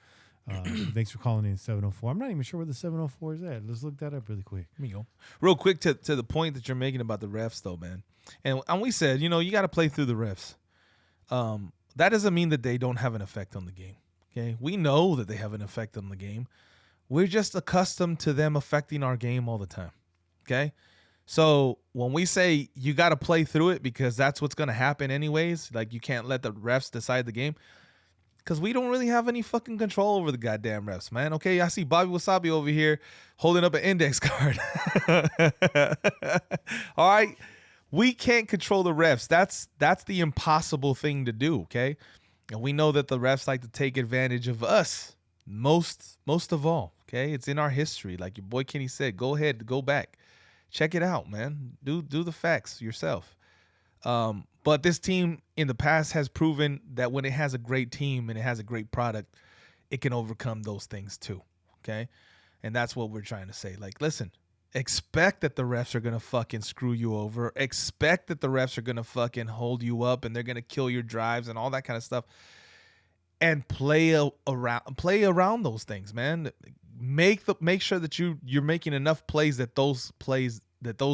Thanks for calling in, 704. I'm not even sure where the 704 is at. Let's look that up really quick. Here we go. Real quick to the point that you're making about the refs, though, man. And we said, you got to play through the refs. That doesn't mean that they don't have an effect on the game. Okay, we know that they have an effect on the game. We're just accustomed to them affecting our game all the time. Okay, so when we say you got to play through it because that's what's going to happen anyways, like you can't let the refs decide the game. Because we don't really have any fucking control over the goddamn refs, man. Okay, I see Bobby Wasabi over here holding up an index card. All right, we can't control the refs. That's the impossible thing to do, okay? And we know that the refs like to take advantage of us most of all, okay? It's in our history. Like your boy Kenny said, go ahead, go back. Check it out, man. Do the facts yourself. But this team in the past has proven that when it has a great team and it has a great product, it can overcome those things too, okay? And that's what we're trying to say. Like, listen, expect that the refs are going to fucking screw you over. Expect that the refs are going to fucking hold you up and they're going to kill your drives and all that kind of stuff. And play around those things, man. Make sure that you're making enough plays that those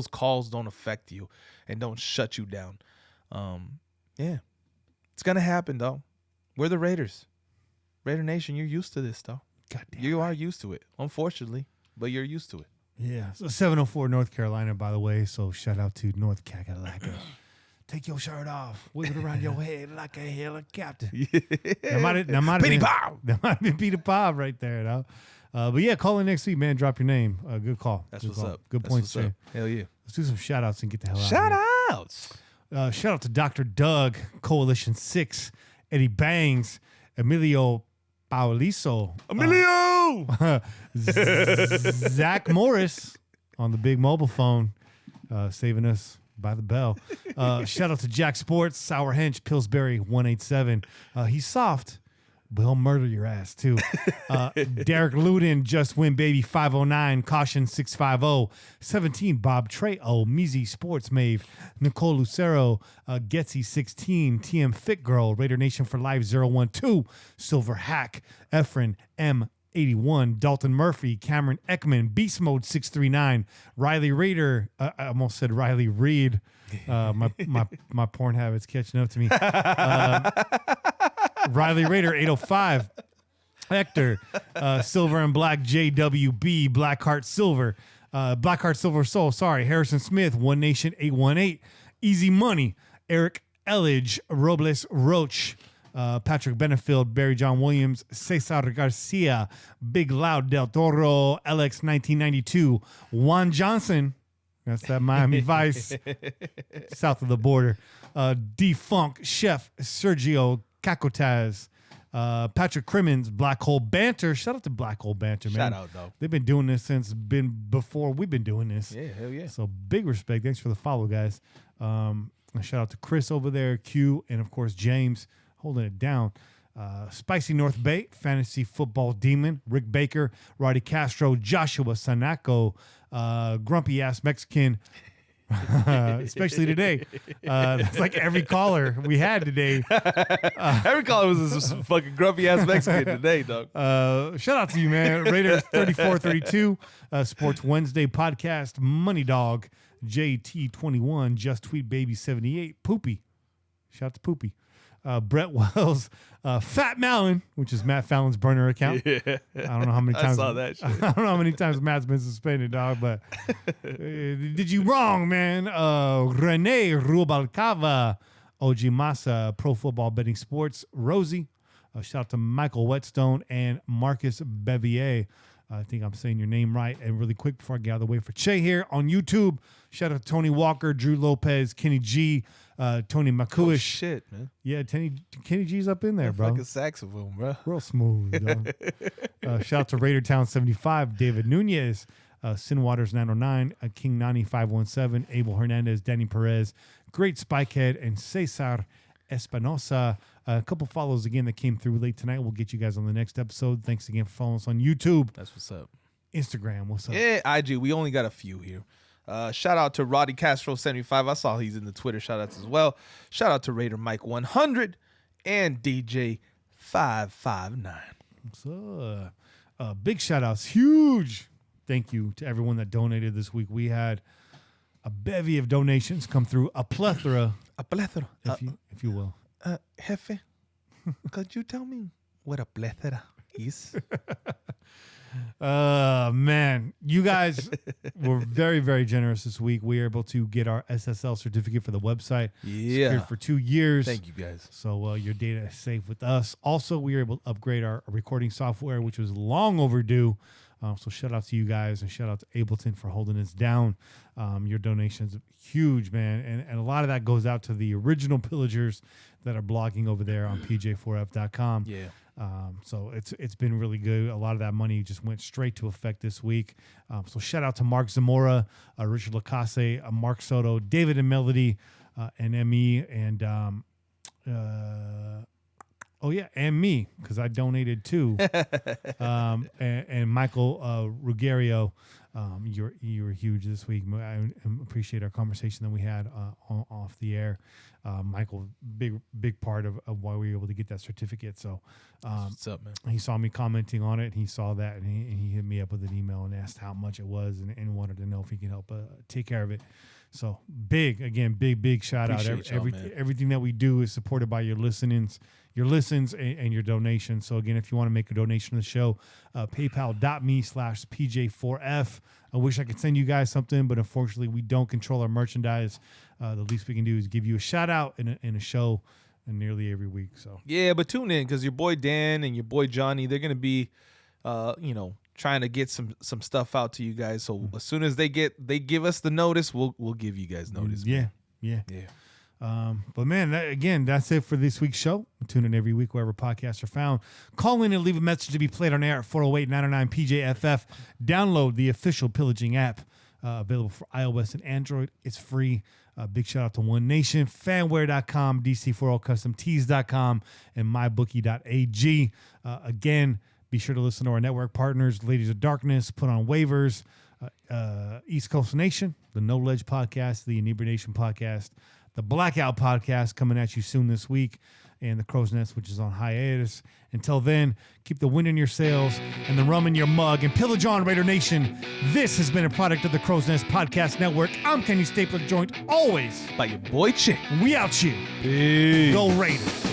calls don't affect you and don't shut you down. Yeah, it's gonna happen though. We're the Raiders, Raider Nation. You're used to this though. Goddamn, you are used to it, unfortunately, but you're used to it. Yeah. So 704 North Carolina, by the way. So shout out to North Kakalaka. Take your shirt off, wiggle it around your head like a helicopter. That might have been Peter Bob right there, though. But yeah, call in next week, man. Drop your name. Good call. That's Good what's call. up. Good That's points, what's up. Jay. Hell yeah. Let's do some shout outs and get the hell out Shout of here. outs. Shout out to Dr. Doug, Coalition 6, Eddie Bangs, Emilio Pauliso. Zach Morris on the big mobile phone, saving us by the bell. Shout out to Jack Sports, Sour Hench, Pillsbury 187. He's soft, but he'll murder your ass too. Derek Ludin, Just Win Baby 509, Caution 650, 17 Bob Trejo, Measy Sports Mave, Nicole Lucero, Getsy 16, TM Fit Girl, Raider Nation for Life 012, Silver Hack, Efren M81, Dalton Murphy, Cameron Ekman, Beast Mode 639, Riley Raider. I almost said Riley Reed. My porn habits catching up to me. Riley Raider 805, Hector, Silver and Black JWB, Blackheart Silver, Blackheart Silver Soul, sorry, Harrison Smith, One Nation 818, Easy Money, Eric Elledge, Robles Roach, Patrick Benefield, Barry John Williams, Cesar Garcia, Big Loud Del Toro, LX 1992, Juan Johnson, that's that Miami Vice, south of the border, D-Funk, Chef Sergio Kakotaz, Patrick Crimmins, Black Hole Banter. Shout out to Black Hole Banter, man. Shout out, though. They've been doing this before we've been doing this. Yeah, hell yeah. So big respect. Thanks for the follow, guys. Shout out to Chris over there, Q, and of course James holding it down. Spicy North Bay, Fantasy Football Demon, Rick Baker, Roddy Castro, Joshua Sanako, Grumpy Ass Mexican, especially today. That's like every caller we had today. Every caller was a fucking grumpy ass Mexican today, dog. Shout out to you, man. Raiders 3432, Sports Wednesday podcast, Money Dog, JT21, Just Tweet Baby 78, Poopy. Shout out to Poopy. Brett Wells, Fat Malin, which is Matt Fallon's burner account. Yeah. I don't know how many times. I saw that shit. I don't know how many times Matt's been suspended, dog, but did you wrong, man. Rene Rubalcava, OG Massa, Pro Football Betting Sports, Rosie. Shout out to Michael Whetstone and Marcus Bevier. I think I'm saying your name right. And really quick before I get out of the way for Che here on YouTube, shout out to Tony Walker, Drew Lopez, Kenny G, Tony Makuish. Oh, shit, man. Yeah, Kenny G's up in there, bro. Like a saxophone, bro. Real smooth, dog. Shout out to Raider Town 75, David Nunez, Sin Waters 909, King Nani 517, Abel Hernandez, Danny Perez, Great Spikehead, and Cesar Espinosa. A couple follows again that came through late tonight. We'll get you guys on the next episode. Thanks again for following us on YouTube. That's what's up. Instagram, what's up? Yeah, IG. We only got a few here. Shout out to Roddy Castro 75. I saw he's in the Twitter shout outs as well. Shout out to Raider Mike 100 and DJ 559. What's up? Big shout outs. Huge thank you to everyone that donated this week. We had a bevy of donations come through, a plethora, if you will. Jefe, could you tell me what a plethora is? Man, you guys were very, very generous this week. We were able to get our SSL certificate for the website. Yeah. Secured for 2 years. Thank you, guys. So your data is safe with us. Also, we were able to upgrade our recording software, which was long overdue. So shout out to you guys and shout out to Ableton for holding us down. Your donations huge, man. And a lot of that goes out to the original pillagers that are blogging over there on pj4f.com. Yeah. So it's been really good. A lot of that money just went straight to effect this week. So shout out to Mark Zamora, Richard Lacasse, Mark Soto, David and Melody, and ME, and and me, because I donated too. And Michael Ruggiero, you were huge this week. I appreciate our conversation that we had off the air. Michael, big part of why we were able to get that certificate. So what's up, man? He saw me commenting on it, and he saw that, and he hit me up with an email and asked how much it was and wanted to know if he could help take care of it. So big shout out. Everything that we do is supported by your listens and your donations. So again, if you want to make a donation to the show, paypal.me/PJ4F. I wish I could send you guys something, but unfortunately we don't control our merchandise. The least we can do is give you a shout out in a show nearly every week. So yeah, but tune in because your boy Dan and your boy Johnny, they're gonna be, trying to get some stuff out to you guys. So as soon as they give us the notice, we'll give you guys notice. Yeah. But man, that's it for this week's show. Tune in every week wherever podcasts are found. Call in and leave a message to be played on air at 408-909-PJFF. Download the official Pillaging app, available for iOS and Android. It's free. Big shout out to Nation Fanwear.com, DC4L Custom Tees.com, and mybookie.ag. Again, be sure to listen to our network partners, Ladies of Darkness, Put on Waivers, East Coast Nation, the No Ledge Podcast, the Inebriation Podcast, the Blackout Podcast coming at you soon this week, and the Crow's Nest, which is on hiatus. Until then, keep the wind in your sails and the rum in your mug, and pillage on, Raider Nation. This has been a product of the Crow's Nest Podcast Network. I'm Kenny Stapler, joined always by your boy Chick. We out here. Peace. Go Raiders.